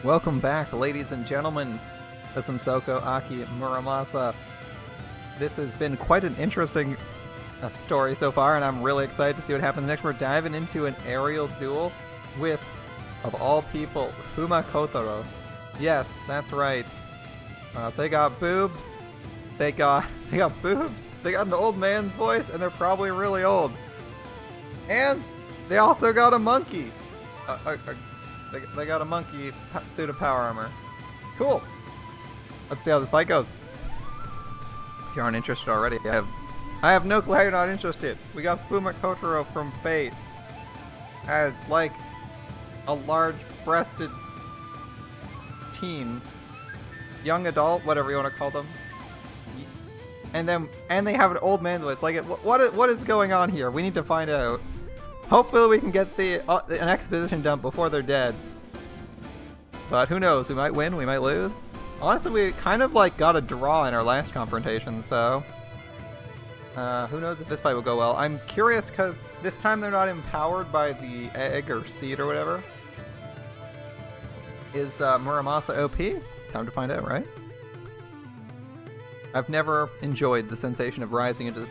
Welcome back, ladies and gentlemen, to Samsoko Aki Muramasa. This has been quite an interesting story so far, and I'm really excited to see what happens next. We're diving into an aerial duel with, of all people, Fuma Kotaro. Yes, that's right. They got boobs. They got boobs. They got an old man's voice, and they're probably really old. And they also got a monkey. They got a monkey suit of power armor. Cool. Let's see how this fight goes. If you aren't interested already, I have no clue how you're not interested. We got Fuma Kotaro from Fate as like a large-breasted teen, young adult, whatever you want to call them. And they have an old man voice. Like, what is going on here? We need to find out. Hopefully we can get an exposition dump before they're dead. But who knows? We might win, we might lose. Honestly, we kind of like got a draw in our last confrontation, so who knows if this fight will go well. I'm curious because this time they're not empowered by the egg or seed or whatever. Is Muramasa OP? Time to find out, right? I've never enjoyed the sensation of rising into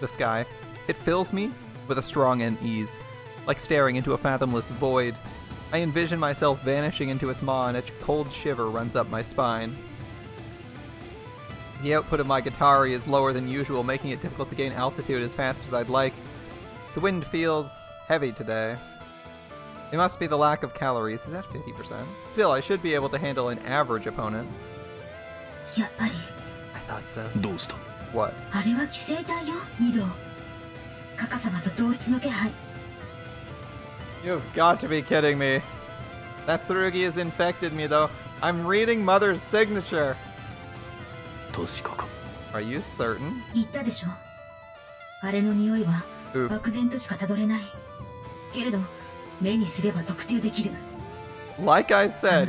the sky. It fills me with a strong unease, like staring into a fathomless void. I envision myself vanishing into its maw, and a cold shiver runs up my spine. The output of my guitar is lower than usual, making it difficult to gain altitude as fast as I'd like. The wind feels heavy today. It must be the lack of calories. Is that 50%? Still, I should be able to handle an average opponent. I thought so. What? You've got to be kidding me. That Tsurugi has infected me, though. I'm reading Mother's signature. Are you certain? Oof. Like I said,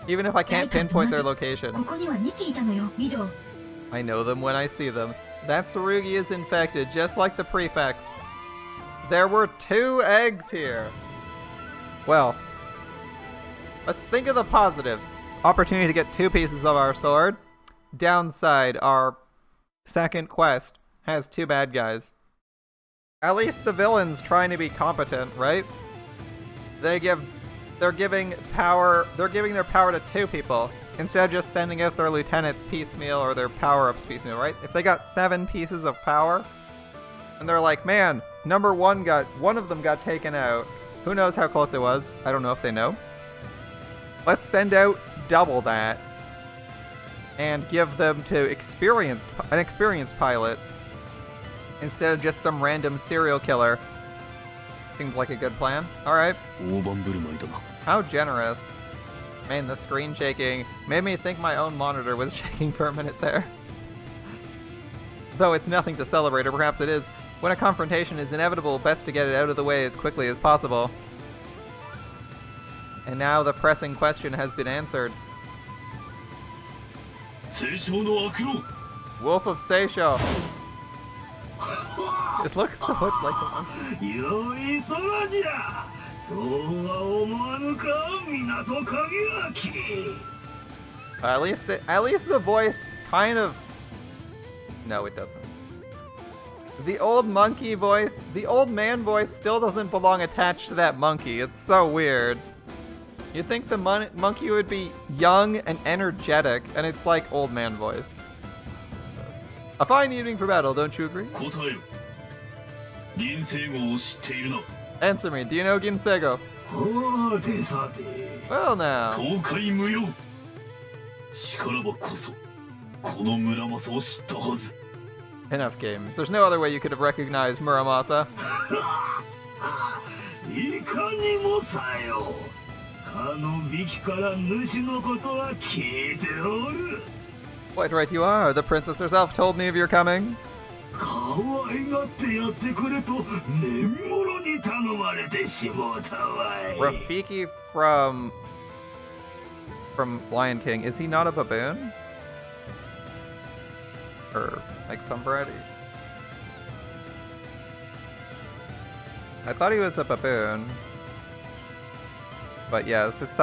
even if I can't pinpoint their location, I know them when I see them. That Tsurugi is infected, just like the prefects. There were 2 eggs here. Well, let's think of the positives. Opportunity to get 2 pieces of our sword. Downside, our second quest has 2 bad guys. At least the villain's trying to be competent, right? They're giving their power to 2 people instead of just sending out their lieutenants piecemeal or their power-ups piecemeal, right? If they got 7 pieces of power and they're like, man, one of them got taken out. Who knows how close it was? I don't know if they know. Let's send out double that and give them to an experienced pilot instead of just some random serial killer. Seems like a good plan. Alright. How generous. Man, the screen shaking made me think my own monitor was shaking for a minute there. Though it's nothing to celebrate, or perhaps it is. When a confrontation is inevitable, best to get it out of the way as quickly as possible. And now the pressing question has been answered. Wolf of Seisho. It looks so much like the monkey. At least the voice kind of... No, it doesn't. The old monkey voice, the old man voice still doesn't belong attached to that monkey. It's so weird. You'd think the monkey would be young and energetic, and it's like old man voice. A fine evening for battle, don't you agree? Answer me, do you know Ginsego? Well now. Enough games. There's no other way you could have recognized Muramasa. Quite right you are. The princess herself told me of your coming. Rafiki from Lion King, is he not a baboon? Or like some variety? I thought he was a baboon. But yes, it's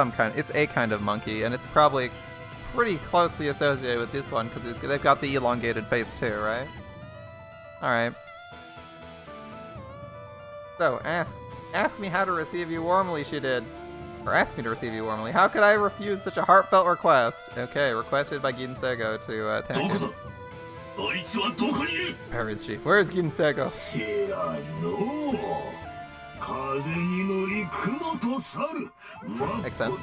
a kind of monkey, and it's probably pretty closely associated with this one because they've got the elongated face too, right? Alright. So, ask me how to receive you warmly, she did. Or ask me to receive you warmly. How could I refuse such a heartfelt request? Okay, requested by Ginsego to attack him. Where is she? Where is Ginsego? Makes sense.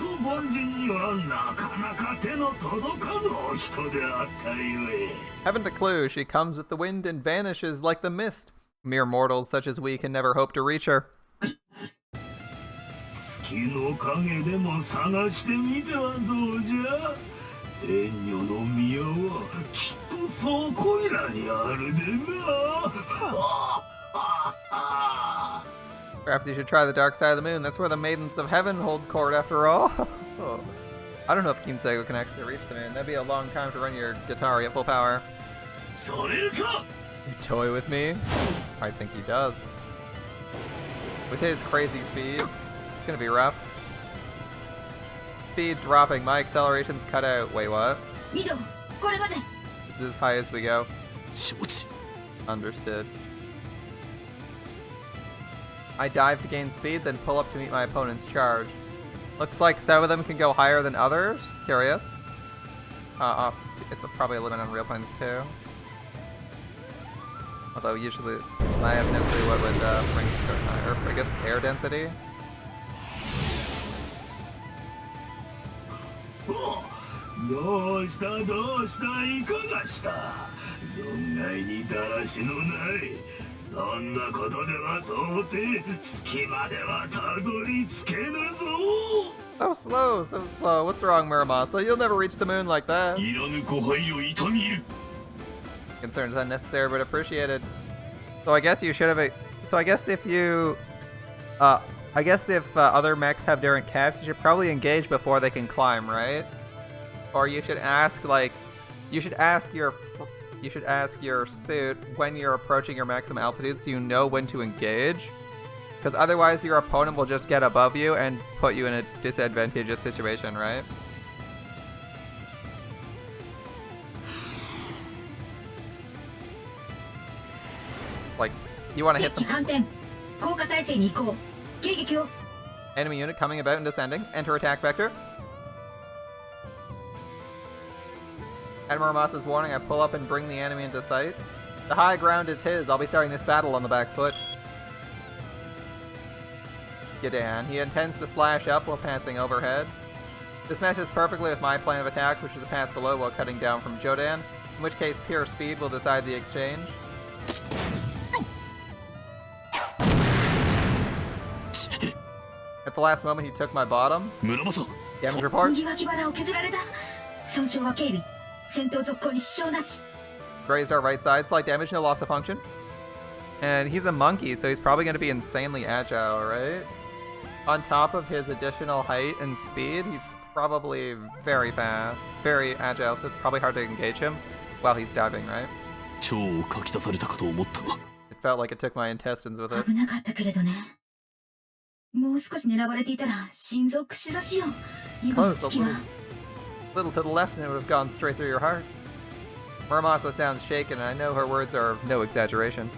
Haven't a clue. She comes with the wind and vanishes like the mist. Mere mortals such as we can never hope to reach her. Perhaps you should try the dark side of the moon. That's where the maidens of heaven hold court, after all. Oh. I don't know if Ginsego can actually reach the moon. That'd be a long time to run your guitar at full power. You toy with me? I think he does. With his crazy speed, it's gonna be rough. Speed dropping, my acceleration's cut out. Wait, what? This is as high as we go. Understood. I dive to gain speed, then pull up to meet my opponent's charge. Looks like some of them can go higher than others. Curious. It's probably a limit on real planes too. Although usually, I have no clue what would bring it to higher. I guess air density. So slow, so slow. What's wrong, Muramasa? You'll never reach the moon like that. Concerns unnecessary but appreciated. So I guess you should have. So I guess if you, if other mechs have different caps, you should probably engage before they can climb, right? Or you should ask you should ask your suit when you're approaching your maximum altitude so you know when to engage. Because otherwise your opponent will just get above you and put you in a disadvantageous situation, right? Like, you want to hit them. Enemy unit coming about and descending. Enter attack vector. At Muramasa's warning, I pull up and bring the enemy into sight. The high ground is his. I'll be starting this battle on the back foot. Yodan. He intends to slash up while passing overhead. This matches perfectly with my plan of attack, which is to pass below while cutting down from Jodan, in which case pure speed will decide the exchange. At the last moment, he took my bottom. Damage report. Grazed our right side, slight damage, no loss of function. And he's a monkey, so he's probably going to be insanely agile, right? On top of his additional height and speed, he's probably very fast, very agile, so it's probably hard to engage him while he's diving, right? It felt like it took my intestines with it. Close, a little to the left and it would have gone straight through your heart. Muramasa sounds shaken, and I know her words are no exaggeration.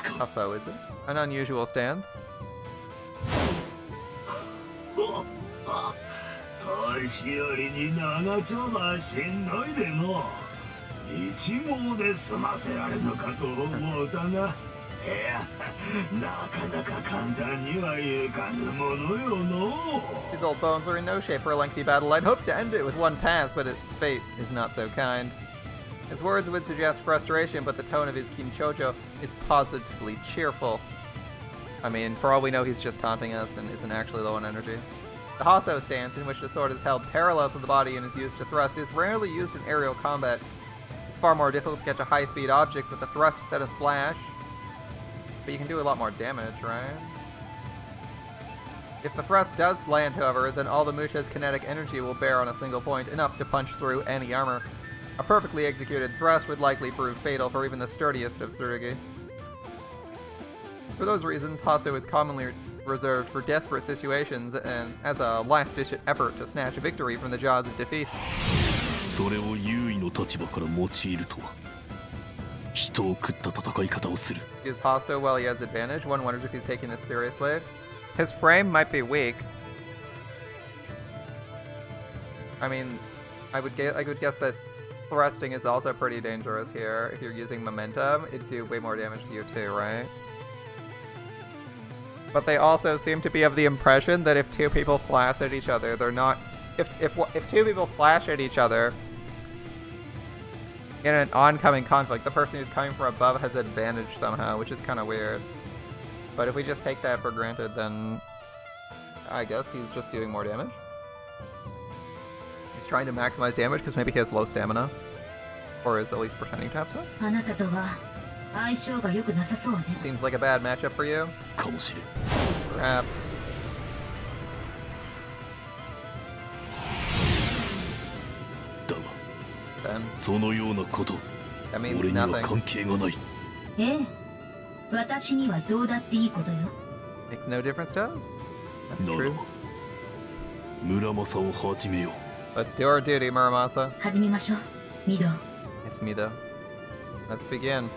How so, is it? An unusual stance. His old bones are in no shape for a lengthy battle. I'd hoped to end it with one pass, but fate is not so kind. His words would suggest frustration, but the tone of his kinchojo is positively cheerful. I mean, for all we know, he's just taunting us and isn't actually low on energy. The Hasso stance, in which the sword is held parallel to the body and is used to thrust, is rarely used in aerial combat. It's far more difficult to catch a high-speed object with a thrust than a slash. But you can do a lot more damage, right? If the thrust does land, however, then all the Musha's kinetic energy will bear on a single point, enough to punch through any armor. A perfectly executed thrust would likely prove fatal for even the sturdiest of Tsurugi. For those reasons, Hasso is commonly reserved for desperate situations and as a last-ditch effort to snatch a victory from the jaws of defeat. それを優位の立場から用いるとは人を食った戦い方をする。 Use Hasso while he has advantage. One wonders if he's taking this seriously. His frame might be weak. I mean, I would guess that thrusting is also pretty dangerous here. If you're using momentum, it'd do way more damage to you too, right? But they also seem to be of the impression that if two people slash at each other, they're not... If two people slash at each other in an oncoming conflict, the person who's coming from above has advantage somehow, which is kind of weird. But if we just take that for granted, then I guess he's just doing more damage. He's trying to maximize damage because maybe he has low stamina. Or is at least pretending to have some. Seems like a bad matchup for you. Perhaps. Then. That means nothing. Makes no difference to him? That's true. Let's do our duty, Muramasa. Yes, Mido. Let's begin.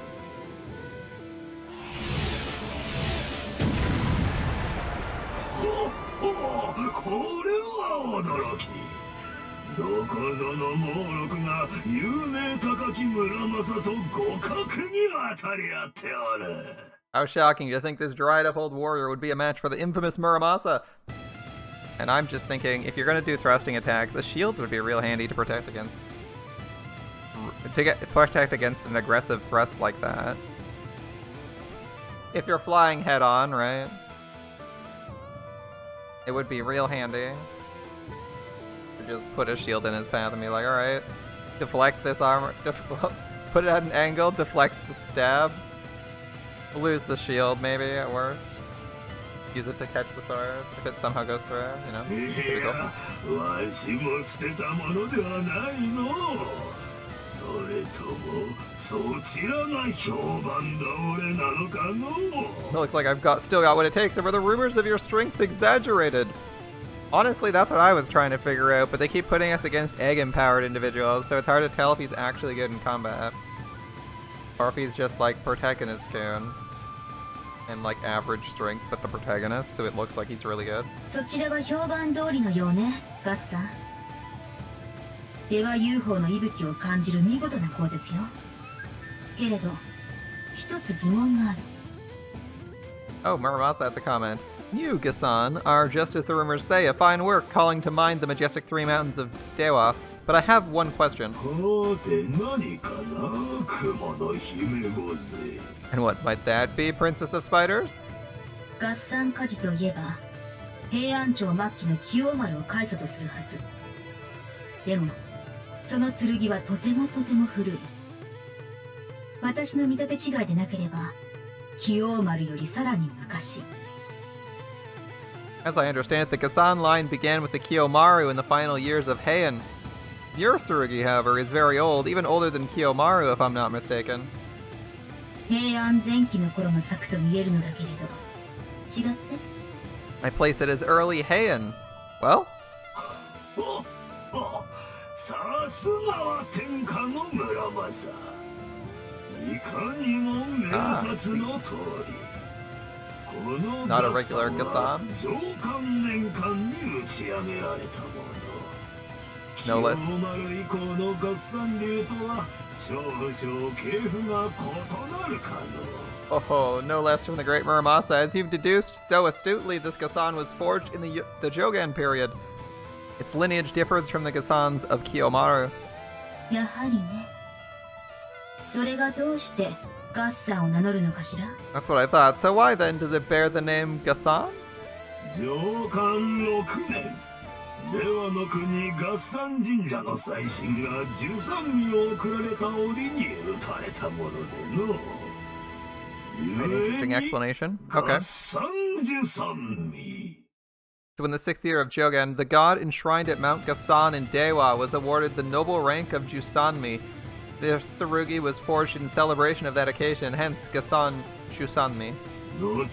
How shocking to think this dried up old warrior would be a match for the infamous Muramasa. And I'm just thinking, if you're going to do thrusting attacks, a shield would be real handy to protect against. Protect against an aggressive thrust like that. If you're flying head on, right? It would be real handy. Just put a shield in his path and be like, alright, deflect this armor, put it at an angle, deflect the stab, lose the shield maybe at worst, use it to catch the sword if it somehow goes through, you know, typical. It looks like I've still got what it takes, or were the rumors of your strength exaggerated? Honestly, that's what I was trying to figure out, but they keep putting us against egg-empowered individuals, so it's hard to tell if he's actually good in combat. Or if he's just like protagonist Kun. And like average strength, but the protagonist, so it looks like he's really good. Oh, Muramasa has a comment. You, Gasan, are, just as the rumors say, a fine work calling to mind the majestic three mountains of Dewa. But I have one question. And what might that be, Princess of Spiders? As I understand it, the Gasan line began with the Kiyomaru in the final years of Heian. Your Tsurugi, however, is very old, even older than Kiyomaru, if I'm not mistaken. I place it as early Heian. Well? Not a regular Gasan. No less. Oh, no less from the great Muramasa. As you've deduced so astutely, this Gasan was forged in the Jogan period. Its lineage differs from the Gasans of Kiyomaru. That's what I thought. So why then does it bear the name Gasan? An interesting explanation. Okay. So in the 6th year of Jogan, the god enshrined at Mount Gasan in Dewa was awarded the noble rank of Jusanmi. The Tsurugi was forged in celebration of that occasion, hence Gasan Jusanmi. 後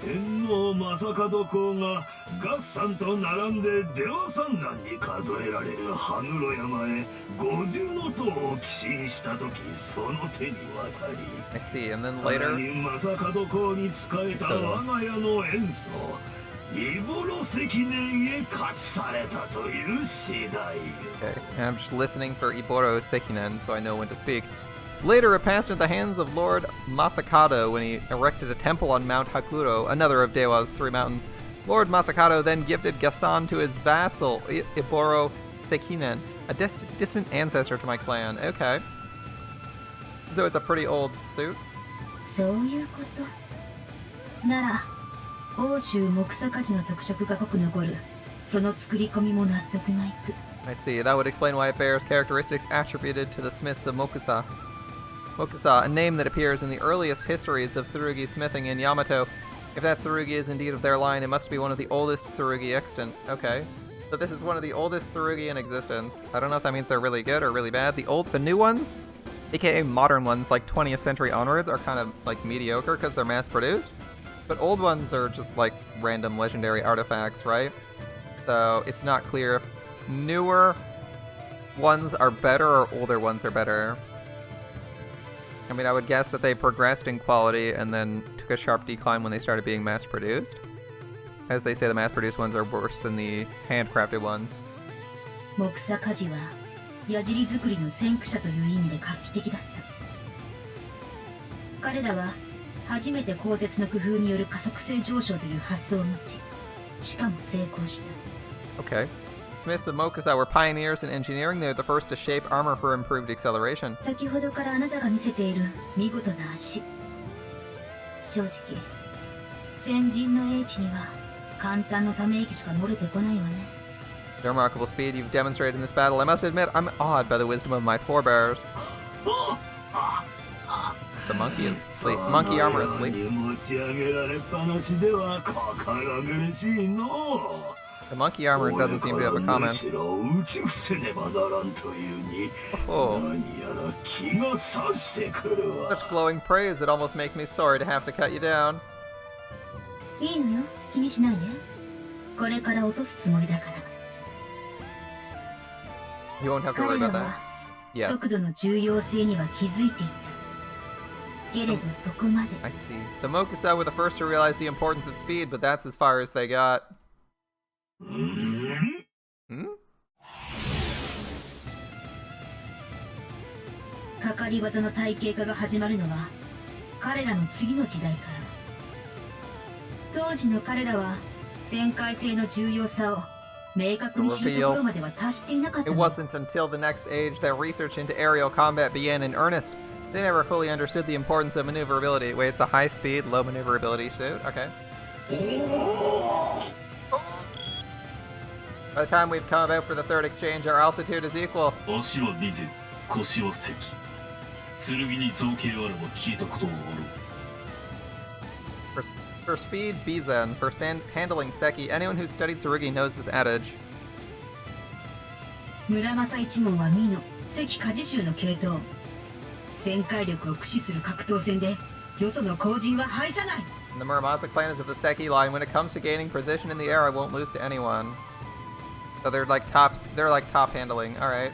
天皇正門公が合算と並んで出羽三山に数えられる羽黒山へ50の塔を寄進した時その手に渡り I see, and then さら later... に正門公に仕えた我が家の塩素イボロ積年へ貸しされたという次第 Okay, and I'm just listening for Iboro Sekinen so I know when to speak. Later, it passed into the hands of Lord Masakado when he erected a temple on Mount Hakuro, another of Dewa's 3 mountains. Lord Masakado then gifted Gasan to his vassal, Iboro Sekinen, a distant ancestor to my clan. Okay. So it's a pretty old suit? そういうこと。なら、欧州木佐鍛冶の特色が濃く残る。その作り込みも納得がいく。I see. That would explain why it bears characteristics attributed to the smiths of Mokusa. Mokusa, a name that appears in the earliest histories of Tsurugi smithing in Yamato. If that Tsurugi is indeed of their line, it must be one of the oldest Tsurugi extant. Okay. So this is one of the oldest Tsurugi in existence. I don't know if that means they're really good or really bad. The new ones, aka modern ones, like 20th century onwards, are kind of like mediocre because they're mass-produced. But old ones are just like random legendary artifacts, right? So it's not clear if newer ones are better or older ones are better. I mean, I would guess that they progressed in quality and then took a sharp decline when they started being mass-produced. As they say, the mass-produced ones are worse than the handcrafted ones. 木佐鍛冶は矢尻作りの先駆者という意味で画期的だった。彼らは初めて鋼鉄の工夫による加速性上昇という発想を持ち、しかも成功した。Okay. Smiths of Mokusa were pioneers in engineering. They were the first to shape armor for improved acceleration. 先ほどからあなたが見せている見事な足。正直、先人の英知には簡単のため息しか漏れてこないわね。The remarkable speed you've demonstrated in this battle. I must admit, I'm awed by the wisdom of my forebears. The monkey is asleep. Monkey armor is asleep. The monkey armor doesn't seem to have a comment. Oh. Such glowing praise, it almost makes me sorry to have to cut you down. いいのよ、気にしないで。これから落とすつもりだから。You won't have to worry about that. 彼らは速度の重要性には気づいていた。けれどそこまで。I see. The Mokusa were the first to realize the importance of speed, but that's as far as they got. Hmm? かかり技の体系化が始まるのは彼らの次の時代から。当時の彼らは旋回性の重要さを明確に知るところまでは達していなかったの。 It wasn't until the next age that research into aerial combat began in earnest. They never fully understood the importance of maneuverability. Wait, it's a high-speed, low maneuverability suit? Okay. By the time we've come about for the third exchange, our altitude is equal. For speed, Bizen. For handling Seki. Anyone who's studied Tsurugi knows this adage. 村正一門は美の関鍛冶衆の系統。旋回力を駆使する格闘戦でよその後陣は排さない。 The Muramasa clan is of the Seki line. When it comes to gaining position in the air, I won't lose to anyone. So they're like top handling. Alright.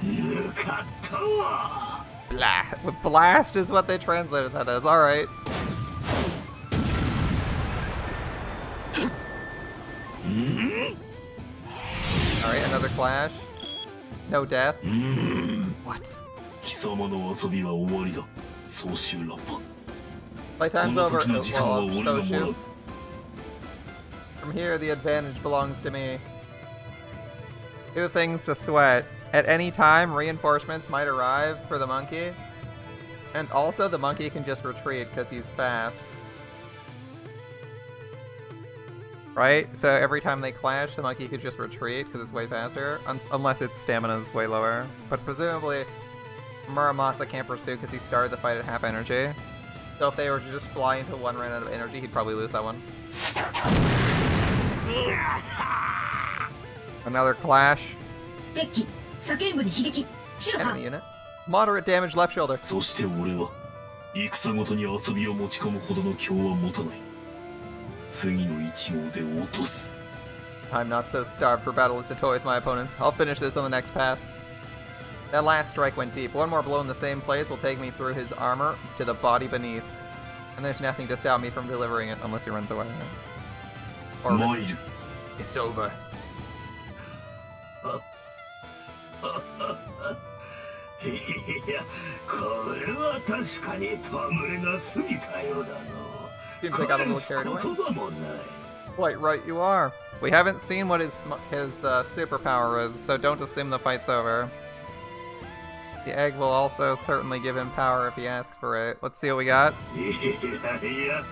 Blast is what they translated that as. Alright. Alright, another clash. No death. What? Playtime's over. Well, so shoot. From here, the advantage belongs to me. 2 things to sweat. At any time, reinforcements might arrive for the monkey. And also, the monkey can just retreat because he's fast. Right? So every time they clash, the monkey could just retreat because it's way faster. Unless its stamina is way lower. But presumably, Muramasa can't pursue because he started the fight at half energy. So if they were to just fly into one run out of energy, he'd probably lose that one. Another clash. Enemy unit. Moderate damage left shoulder. 次の1号で落とす。 I'm not so starved for battle as to toy with my opponents. I'll finish this on the next pass. That last strike went deep. One more blow in the same place will take me through his armor to the body beneath. And there's nothing to stop me from delivering it unless he runs away. Or it's over. いや、これは確かに戯れが過ぎたようだの。 Seems like I got a little carried away. 言葉もない。 Quite right you are. We haven't seen what his superpower is, so don't assume the fight's over. The egg will also certainly give him power if he asks for it. Let's see what we got. いやいや、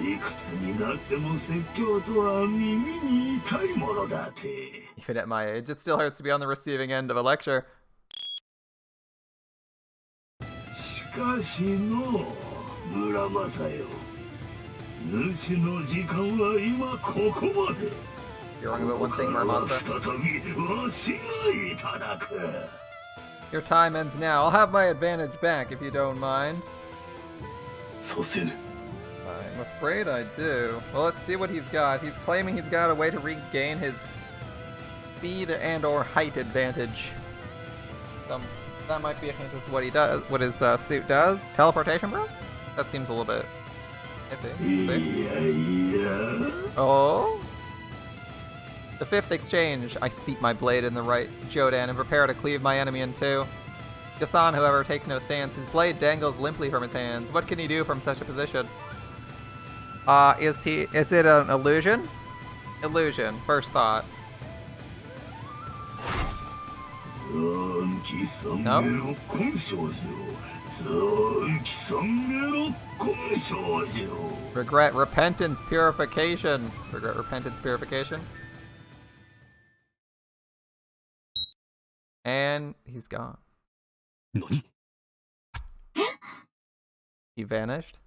いくつになっても説教とは耳に痛いものだて。 Even at my age, it still hurts to be on the receiving end of a lecture. しかしの、村正よ。主の時間は今ここまで。 You're wrong about one thing, Muramasa. 再びわしがいただく。 Your time ends now. I'll have my advantage back if you don't mind. させぬ。 I'm afraid I do. Well, let's see what he's got. He's claiming he's got a way to regain his speed and or height advantage. That might be a hint as to what he does, what his suit does. Teleportation, bro? That seems a little bit iffy. Oh? The fifth exchange. I seat my blade in the right Jodan and prepare to cleave my enemy in two. Gassan, however, takes no stance. His blade dangles limply from his hands. What can he do from such a position? Is it an illusion? Illusion, first thought. No? Regret repentance purification. Regret repentance purification. And he's gone. He vanished?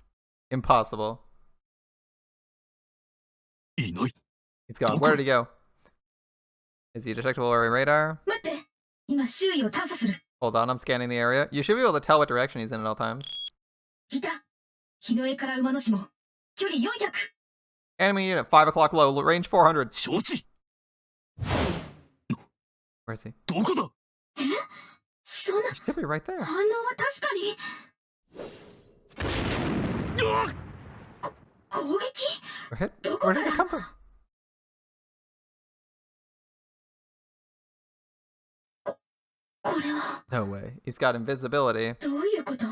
Impossible. He's gone. Where did he go? Is he detectable over radar? 待って、今周囲を探査する。 Hold on, I'm scanning the area. You should be able to tell what direction he's in at all times. いた。日の絵から馬の下。距離400。 Enemy unit, 5 o'clock low, range 400. 承知。 Where is he? どこだ。そんな He should be right there. 反応は確かに。攻撃 Where did it come from? これは No way. He's got invisibility. どういうこと？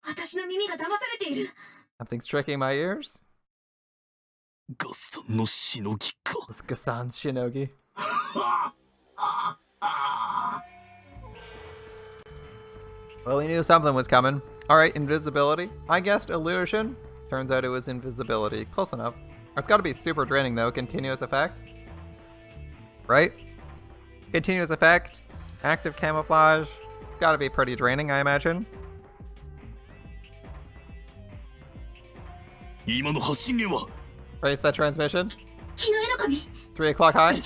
私の耳が騙されている。 Something's tricking my ears. ガッサンのしのぎか。 It's Gassan's Shinogi. Well, we knew something was coming. Alright, invisibility. I guessed illusion. Turns out it was invisibility. Close enough. It's gotta be super draining though. Continuous effect. Right? Continuous effect. Active camouflage. Gotta be pretty draining, I imagine. 今の発信源は Raise that transmission. 日の絵の神。 3 o'clock high.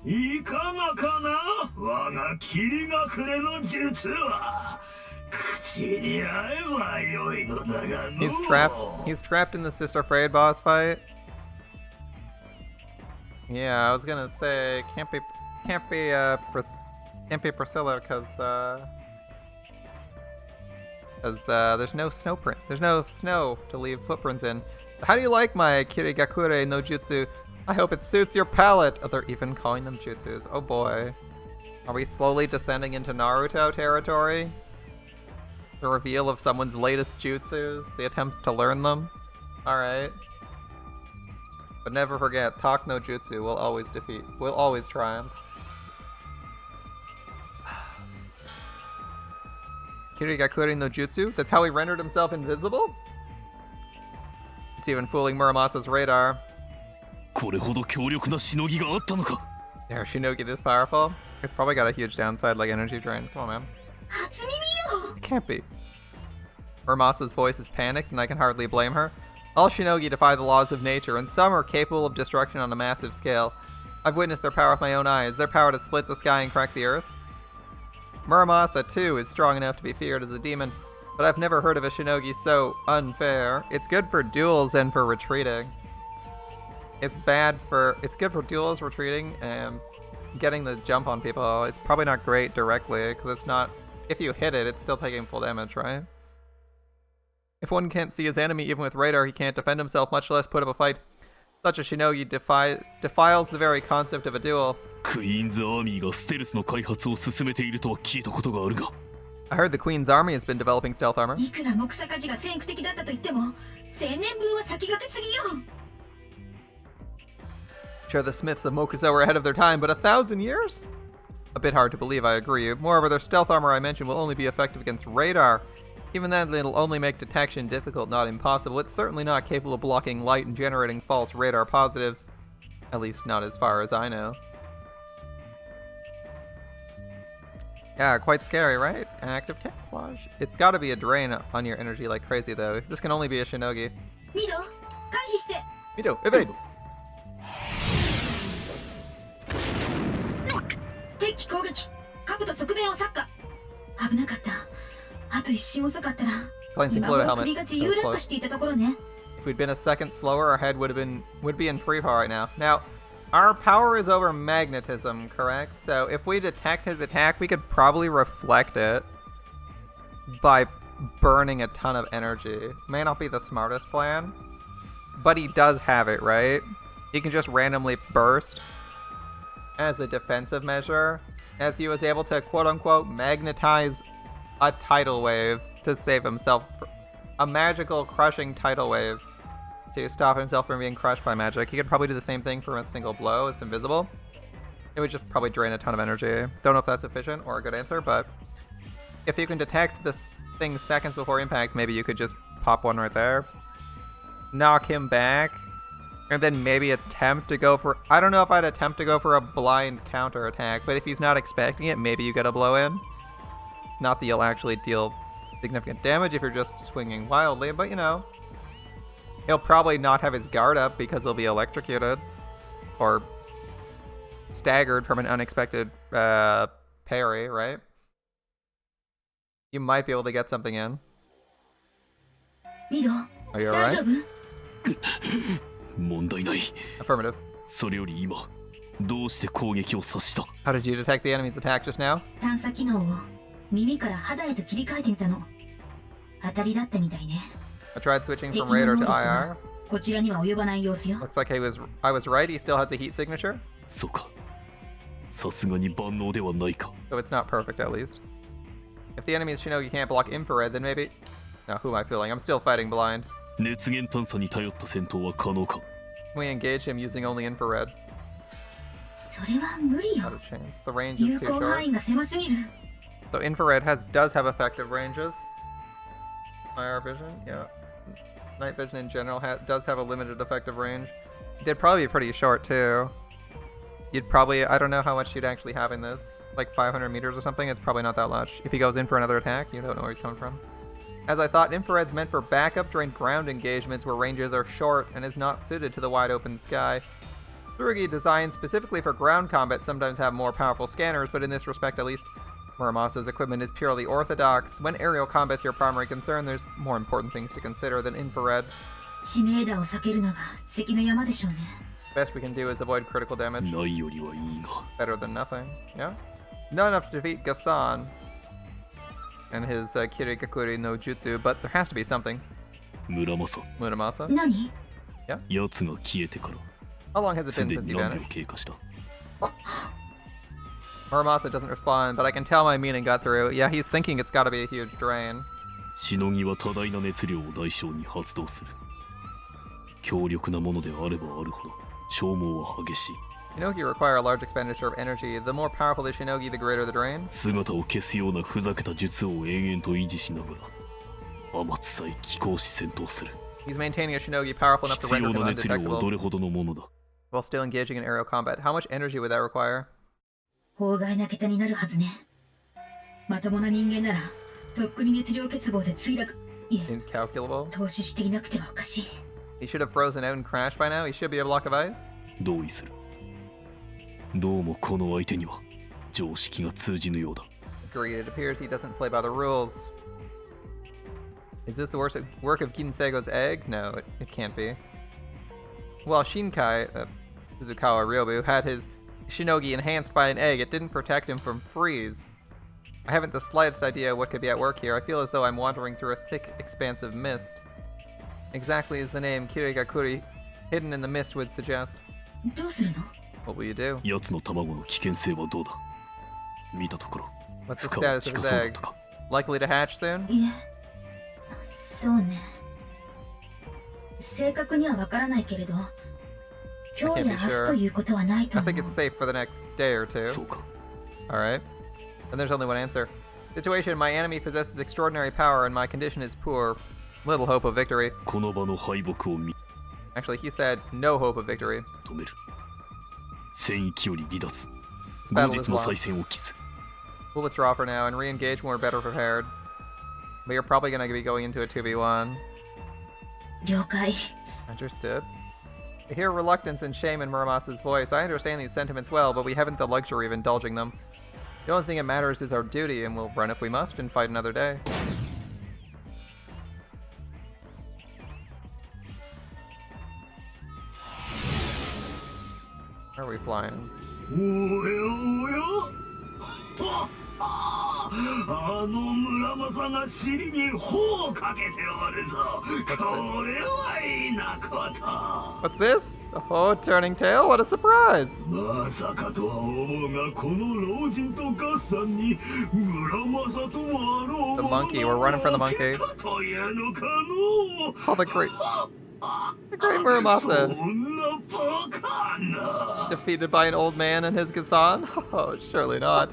いかがかな我が霧隠れの術は口に合えば良いのだがの He's trapped in the Sister Frayed boss fight. Yeah, I was gonna say can't be Priscilla because there's no snow print. There's no snow to leave footprints in. How do you like my Kirigakure no Jutsu? I hope it suits your palate. Oh, they're even calling them jutsus. Oh boy. Are we slowly descending into Naruto territory? The reveal of someone's latest jutsus, the attempt to learn them. Alright. But never forget, Talk no Jutsu will always triumph. Kirigakure no Jutsu? That's how he rendered himself invisible? It's even fooling Muramasa's radar. これほど強力なしのぎがあったのか There, Shinogi this powerful? It's probably got a huge downside like energy drain. Come on, man. 初耳よ。 It can't be. Muramasa's voice is panicked, and I can hardly blame her. All Shinogi defy the laws of nature, and some are capable of destruction on a massive scale. I've witnessed their power with my own eyes, their power to split the sky and crack the earth. Muramasa, too, is strong enough to be feared as a demon, but I've never heard of a Shinogi so unfair. It's good for duels and for retreating. it's good for duels, retreating, and getting the jump on people. It's probably not great directly, because it's not, if you hit it, it's still taking full damage, right? If one can't see his enemy even with radar, he can't defend himself, much less put up a fight. Such a shinogi defiles the very concept of a duel. Queen's Army がステルスの開発を進めているとは聞いたことがあるが I heard the Queen's Army has been developing stealth armor. いくら木坂寺が先駆的だったと言っても、1000年分は先駆けすぎよ。 Sure, the Smiths of Mokusa were ahead of their time, but 1,000 years? A bit hard to believe, I agree. Moreover, their stealth armor I mentioned will only be effective against radar. Even then, it'll only make detection difficult, not impossible. It's certainly not capable of blocking light and generating false radar positives. At least not as far as I know. Yeah, quite scary, right? Active camouflage. It's gotta be a drain on your energy like crazy, though. This can only be a shinogi. Mido, 回避して。 Mido, evade! 敵攻撃。兜側面を削火。危なかった。あと一瞬遅かったら。 Glancing 今 below 頃 the helmet. 首が自 That 由 was 落下 close. していたところね。 If we'd been a second slower, our head would be in free fall right now. Now, our power is over magnetism, correct? So if we detect his attack, we could probably reflect it by burning a ton of energy. May not be the smartest plan, but he does have it, right? He can just randomly burst as a defensive measure, as he was able to quote-unquote magnetize a tidal wave to save himself. A magical crushing tidal wave to stop himself from being crushed by magic. He could probably do the same thing from a single blow. It's invisible. It would just probably drain a ton of energy. Don't know if that's efficient or a good answer, but if you can detect this thing seconds before impact, maybe you could just pop one right there. Knock him back. And then maybe attempt to go for... I don't know if I'd attempt to go for a blind counter attack, but if he's not expecting it, maybe you get a blow in. Not that you'll actually deal significant damage if you're just swinging wildly, but you know. He'll probably not have his guard up because he'll be electrocuted. Or staggered from an unexpected parry, right? You might be able to get something in. Mido, Are you alright? 大丈夫？問題ない Affirmative. それより今どうして攻撃を察した How did you detect the enemy's attack just now? 探査機能を耳から肌へと切り替えてみたの。当たりだったみたいね。 I tried switching 敵 from の radar 能 to 力 IR. はこちらには及ばない様子よ。 Looks like I was right. He still has a heat signature, そうかさすがに万能ではないか so it's not perfect at least. If the enemy's Shinogi can't block infrared, then maybe... No, who am I fooling? I'm still fighting blind. 熱源探査に頼った戦闘は可能か Can we engage him using only infrared? それは無理よ Not。a chance. The range 有 is too 効範 short. 囲が狭すぎる。 So infrared does have effective ranges. IR vision, yeah. Night vision in general does have a limited effective range. They'd probably be pretty short too. You'd probably, I don't know how much you'd actually have in this. Like 500 meters or something, it's probably not that much. If he goes in for another attack, you don't know where he's coming from. As I thought, infrared's meant for backup during ground engagements where ranges are short and is not suited to the wide open sky. Tsurugi, designed specifically for ground combat, sometimes have more powerful scanners, but in this respect at least, Muramasa's equipment is purely orthodox. When aerial combat's your primary concern, there's more important things to consider than infrared. 知名打を避けるのが関の山でしょうね。 Best we can do is avoid critical damage. ないよりはいいが Better than nothing, yeah? Not enough to defeat Gasan and his Kirigakuri no Jutsu, but there has to be something. 村正 Muramasa? 何？奴が消えてから How long has it す been で since に you 何秒 vanished? 経過した Muramasa doesn't respond, but I can tell my meaning got through. Yeah, he's thinking it's gotta be a huge drain. しのぎは多大な熱量を代償に発動する強力なものであればあるほど消耗は激しい Shinogi require a large expenditure of energy. The more powerful the Shinogi, the greater the drain. 姿を消すようなふざけた術を延々と維持しながら天津さえ寄港し戦闘する He's maintaining a Shinogi powerful enough to 必 render 要 him な熱量はど undetectable れほどのものだ while still engaging in aerial combat. How much energy would that require? 法外な桁になるはずね。まともな人間ならとっくに熱量欠乏で墜落、いえ、 Incalculable. 投資していなくてはおかしい。 He should have frozen out and crashed by now. He should be a block of ice. 同意するどうもこの相手には常識が通じぬようだ Agreed. It appears he doesn't play by the rules. Is this the work of Kinsego's egg? No, it can't be. Well, Shinkai, Suzukawa Ryobu, had his Shinogi enhanced by an egg, it didn't protect him from freeze. I haven't the slightest idea what could be at work here. I feel as though I'm wandering through a thick, expansive mist. Exactly as the name Kirigakuri, hidden in the mist, would suggest. どうするの？ What will you do? 奴の卵の危険性はどうだ？見たところ、 What's the 負荷は status 近 of そう his だっ egg? たか？ Likely to hatch soon? いえ、そうね。正確にはわからないけれど、今日や明日ということはないと I 思う。 think it's safe for the next day or two. そうか。 Alright. And there's only one answer. Situation, my enemy possesses extraordinary power and my condition is poor. Little hope of victory. この場の敗北を見 Actually, he said no hope of victory. 止める。戦域より離脱。 This 後 battle 日 is の lost. 再戦を期す。 We'll withdraw for now and re-engage when we're better prepared. But you're probably gonna be going into a 2v1. 了解。 Understood. I hear reluctance and shame in Muramasa's voice. I understand these sentiments well, but we haven't the luxury of indulging them. The only thing that matters is our duty, and we'll run if we must and fight another day. Where are we flying? おやおやはっあの村正が尻に頬をかけておるぞ。これはいいなこと。 What's this? Oh, turning tail? What a surprise! まさかとは思うが、この老人と合算に村正ともあろう The monkey, we're running from the monkey. というのかの Oh, the great Muramasa. そんなバカな。 Defeated by an old man and his Gazan? Oh, surely not.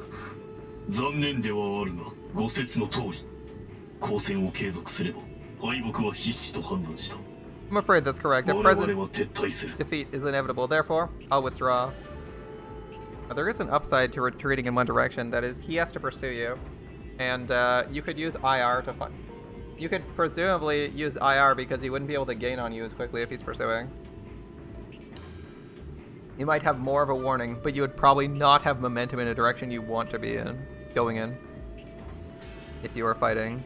残念ではあるが、ご説の通り、交戦を継続すれば敗北は必至と判断した。 I'm afraid that's correct. At 我 present, 々は撤退する。 defeat is inevitable. Therefore, I'll withdraw. There is an upside to retreating in one direction. That is, he has to pursue you. And you could use IR to find... You could presumably use IR because he wouldn't be able to gain on you as quickly if he's pursuing. You might have more of a warning, but you would probably not have momentum in a direction you want to be in. Going in. If you were fighting.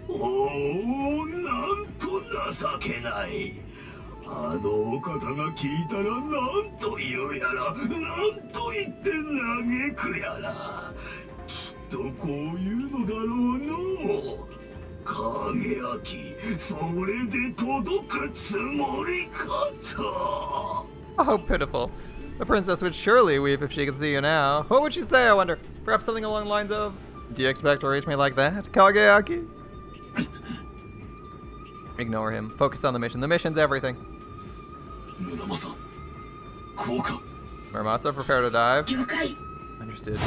おお、なんと情けない。あのお方が聞いたらなんと言うやら、なんと言って嘆くやら。きっとこういうのだろうの。影焼き、それで届くつもりかと。 How pitiful. The princess would surely weep if she could see you now. What would she say, I wonder? Perhaps something along the lines of, do you expect to reach me like that, Kageaki? Ignore him. Focus on the mission. The mission's everything. 村正、こうか。 Muramasa, prepare to dive. 了解。 Understood.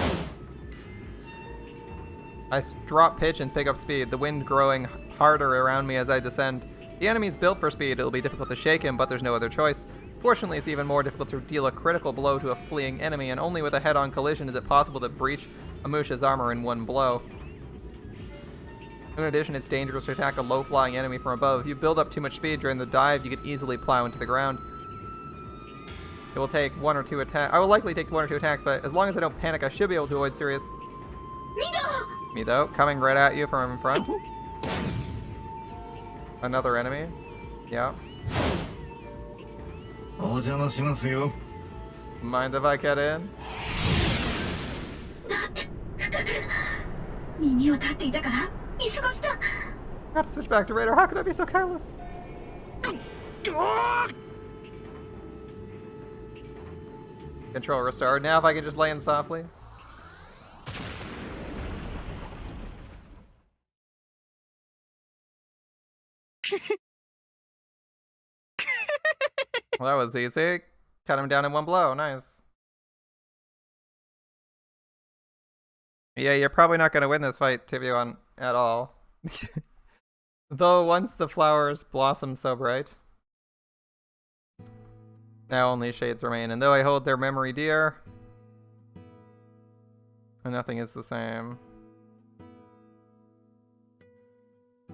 I drop pitch and pick up speed, the wind growing harder around me as I descend. The enemy's built for speed. It'll be difficult to shake him, but there's no other choice. Fortunately, it's even more difficult to deal a critical blow to a fleeing enemy, and only with a head-on collision is it possible to breach Amusha's armor in one blow. In addition, it's dangerous to attack a low-flying enemy from above. If you build up too much speed during the dive, you could easily plow into the ground. It will take one or two attacks. I will likely take one or two attacks, but as long as I don't panic, I should be able to avoid serious... Mido, coming right at you from in front. Another enemy. Yeah. お邪魔しますよ。 Mind if I get in? 耳を立っていたから見過ごした。 I have to switch back to radar. How could I be so careless? Control restored. Now if I can just land softly. Well, that was easy. Cut him down in one blow. Nice. Yeah, you're probably not going to win this fight, Tibuon, at all. Though once the flowers blossom so bright. Now only shades remain, and though I hold their memory dear, nothing is the same.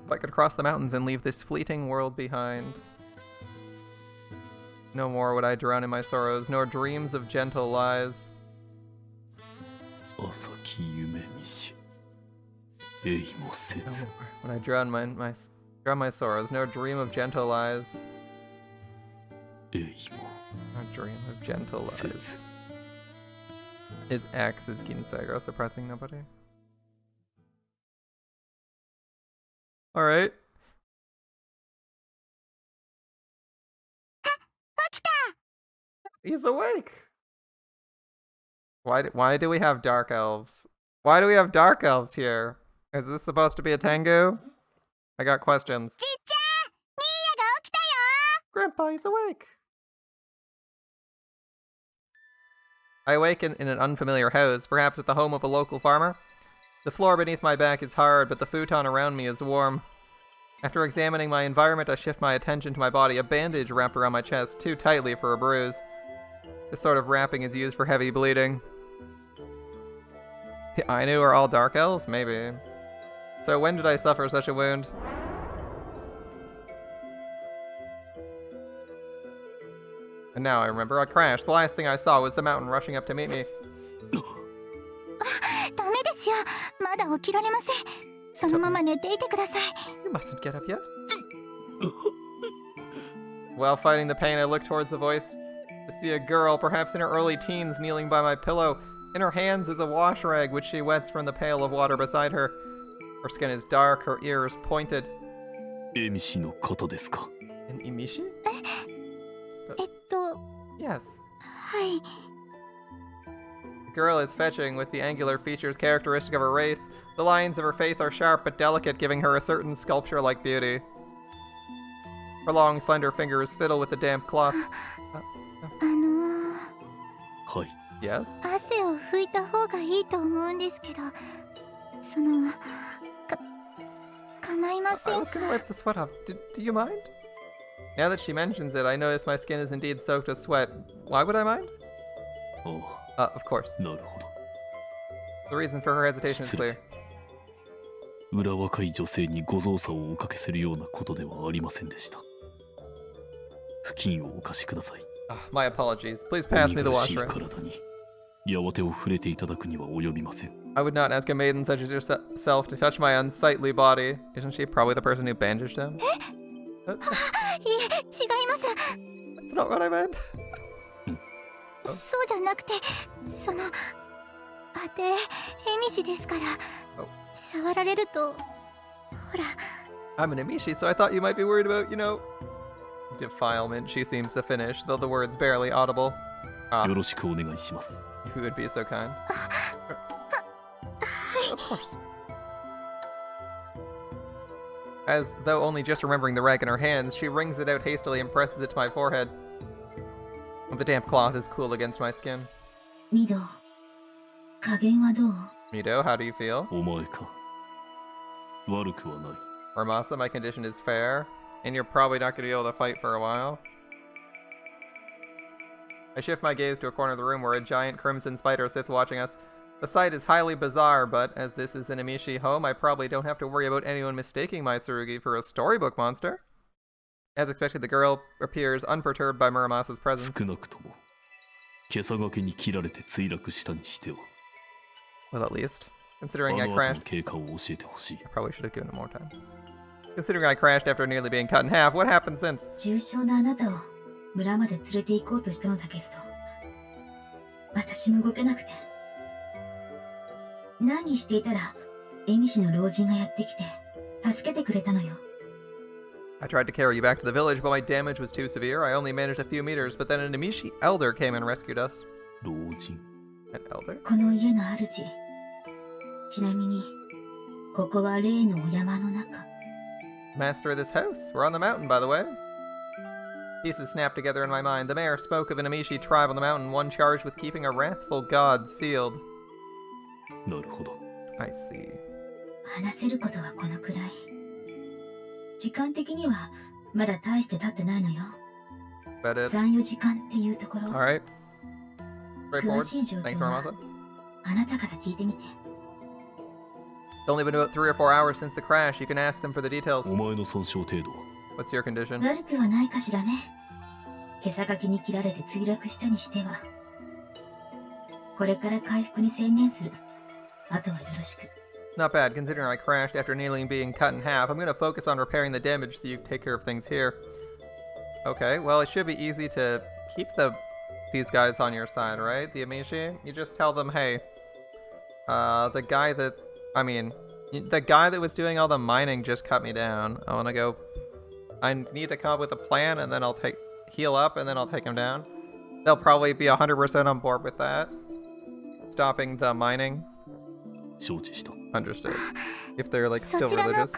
If I could cross the mountains and leave this fleeting world behind. No more would I drown in my sorrows, nor dreams of gentle lies. 浅き夢見し、永もせ No ず。 more would I drown my sorrows, nor dream of gentle lies. A dream of gentle lies. His ex is Kinsego suppressing nobody. Alright. He's awake! Why do we have dark elves? Why do we have dark elves here? Is this supposed to be a Tengu? I got questions. Grandpa, he's awake! I awaken in an unfamiliar house, perhaps at the home of a local farmer. The floor beneath my back is hard, but the futon around me is warm. After examining my environment, I shift my attention to my body, a bandage wrapped around my chest, too tightly for a bruise. This sort of wrapping is used for heavy bleeding. The Ainu are all dark elves? Maybe. So when did I suffer such a wound? And now I remember, I crashed. The last thing I saw was the mountain rushing up to meet me. You mustn't get up yet. While fighting the pain, I look towards the voice to see a girl, perhaps in her early teens, kneeling by my pillow. In her hands is a wash rag, which she wets from the pail of water beside her. Her skin is dark, her ears pointed. An Imishi? Yes. The girl is fetching, with the angular features characteristic of her race. The lines of her face are sharp but delicate, giving her a certain sculpture-like beauty. Her long, slender fingers fiddle with the damp cloth. Yes? I was gonna wipe the sweat off. Do you mind? Now that she mentions it, I notice my skin is indeed soaked with sweat. Why would I mind? Of course. The reason for her hesitation is clear. My apologies. Please pass me the wash rag. I would not ask a maiden such as yourself to touch my unsightly body. Isn't she probably the person who bandaged him? That's not what I meant. I'm an Emishi, so I thought you might be worried about, defilement, she seems to finish, though the words barely audible. If you would be so kind. Of course. As though only just remembering the rag in her hands, she wrings it out hastily and presses it to my forehead. The damp cloth is cool against my skin. Mido, how do you feel? Muramasa, my condition is fair, and you're probably not going to be able to fight for a while. I shift my gaze to a corner of the room where a giant crimson spider sits watching us. The sight is highly bizarre, but as this is an Emishi home, I probably don't have to worry about anyone mistaking my Tsurugi for a storybook monster. As expected, the girl appears unperturbed by Muramasa's presence. Well, at least. Considering I crashed... I probably should have given him more time. Considering I crashed after nearly being cut in half, what happened since? I tried to carry you back to the village, but my damage was too severe. I only managed a few meters, but then an Emishi elder came and rescued us. An elder? Master of this house. We're on the mountain, by the way. Pieces snapped together in my mind. The mayor spoke of an Emishi tribe on the mountain, one charged with keeping a wrathful god sealed. I see. But it... Alright. Straightforward. Thanks, Muramasa. It's only been about 3 or 4 hours since the crash. You can ask them for the details. What's your condition? Not bad, considering I crashed after nearly being cut in half. I'm going to focus on repairing the damage so you take care of things here. Okay, well, it should be easy to keep these guys on your side, right? The Amishi? You just tell them, hey, the guy that was doing all the mining just cut me down. I need to come up with a plan, and then I'll heal up, and then I'll take him down. They'll probably be 100% on board with that. Stopping the mining. Understood. If they're like still religious.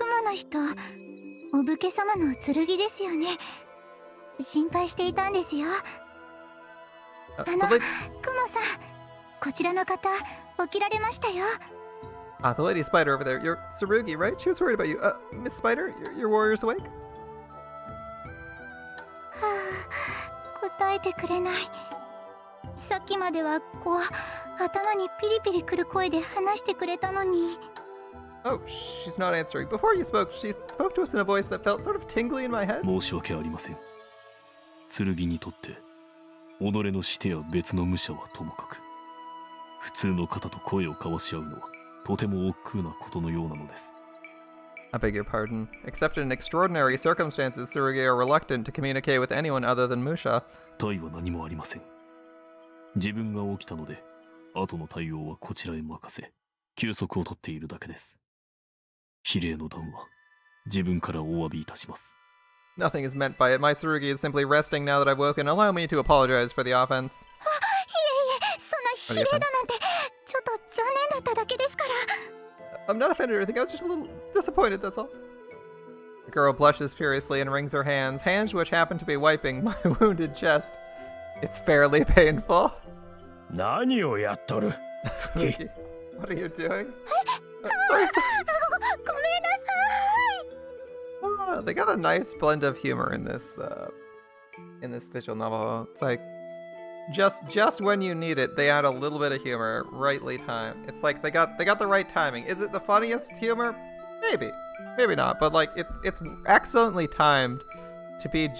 お武家様の剣ですよね。心配していたんですよ。クモさん、こちらの方、起きられましたよ。The lady spider over there. You're Tsurugi, right? She was worried about you. Miss Spider, your warrior's awake? 答えてくれない。さっきまではこう頭にピリピリくる声で話してくれたのに。Oh, she's not answering. Before you spoke, she spoke to us in a voice that felt sort of tingly in my head. 申し訳ありません。剣にとって己の師弟や別の武者はともかく、普通の方と声を交わし合うのはとても億劫なことのようなのです。I beg your pardon. Except in extraordinary circumstances, Tsurugi are reluctant to communicate with anyone other than Musha. 対は何もありません。自分が起きたので、後の対応はこちらへ任せ、休息を取っているだけです。比例の談は自分からお詫びいたします。Nothing is meant by it. My Tsurugi is simply resting now that I've woken. Allow me to apologize for the offense. いえいえ、そんな比例だなんてちょっと残念だっただけですから。I'm not offended or anything. I was just a little disappointed, that's all. The girl blushes furiously and wrings her hands which happen to be wiping my wounded chest. It's fairly painful. 何をやっとる? What are you doing? Sorry. They got a nice blend of humor in this visual novel. It's like just when you need it, they add a little bit of humor, rightly timed. It's like they got the right timing. Is it the funniest humor? Maybe not. But like it's excellently timed to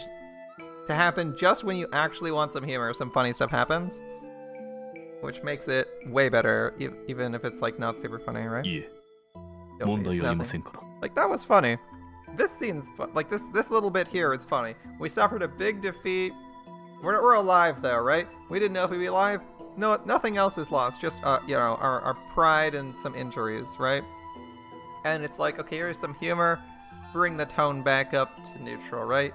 happen just when you actually want some humor. Some funny stuff happens, which makes it way better, even if it's like not super funny, right? Yeah. Like that was funny. This scene's like this little bit here is funny. We suffered a big defeat. We're alive though, right? We didn't know if we'd be alive. No, nothing else is lost. Just our pride and some injuries, right? And it's like, okay, here's some humor. Bring the tone back up to neutral, right?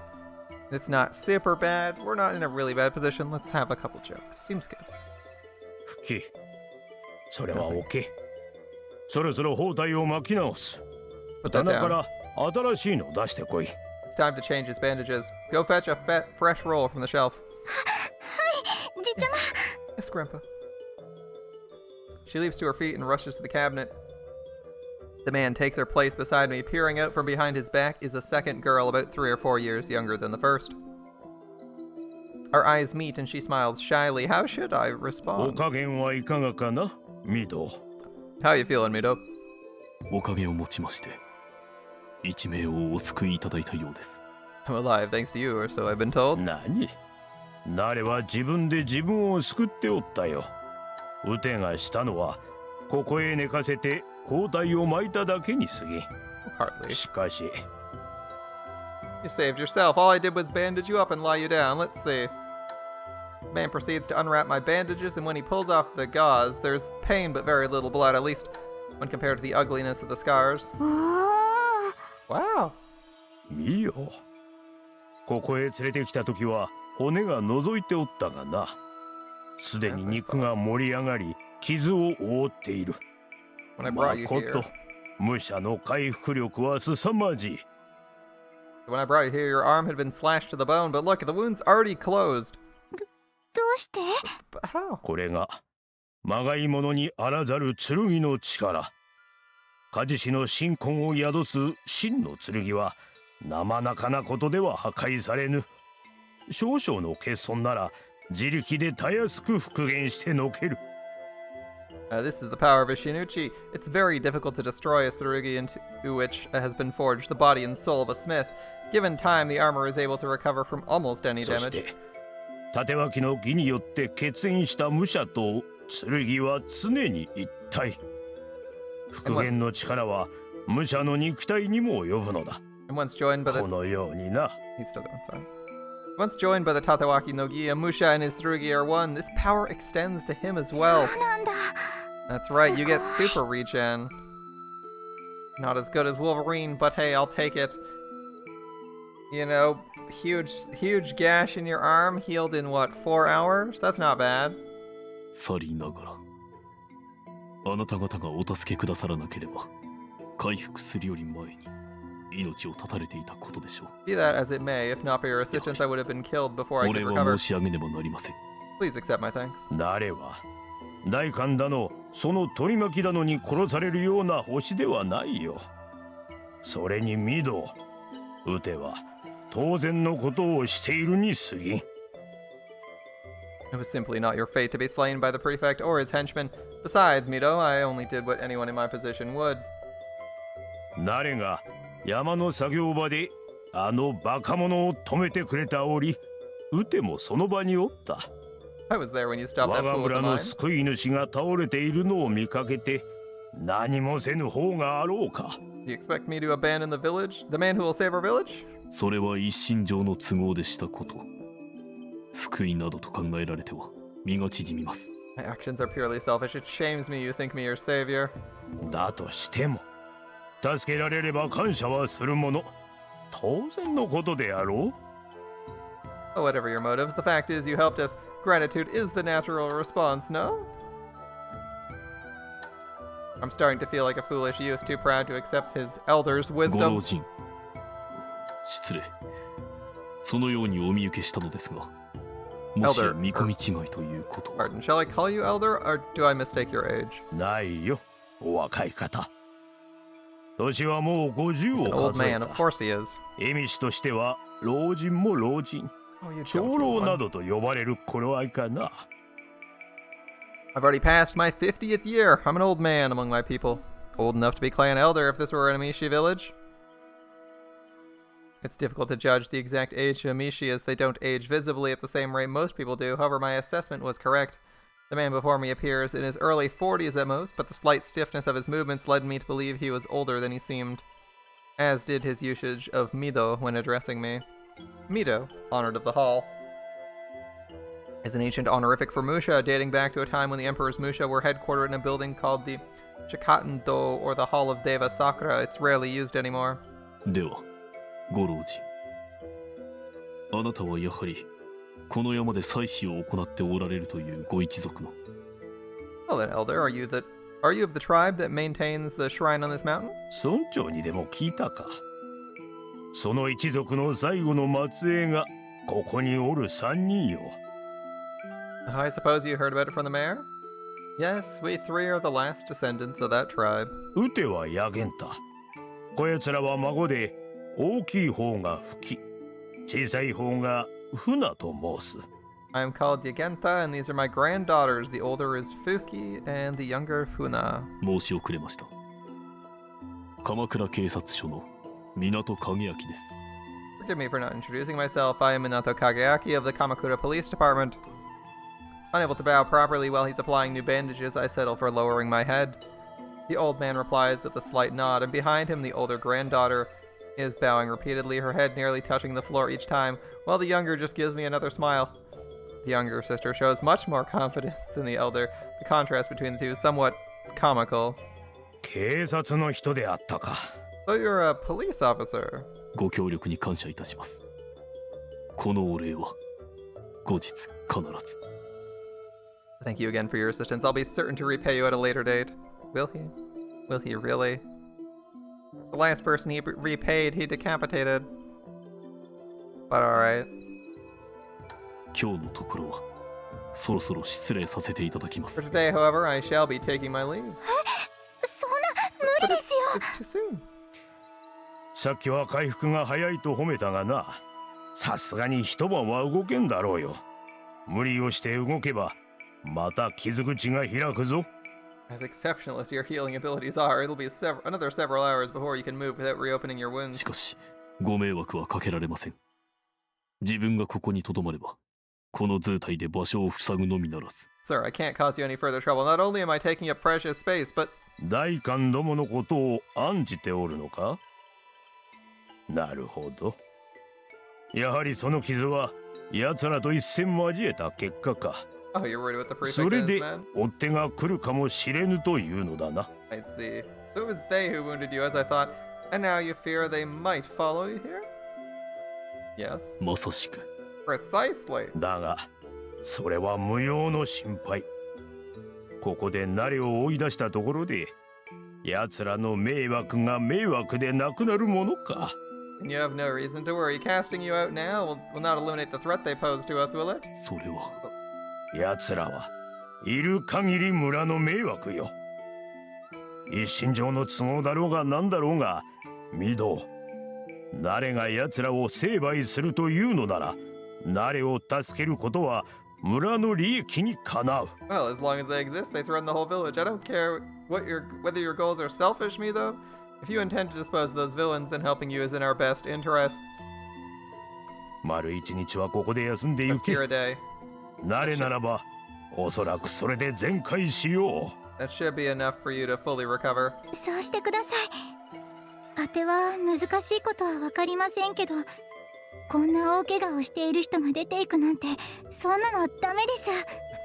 It's not super bad. We're not in a really bad position. Let's have a couple jokes. Seems good. フキ、それは OK。そろそろ包帯を巻き直す。棚から新しいの出してこい。It's time to change his bandages. Go fetch a fresh roll from the shelf. はい、じいちゃま。Yes, Grandpa. She leaps to her feet and rushes to the cabinet. The man takes her place beside me. Peering out from behind his back is a second girl about 3 or 4 years younger than the first. Our eyes meet and she smiles shyly. How should I respond? お加減はいかがかな、ミド。How you feeling, Mido? おかげをもちまして、一命をお救いいただいたようです。I'm alive thanks to you, or so I've been told. 何？誰は自分で自分を救っておったよ。うてがしたのは、ここへ寝かせて包帯を巻いただけに過ぎ。Hardly. しかし。You saved yourself. All I did was bandage you up and lie you down. Let's see. The man proceeds to unwrap my bandages, and when he pulls off the gauze, there's pain but very little blood, at least when compared to the ugliness of the scars. Wow. 見よ。ここへ連れてきたときは骨が覗いておったがな。すでに肉が盛り上がり、傷を覆っている。まこと、武者の回復力は凄まじい。When I brought you here, your arm had been slashed to the bone, but look, the wound's already closed. どうして？ But how? これが、まがいものにあらざる剣の力。鍛冶師の神魂を宿す真の剣は、生々なことでは破壊されぬ。少々の欠損なら、自力でたやすく復元してのける。This is the power of a Shinuchi. It's very difficult to destroy a Tsurugi into which has been forged the body and soul of a smith. Given time, the armor is able to recover from almost any damage. そして、縦脇の義によって血縁した武者と剣は常に一体。復元の力は武者の肉体にも及ぶのだ。And once joined by the... このようにな。He's still going, sorry. Once joined by the Tatewaki no Gi, Musha and his Tsurugi are one. This power extends to him as well. そうなんだ。 That's right, you get super regen. Not as good as Wolverine, but hey, I'll take it. You know, huge gash in your arm, healed in what, 4 hours? That's not bad. さりながらあなた方がお助けくださらなければ回復するより前に命を絶たれていたことでしょう。 Be that as it may, if not for your assistance, I would have been killed before I お could 礼は recover. 申し上げねばなりません。 Please accept my thanks. 誰は大官だのその取り巻きだのに殺されるような星ではないよ。それにミドウテは当然のことをしているに過ぎん。 It was simply not your fate to be slain by the prefect or his henchmen. Besides, Mido, I only did what anyone in my position would. 誰が山の作業場であのバカ者を止めてくれた折、ウテもその場におった。 I was there when you stopped 我 that が fool with the 村の mine. 救い主が倒れているのを見かけて何もせぬ方があろうか。 Do you expect me to abandon the village? The man who will save our village? それは一身上の都合でしたこと。救いなどと考えられては身が縮みます。 My actions are purely selfish. It shames me you think me your savior. だとしても助けられれば感謝はするもの。当然のことであろう。 Oh, whatever your motives, the fact is you helped us. Gratitude is the natural response, no? I'm starting to feel like a foolish youth too proud to accept his elder's ご老 wisdom. 人、失礼。そのようにお見受けしたのですが、もしや見込み違いということは。 Pardon, shall I call you elder, or do I mistake your age? ないよ、お若い方。年はもう He's 50 an を old 数え man, of た。 course he is. 恵美氏としては老人も老人。 Oh, you 長 joking 老な one. どと呼ばれる頃合いかな。 I've already passed my 50th year. I'm an old man among my people. Old enough to be clan elder if this were an Amishi village. It's difficult to judge the exact age of Amishi as they don't age visibly at the same rate most people do. However, my assessment was correct. The man before me appears in his early 40s at most, but the slight stiffness of his movements led me to believe he was older than he seemed, as did his usage of Mido when addressing me. Mido, honored of the hall, is an ancient honorific for Musha, dating back to a time when the Emperor's Musha were headquartered in a building called the Shikaten-do, or the Hall of Deva Sakura. It's rarely used anymore. では、ご老人。あなたはやはり、この山で祭祀を行っておられるというご一族の。 Well then, Elder, are you of the tribe that maintains the shrine on this mountain? 村長にでも聞いたか。その一族の最後の末裔がここにおる3人よ。 Oh, I suppose you heard about it from the mayor? Yes, we three are the last descendants of that tribe. ウテはヤゲンタ。こやつらは孫で、大きい方がフキ、小さい方がフナと申す。 I am called Yagenta, and these are my granddaughters. The older is Fuki, and the younger Funa. 申し遅れました。鎌倉警察署の港影明です。 Forgive me for not introducing myself. I am Minato Kageaki of the Kamakura Police Department. Unable to bow properly while he's applying new bandages, I settle for lowering my head. The old man replies with a slight nod, and behind him the older granddaughter is bowing repeatedly, her head nearly touching the floor each time, while the younger just gives me another smile. The younger sister shows much more confidence than the elder. The contrast between the two is somewhat comical. 警察の人であったか。 So you're a police officer. ご協力に感謝いたします。このお礼は後日必ず。 Thank you again for your assistance. I'll be certain to repay you at a later date. Will he? Will he really? The last person he repaid, he decapitated. But alright. 今日のところはそろそろ失礼させていただきま For す。 today, however, I shall be taking my leave. そんな無理ですよ。 It's too soon. さっきは回復が早いと褒めたがな。さすがに一晩は動けんだろうよ。無理をして動けばまた傷口が開くぞ。 As exceptional as your healing abilities are, it'll be another several hours before you can move without reopening your し wounds. かしご迷惑はかけられません。自分がここにとどまればこの図体で場所を塞ぐのみならず。 Sir, I can't cause you any further trouble. Not only am I taking up precious space, but 大官どものことを案じておるのか。なるほど。やはりその傷は奴らと一戦交えた結果か。 Oh, you're worried what the そ prefect れ is, で man? 追っ手が来るかもしれぬというのだな。 I see. So it was they who wounded you, as I thought, and now you fear they might follow you here? Yes. まさしく。 Precisely. だが、それは無用の心配。ここで慣れを追い出したところで、奴らの迷惑が迷惑でなくなるものか。 And you have no reason to worry. Casting you out now will not eliminate the threat they pose to us, will it? それは、奴らはいる限り村の迷惑よ。一身上の都合だろうが何だろうが、御堂、誰が奴らを成敗するというのなら、誰を助けることは村の利益にかなう。 Well, as long as they exist, they threaten the whole village. I don't care whether your goals are selfish, me though. If you intend to dispose of those villains, then helping you is in our best interests. 丸一日はここで休んでゆ Just け。 here a day. 慣れならば、おそらくそれで全開しよう。 That should be enough for you to fully recover. そうしてください。当ては難しいことはわかりませんけど、こんな大怪我をしている人が出ていくなんて、そんなのダメです。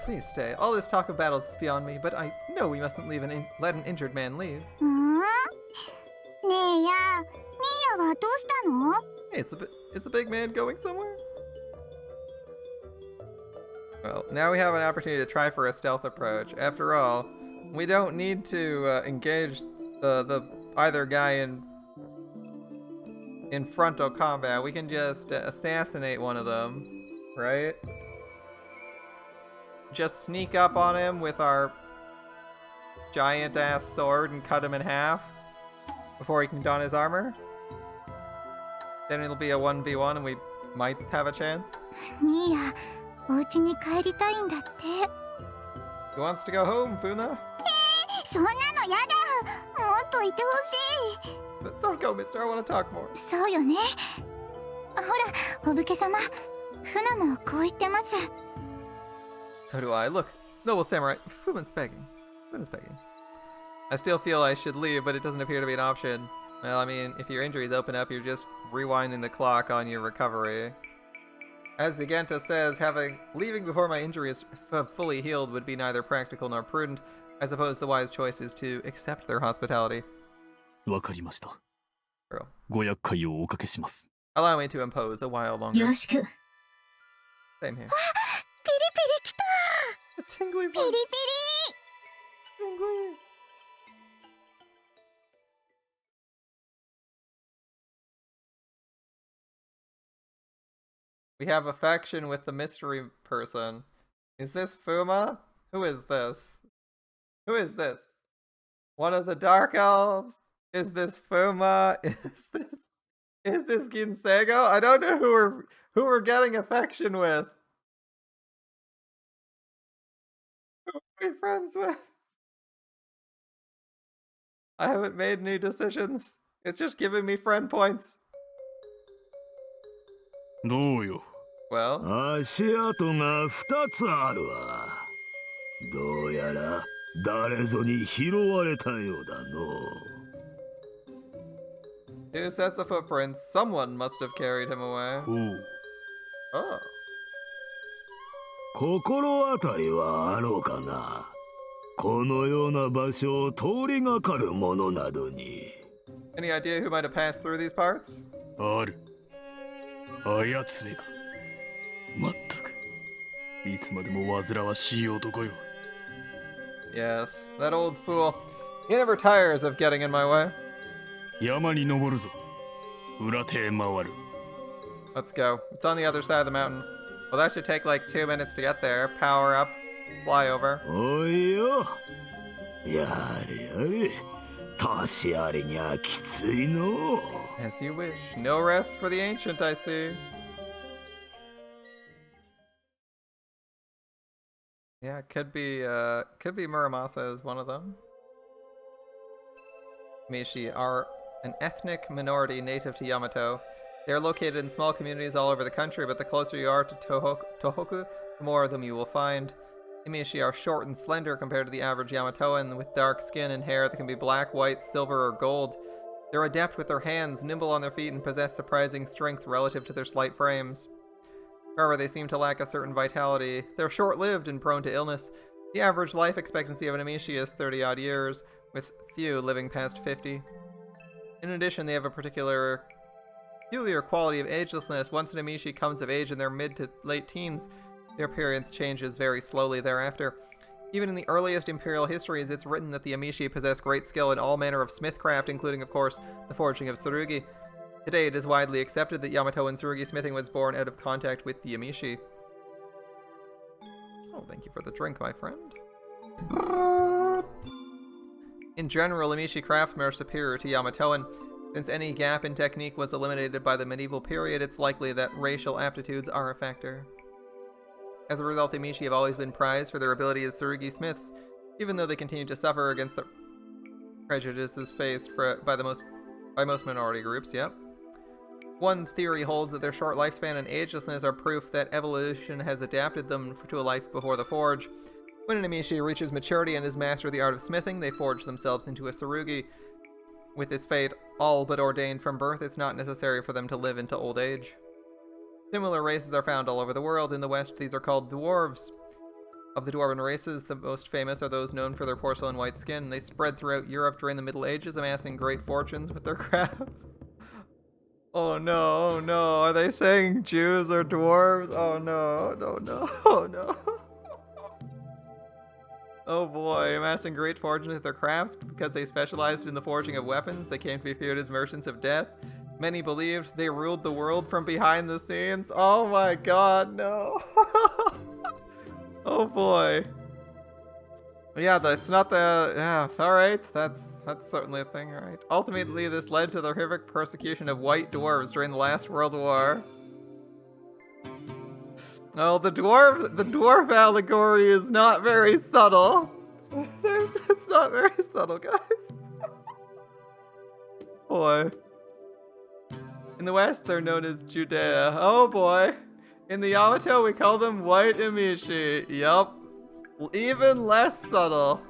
Please stay. All this talk of battles is beyond me, but I know we mustn't let an injured man leave. ねえや、ニーヤはどうしたの？ Hey, is the big man going somewhere? Well, now we have an opportunity to try for a stealth approach. After all, we don't need to engage the either guy in frontal combat. We can just assassinate one of them, right? Just sneak up on him with our giant ass sword and cut him in half before he can don his armor. Then it'll be a 1v1 and we might have a chance. ニーヤ、お家に帰りたいんだって。 Who wants to go home, Funa? そんなのやだ。もっといてほしい。 Don't go, mister. I want to talk more. そうよね。ほら、お武家様、フナもこう言ってます。 So do I. Look, noble samurai. Fuman's begging. Fuman's begging. I still feel I should leave, but it doesn't appear to be an option. Well, I mean, if your injuries open up, you're just rewinding the clock on your recovery. As Ziganta says, leaving before my injury is fully healed would be neither practical nor prudent. I suppose the wise choice is to accept their hospitality. わかりました。 Girl. ご厄介をおかけします。 Allow me to impose a while よ longer. ろしく。 Same here. ピリピリきた。 A tingly ピリ voice. ピリ。 Tingly. We have affection with the mystery person. Is this Fuma? Who is this? Who is this? One of the dark elves? Is this Fuma? Is this Ginsego? I don't know who we're getting affection with. Who are we friends with? I haven't made any decisions. It's just giving me friend points. どうよ。 Well, 足跡が2つあるわ。どうやら誰ぞに拾われたようだの。 2 sets of footprints. Someone must have carried him away. おう。 Oh. 心当たりはあろうかな。このような場所を通りがかる者などに。 Any idea who might have passed through these parts? ある。あやつめが。まったく。いつまでも煩わしい男よ。 Yes, that old fool. He never tires of getting in my way. 山に登るぞ。裏手へ回る。 Let's go. It's on the other side of the mountain. Well, that should take like 2 minutes to get there. Power up, fly over. おいよ。やれやれ。年ありにゃきついの。 As you wish. No rest for the ancient, I see. Yeah, could be Muramasa as one of them. Mishi are an ethnic minority native to Yamato. They are located in small communities all over the country, but the closer you are to Tohoku, the more of them you will find. Imishi are short and slender compared to the average Yamatoan, with dark skin and hair that can be black, white, silver, or gold. They're adept with their hands, nimble on their feet, and possess surprising strength relative to their slight frames. However, they seem to lack a certain vitality. They're short-lived and prone to illness. The average life expectancy of an amishi is 30-odd years, with few living past 50. In addition, they have a peculiar quality of agelessness. Once an amishi comes of age in their mid to late teens, their appearance changes very slowly thereafter. Even in the earliest imperial histories, it's written that the amishi possess great skill in all manner of smithcraft, including, of course, the forging of Tsurugi. Today, it is widely accepted that Yamato and Tsurugi smithing was born out of contact with the amishi. Oh, thank you for the drink, my friend. In general, amishi craftsmen are superior to Yamatoan. Since any gap in technique was eliminated by the medieval period, it's likely that racial aptitudes are a factor. As a result, the amishi have always been prized for their ability as Tsurugi smiths, even though they continue to suffer against the prejudices faced by most minority groups, yep. One theory holds that their short lifespan and agelessness are proof that evolution has adapted them to a life before the forge. When an amishi reaches maturity and has mastered the art of smithing, they forge themselves into a Tsurugi. With this fate all but ordained from birth, it's not necessary for them to live into old age. Similar races are found all over the world. In the West, these are called dwarves. Of the dwarven races, the most famous are those known for their porcelain white skin. They spread throughout Europe during the Middle Ages, amassing great fortunes with their crafts. Oh no, oh no, are they saying Jews are dwarves? Oh no, no, no, oh no. Oh boy, amassing great fortunes with their crafts because they specialized in the forging of weapons. They came to be feared as merchants of death. Many believed they ruled the world from behind the scenes. Oh my god, no. Oh boy. Yeah, that's not the... Yeah, alright. That's certainly a thing, alright. Ultimately, this led to the horrific persecution of white dwarves during the last World War. Oh, the dwarf allegory is not very subtle. It's not very subtle, guys. Boy. In the West, they're known as Judea. Oh boy. In the Yamato, we call them white amishi. Yup. Even less subtle.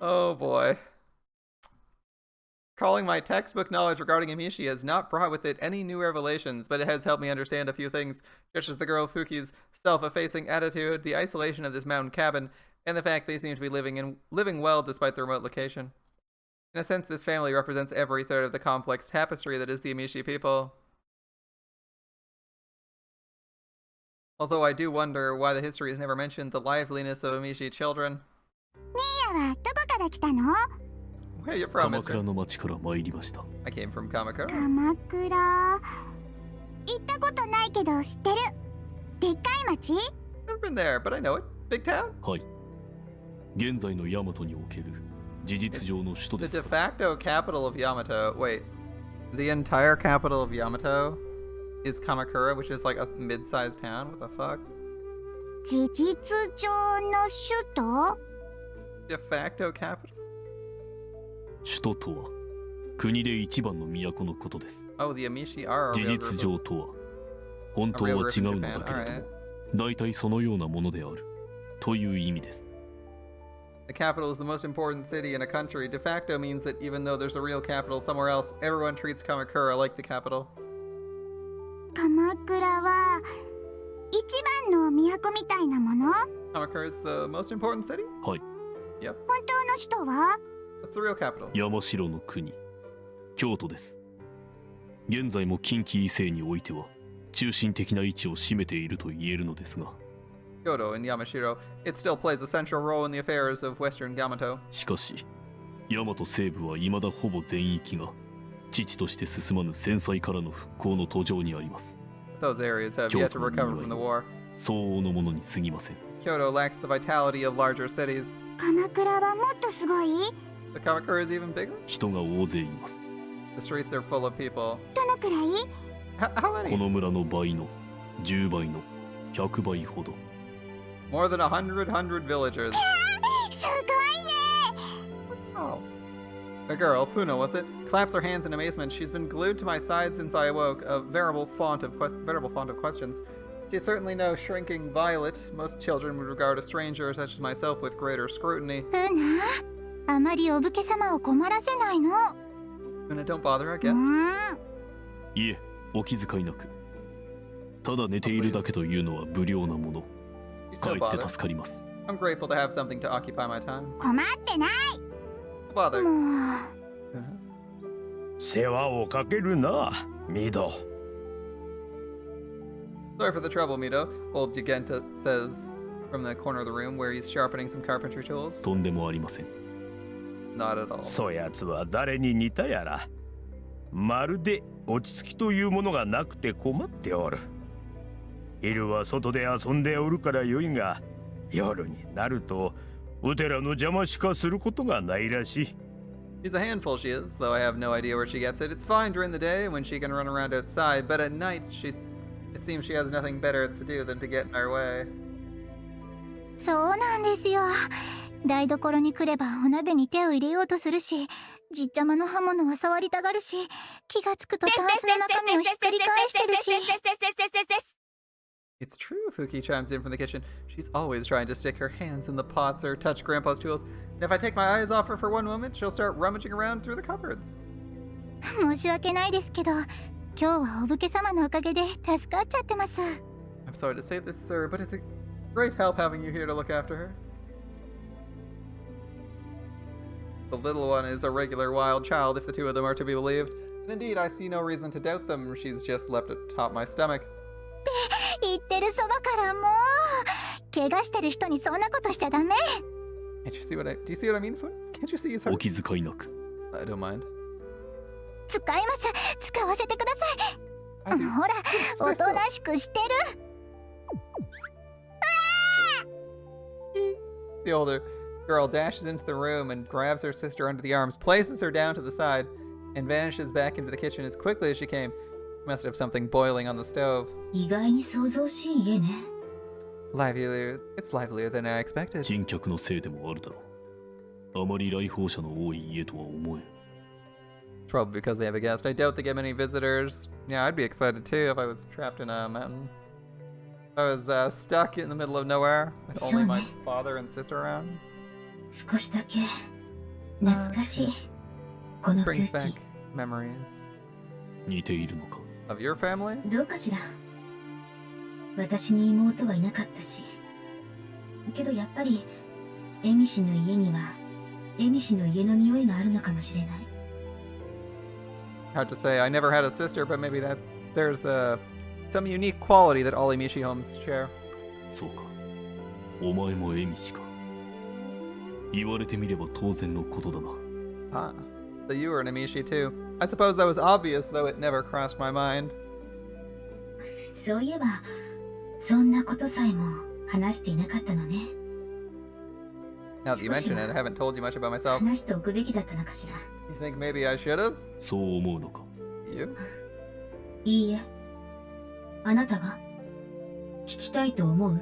Oh boy. Calling my textbook knowledge regarding amishi has not brought with it any new revelations, but it has helped me understand a few things, such as the girl Fuki's self-effacing attitude, the isolation of this mountain cabin, and the fact they seem to be living well despite their remote location. In a sense, this family represents every thread of the complex tapestry that is the amishi people. Although I do wonder why the history has never mentioned the liveliness of amishi children. Where are you from, mister? I came from Kamakura. Never been there, but I know it. Big town? It's the de facto capital of Yamato. Wait, the entire capital of Yamato is Kamakura, which is like a mid-sized town? What the fuck? De facto capital? Oh, the Amishi are a real group of... A real group in Japan, alright. The capital is the most important city in a country. De facto means that even though there's a real capital somewhere else, everyone treats Kamakura like the capital. Kamakura is the most important city? Yep. What's the real capital? 山城の国、京都です。現在も近畿以西においては中心的な位置を占めていると言えるのですが。Kyoto and Yamashiro, it still plays a central role in the affairs of Western Yamato. しかし、大和西部は未だほぼ全域が遅々として進まぬ戦災からの復興の途上にあります。Those areas have yet to recover from the war. 相応のものに過ぎません。Kyoto lacks the vitality of larger cities. 鎌倉はもっとすごい？ The Kamakura is even bigger? 人が大勢います。The streets are full of people. どのくらい？ How many? この村の倍の、10倍の、100倍ほど。More than 100 villagers. すごいね！ Oh. The girl, Funo was it, claps her hands in amazement. She's been glued to my side since I awoke, a veritable font of questions. She's certainly no shrinking violet. Most children would regard a stranger such as myself with greater scrutiny. ふな、あまりお武家様を困らせないの。Funo, don't bother her again. いえ、お気遣いなく。ただ寝ているだけというのは無料なもの。 She's か so えって bothered. 助かります。 I'm grateful to have something to occupy my time. 困ってない。 Bother. もう世話をかけるな、ミド。 Sorry for the trouble, Mido. Old Gigenta says from the corner of the room where he's sharpening some carpentry tools. とんでもありません。 Not at all. そやつは誰に似たやら。まるで落ち着きというものがなくて困っておる。昼は外で遊んでおるからよいが、夜になるとうてらの邪魔しかすることがないらしい。 She's a handful, she is, though I have no idea where she gets it. It's fine during the day when she can run around outside, but at night it seems she has nothing better to do than to get in our way. そうなんですよ。台所に来ればお鍋に手を入れようとするし、じっちゃまの刃物は触りたがるし、気がつくとタンスの中身をひっくり返してるし。 It's true, Fuki chimes in from the kitchen. She's always trying to stick her hands in the pots or touch Grandpa's tools. And if I take my eyes off her for one moment, she'll start rummaging around through the cupboards. 申し訳ないですけど、今日はお武家様のおかげで助かっちゃってます。 I'm sorry to say this, sir, but it's a great help having you here to look after her. The little one is a regular wild child, if the two of them are to be believed. And indeed, I see no reason to doubt them. She's just leapt atop my stomach. 言ってるそばからもう、怪我してる人にそんなことしちゃダメ。 Can't you see what do you see what I mean? Can't you see his お heart? 気遣いなく。 I don't mind. 使います。使わせてくださ I い。 do. ほら、 Stay おと still. なしくしてる。 The older girl dashes into the room and grabs her sister under the arms, places her down to the side, and vanishes back into the kitchen as quickly as she came. Must have something boiling on the stove. 意外に想像しい家ね。It's livelier than I expected. 珍客のせいでもあるだろう。あまり来訪者の多い家とは思え。 Probably because they have a guest. I doubt they get many visitors. Yeah, I'd be excited too if I was trapped in a mountain. If I was stuck in the middle of nowhere with only my father and sister around. 少しだけ懐かしい。この空 Brings 気 back memories 似ているのか。 of your family. どうかしら。私に妹はいなかったし。けどやっぱりエミシの家にはエミシの家の匂いがあるのかもしれない。Hard to say. I never had a sister, but maybe there's some unique quality that all Emishi homes share. そうか。お前もエミシか。言われてみれば当然のことだな。 Ah, so you were an Emishi too. I suppose that was obvious, though it never crossed my mind. そういえばそんなことさえも話していなかったのね。 Now that you mention it, I haven't told you much about myself. 話しておくべきだったのかしら。 You think maybe I should have? そう思うのか。 You? いいえ。あなたは聞きたいと思う？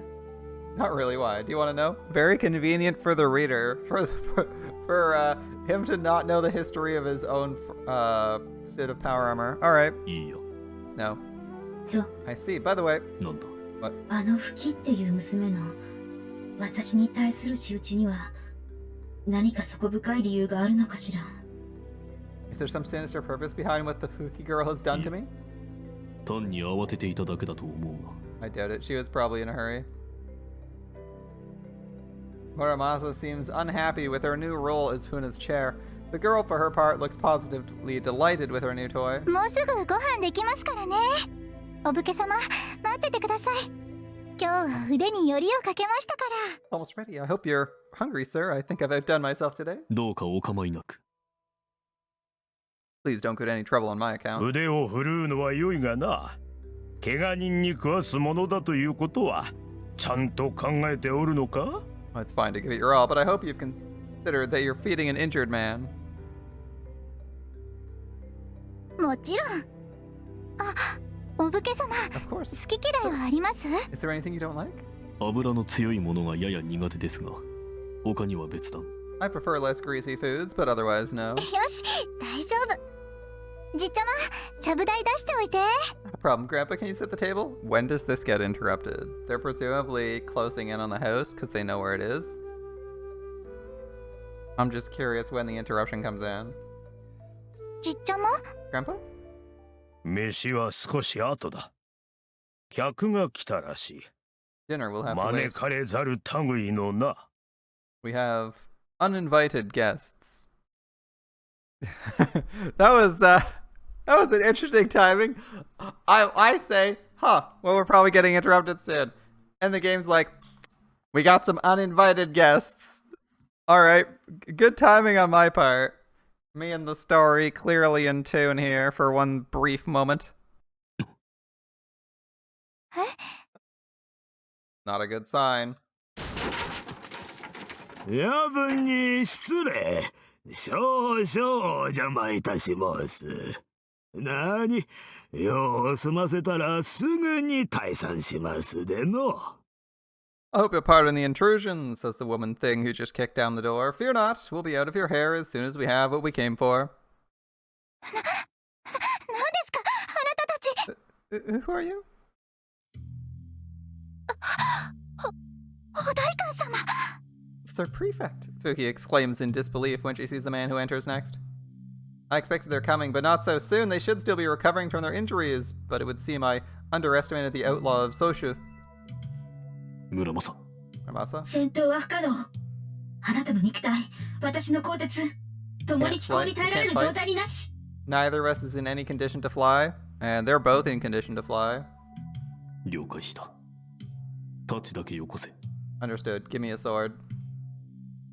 Not really. Why? Do you want to know? Very convenient for the reader, for him to not know the history of his own suit of power armor. All right. いいや。 No. そう。 I see. By the way, なんだ。あのフキっていう娘の私に対する仕打ちには何か底深い理由があるのかしら。 is there some sinister purpose behind what the Fuki girl has done to me? 単に慌てていただけだと思うが。 I doubt it. She was probably in a hurry. Muramasa seems unhappy with her new role as Funa's chair. The girl, for her part, looks positively delighted with her new toy. もうすぐご飯できますからね。お武家様、待っててください。今日は腕によりをかけましたから。 Almost ready. I hope you're hungry, sir. I think I've outdone myself today. どうかお構いなく。 Please don't get any trouble on my account. 腕を振るうのは良いがな。怪我人に食わすものだということはちゃんと考えておるのか？ Well, it's fine to give it your all, but I hope you've considered that you're feeding an injured man. もちろん。あ、お武家様、 Of course. 好き嫌いはあります？ Is there anything you don't like? 油の強いものがやや苦手ですが、他には別段。 I prefer less greasy foods, but otherwise no. よし、大丈夫。じっちゃま、ちゃぶ台出しておいて。 No problem, Grandpa. Can you set the table? When does this get interrupted? They're presumably closing in on the house because they know where it is. I'm just curious when the interruption comes in. じっちゃま？ Grandpa? 飯は少し後だ。客が来たらしい。 Dinner will have to 招 wait. かれざる類のな。 We have uninvited guests. that was an interesting timing. I say, well, we're probably getting interrupted soon. And the game's like, we got some uninvited guests. All right, good timing on my part. Me and the story clearly in tune here for one brief moment. Not a good sign. 夜分に失礼。少々お邪魔いたします。なに、用を済ませたらすぐに退散しますでの。I hope you'll pardon the intrusion, says the woman thing who just kicked down the door. Fear not, we'll be out of your hair as soon as we have what we came for. 何ですかあなたたち。 Who are you? お代官様。 Sir Prefect, Fuki exclaims in disbelief when she sees the man who enters next. I expected their coming, but not so soon. They should still be recovering from their injuries, but it would seem I underestimated the outlaw of Soshu. 村正。 Muramasa? 戦闘は不可能。あなたの肉体、私の鋼鉄、共に気候に耐えられる状態になし。 Neither of us is in any condition to fly, and they're both in condition to fly. 了解した。太刀だけよこせ。 Understood. Give me a sword.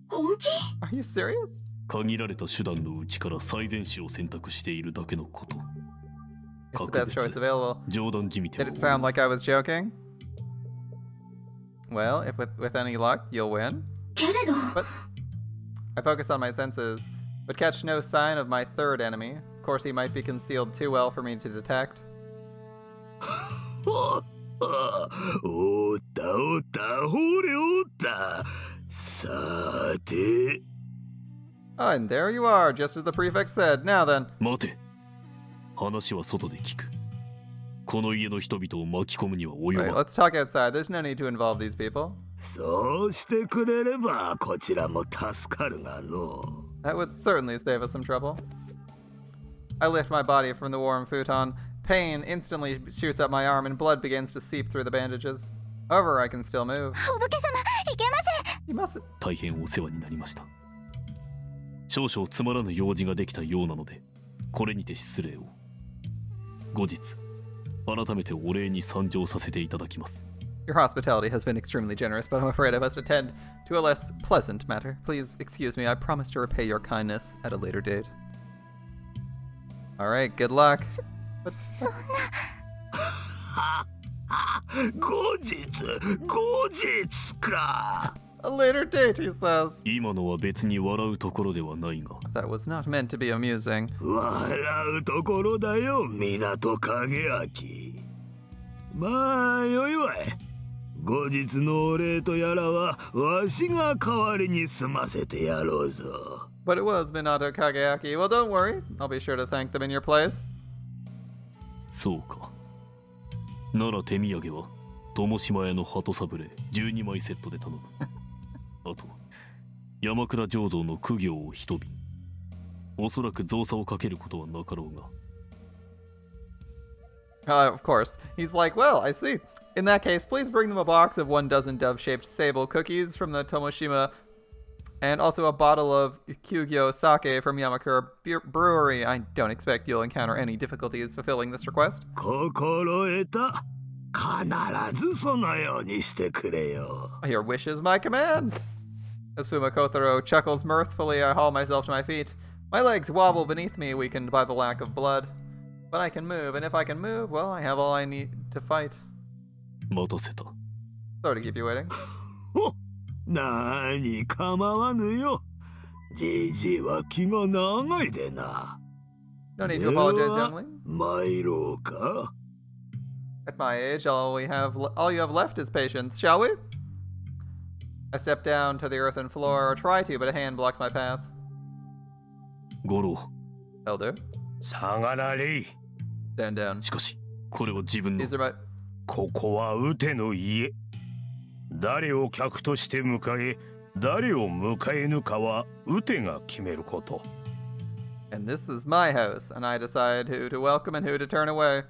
本気？ Are you serious? 限られた手段のうちから最善手を選択しているだけのこと。 It's the best choice available. 冗談じみて Did it sound like I was joking? Well, if with any luck, you'll win. けれど。 But I focus on my senses, but catch no sign of my third enemy. Of course, he might be concealed too well for me to detect. おったおったほれおった。さて。 Oh, and there you are, just as the prefect said. Now then. 待て。話は外で聞く。この家の人々を巻き込むには及 Wait, ばん。 let's talk outside. There's no need to involve these people. そうしてくれればこちらも助かるがの。 That would certainly save us some trouble. I lift my body from the warm futon. Pain instantly shoots up my arm and blood begins to seep through the bandages. However, I can still move. お武家様、いけません。 You mustn't. 大変お世話になりました。少々つまらぬ用事ができたようなので、これにて失礼を。後日、改めてお礼に参上させていただきます。 Your hospitality has been extremely generous, but I'm afraid I must attend to a less pleasant matter. Please excuse me. I promise to repay your kindness at a later date. All right, good luck. そんな。後日か。 A later date, he says. 今のは別に笑うところではないが。 That was not meant to be amusing. 笑うところだよ、港影明。まあ、よいわい。後日のお礼とやらは、わしが代わりに済ませてやろうぞ。But it was Minato Kageaki. Well, don't worry. I'll be sure to thank them in your place. そうか。なら手土産は、友島屋の鳩サブレ12枚セットで頼む。あと、山倉醸造の苦行を一瓶。おそらく造作をかけることはなかろうが。Of course. He's like, well, I see. In that case, please bring them a box of 12 dove-shaped sable cookies from the Tomoshima, and also a bottle of Kyugyo sake from Yamakura Brewery. I don't expect you'll encounter any difficulties fulfilling this request. 心得た。必ずそのようにしてくれよ。Your wish is my command. As Fuma Kothoro chuckles mirthfully, I haul myself to my feet. My legs wobble beneath me, weakened by the lack of blood. But I can move, and if I can move, well, I have all I need to fight. 待たせた。 Sorry to keep you waiting. なーに構わぬよ。じじいは気が長いでな。 No need to apologize, youngling. 参ろうか。 At my age, all you have left is patience, shall we? I step down to the earthen floor, or try to, but a hand blocks my path. 五郎。 Elder, 下がられい。 stand down. しかし、これは自分の These are my... ここはウテの家。誰を客として迎え、誰を迎えぬかはウテが決めること。And this is my house, and I decide who to welcome and who to turn away.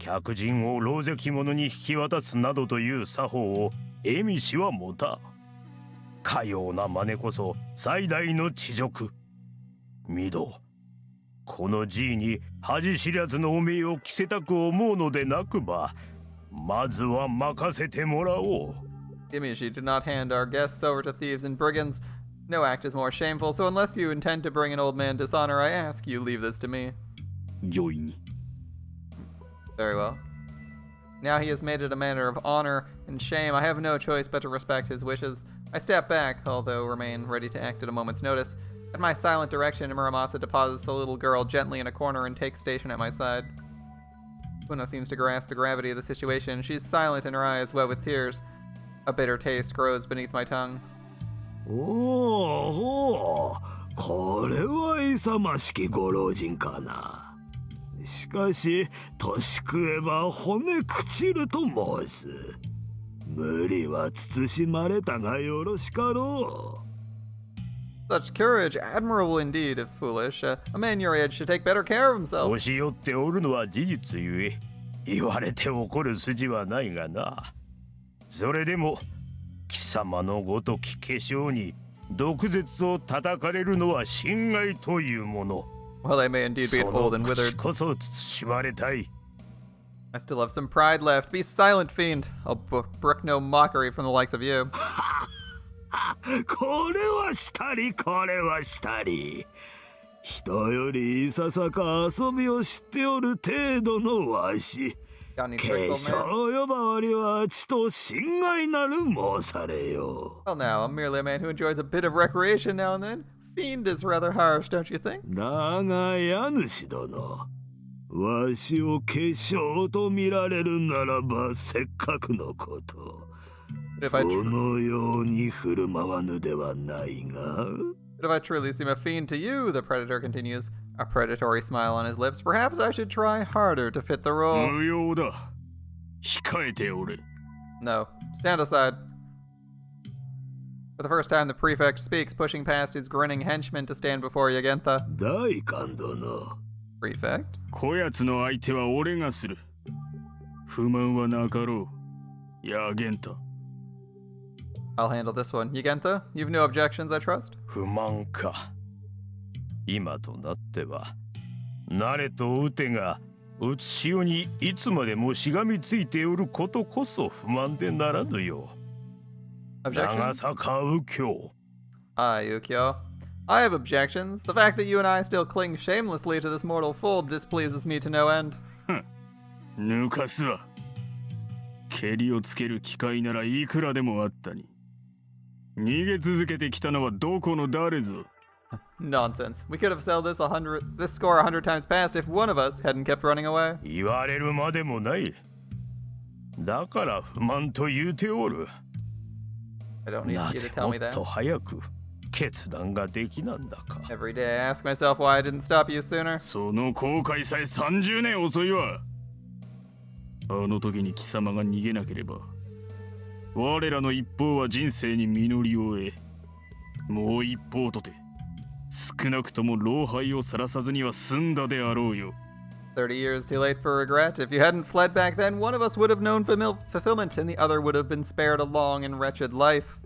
客人を狼藉者に引き渡すなどという作法を蝦夷氏は持た。かような真似こそ最大の恥辱。ミド、この爺に恥知らずの汚名を着せたく思うのでなくば、まずは任せてもらおう。Gimishi, do not hand our guests over to thieves and brigands. No act is more shameful, so unless you intend to bring an old man dishonor, I ask you leave this to me. 御意に。 Very well. Now he has made it a matter of honor and shame. I have no choice but to respect his wishes. I step back, although remain ready to act at a moment's notice. At my silent direction, Muramasa deposits the little girl gently in a corner and takes station at my side. Una seems to grasp the gravity of the situation. She's silent and her eyes wet with tears. A bitter taste grows beneath my tongue. おお、これは勇ましきご老人かな。しかし年食えば骨朽ちると申す。無理は慎まれたがよろしかろう。 Such courage, admirable indeed, if foolish. A man your age should take better care of himself. 押し寄っておるのは事実ゆえ、言われて怒る筋はないがな。それでも貴様のごとき化粧に毒舌を叩かれるのは心外というもの。 Well, they may indeed be そ old の and 口 withered. こそ慎まれたい。 I still have some pride left. Be silent, fiend. I'll brook no mockery from the likes of you. これはしたりこれはしたり。人よりいささか遊びを知っておる程度のわし。 Got any 化 tricks, old man? 粧呼ばわりはちと心外なる申されよ。 Well, now, I'm merely a man who enjoys a bit of recreation now and then. Fiend is rather harsh, don't you think? だが家主殿、わしを化粧と見られるならばせっかくのこと。 If そ I のように振る舞わぬではないが。 But if I truly seem a fiend to you, the predator continues, a predatory smile on his lips, perhaps I should try harder to fit the role. 無用だ。控えておれ。 No. Stand aside. For the first time, the prefect speaks, pushing past his grinning henchman to stand before Yagentha. 大官殿。 Prefect? こやつの相手は俺がする。不満はなかろう。ヤゲンタ。 I'll handle this one. Yagentha, you've no objections, I trust? 不満か。今となっては、慣れと打てがうつしおにいつまでもしがみついておることこそ不満でならぬよ。 Objections? 長坂右京。 Ukyo. I have objections. The fact that you and I still cling shamelessly to this mortal fold displeases me to no end. 抜かすわ。蹴りをつける機会ならいくらでもあったに。逃げ続けてきたのはどこの誰ぞ。 Nonsense. We could have settled this score 100 times past if one of us hadn't kept running away. 言われるまでもない。だから不満と言うておる。 I don't need な you ぜ to tell も me っ that. と早く決断ができなんだか。 Every day I ask myself why I didn't stop you sooner. その後悔さえ30年遅いわ。あの時に貴様が逃げなければ、我らの一方は人生に実りを得、もう一方とて少なくとも老廃をさらさずには済んだであろうよ。30 years too late for regret. If you hadn't fled back then, one of us would have known fulfillment and the other would have been spared a long and wretched life.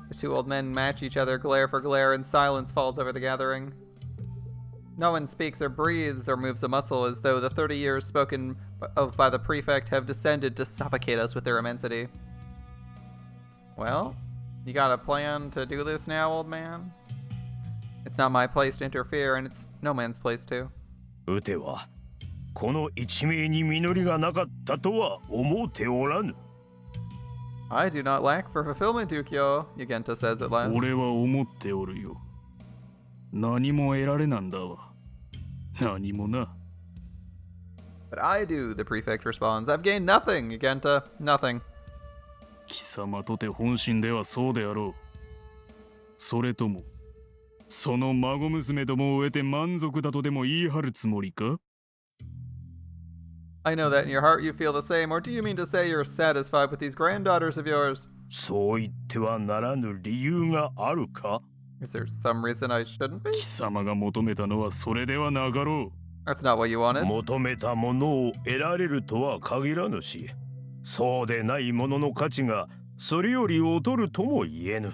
The two old men match each other glare for glare and silence falls over the gathering. No one speaks or breathes or moves a muscle as though the 30 years spoken of by the prefect have descended to suffocate us with their immensity. Well, you got a plan to do this now, old man? It's not my place to interfere, and it's no man's place to. 打てはこの一命に実りがなかったとは思うておらぬ。 I do not lack for fulfillment, Ukyo, Yagenta says at last. 俺は思っておるよ。何も得られなんだわ。何もな。 But I do, the prefect responds. I've gained nothing, Yagenta. Nothing. 貴様とて本心ではそうであろう。それとも、その孫娘どもを得て満足だとでも言い張るつもりか？ I know that in your heart you feel the same, or do you mean to say you're satisfied with these granddaughters of yours? そう言ってはならぬ理由があるか？ Is there some reason I shouldn't be? 貴様が求めたのはそれではなかろう。That's not what you wanted. 求めたものを得られるとは限らぬし、そうでないものの価値がそれより劣るとも言えぬ。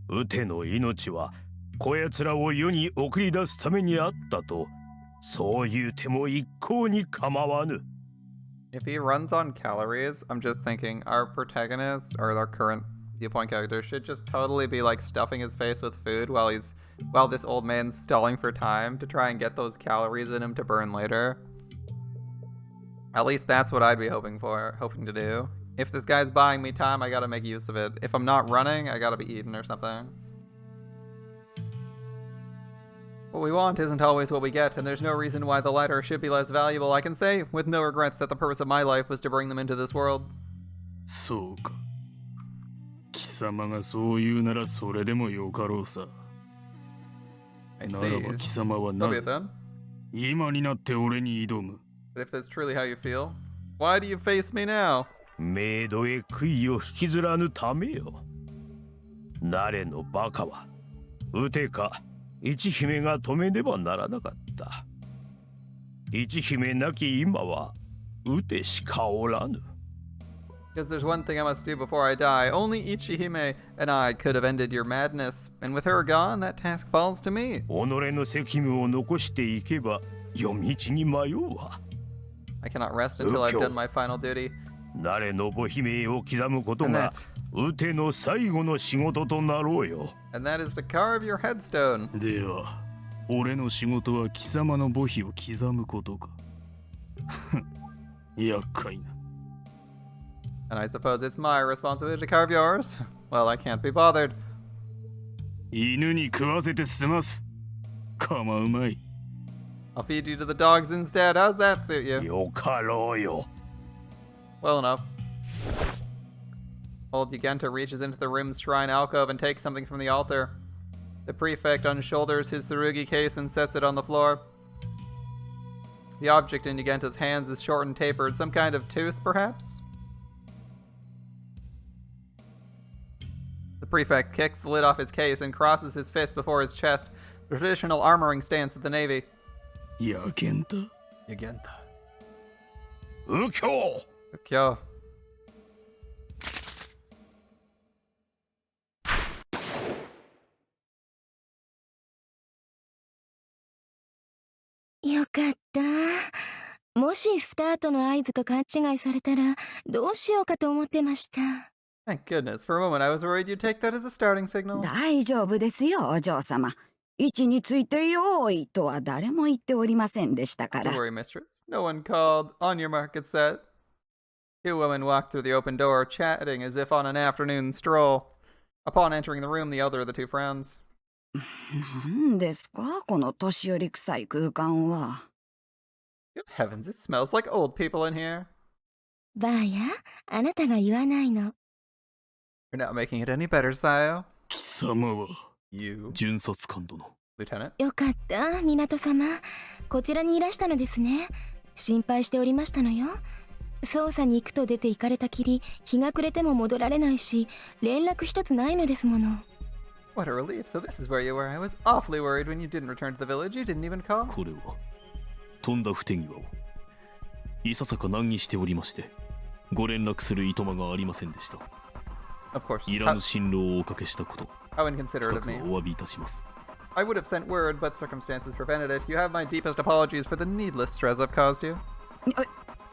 ウテの命はこやつらを世に送り出すためにあったと、そう言うても一向に構わぬ。If he runs on calories, I'm just thinking our protagonist or our current viewpoint character should just totally be like stuffing his face with food while this old man's stalling for time to try and get those calories in him to burn later. At least that's what I'd be hoping to do. If this guy's buying me time, I gotta make use of it. If I'm not running, I gotta be eating or something. What we want isn't always what we get, and there's no reason why the latter should be less valuable. I can say, with no regrets, that the purpose of my life was to bring them into this world. そうか。貴様がそう言うならそれでもよかろうさ。 I ならば see. 貴様は So な be ぜ it then. 今になって俺に挑む。 But if that's truly how you feel, why do you face me now? メイドへ悔いを引きずらぬためよ。誰のバカは、ウテか一姫が止めねばならなかった。一姫なき今は、ウテしかおらぬ。Because there's one thing I must do before I die. Only Ichihime and I could have ended your madness. And with her gone, that task falls to me. 己の責務を残していけば、夜道に迷うわ。I cannot rest until I've done my final duty. 誰の母姫を刻むことが And ウテの最後の仕事となろうよ。And that is to carve your headstone. では、俺の仕事は貴様の母妃を刻むことか。厄介な。And I suppose it's my responsibility to carve yours. Well, I can't be bothered. 犬に食わせて済ます。構うまい。I'll feed you to the dogs instead. How's that suit you? よかろうよ。Well enough. Old Yugenta reaches into the room's shrine alcove and takes something from the altar. The prefect unshoulders his Tsurugi case and sets it on the floor. The object in Yugenta's hands is short and tapered, some kind of tooth, perhaps? The prefect kicks the lid off his case and crosses his fist before his chest, the traditional armoring stance of the Navy. やけんた。 Yugenta. 右京 Ukyo. よかった。もしスタートの合図と勘違いされたらどうしようかと思ってました。Thank goodness. For a moment I was worried you'd take that as a starting signal. 大丈夫ですよ、お嬢様。位置についてよーいとは誰も言っておりませんでしたか Don't ら。 worry, mistress. No one called. On your mark, it's set. Two women walked through the open door, chatting as if on an afternoon stroll. Upon entering the room, the elder of the two frowns. なんですか、この年寄り臭い空間は。Good heavens, it smells like old people in here. バーや、あなたが言わないの。You're not making it any better, Sayo. 貴様は You, 巡察官殿。 Lieutenant. よかった、港様。こちらにいらしたのですね。心配しておりましたのよ。捜査に行くと出て行かれたきり、日が暮れても戻られないし、連絡一つないのですもの。What a relief. So this is where you were. I was awfully worried when you didn't return to the village. You didn't even call. これは飛んだ不手際をいささか難儀しておりまして、ご連絡するいとまがありませんでした。 Of course. いらぬ辛労をおかけしたこと、 How inconsiderate 深 of く me. お詫びいたします。 I would have sent word, but circumstances prevented it. You have my deepest apologies for the needless stress I've caused you.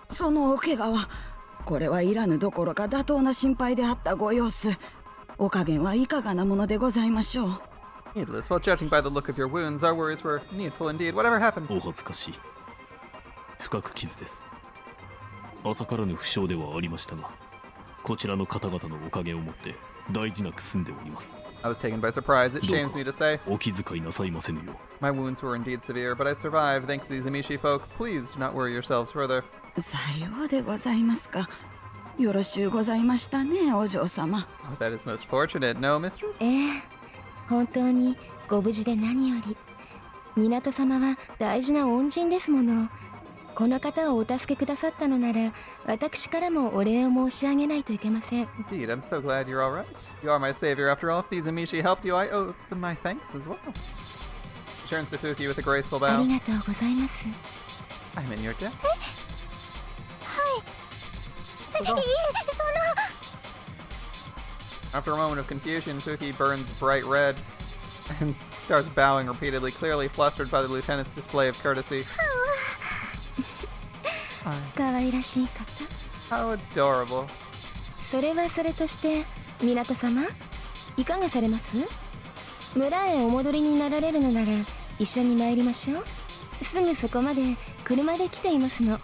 そのお怪我は、これはいらぬどころか妥当な心配であったご様子。お加減はいかがなものでございましょう。 Needless. Well, judging by the look of your wounds, our worries were needful indeed. Whatever happened? お恥ずかしい。深く傷です。浅からぬ負傷ではありましたが、こちらの方々のおかげをもって大事なく済んでおります。 I was taken by surprise. It shames me to say. お気遣いなさいませぬよう。 My wounds were indeed severe, but I survived thanks to these Amishi folk. Please do not worry yourselves further. さようでございますか。よろしゅうございましたね、お嬢様。 Oh, that is most fortunate, no, mistress? 本当にご無事で何より。港様は大事な恩人ですもの。この方をお助けくださったのなら、私からもお礼を申し上げないといけません。 Indeed, I'm so glad you're all right. You are my savior after all. If these Amishi helped you, I owe them my thanks as well. She turns to Fuki with a graceful あ bow. りがとうございます。 I'm in your debt. いえ、そんな。 After a moment of confusion, Fuki burns bright red and starts bowing repeatedly, clearly flustered by the lieutenant's display of courtesy. 可愛らしい方。 How adorable. それはそれとして、港様、いかがされます？村へお戻りになられるのなら一緒に参りましょう。すぐそこまで車で来ていますの。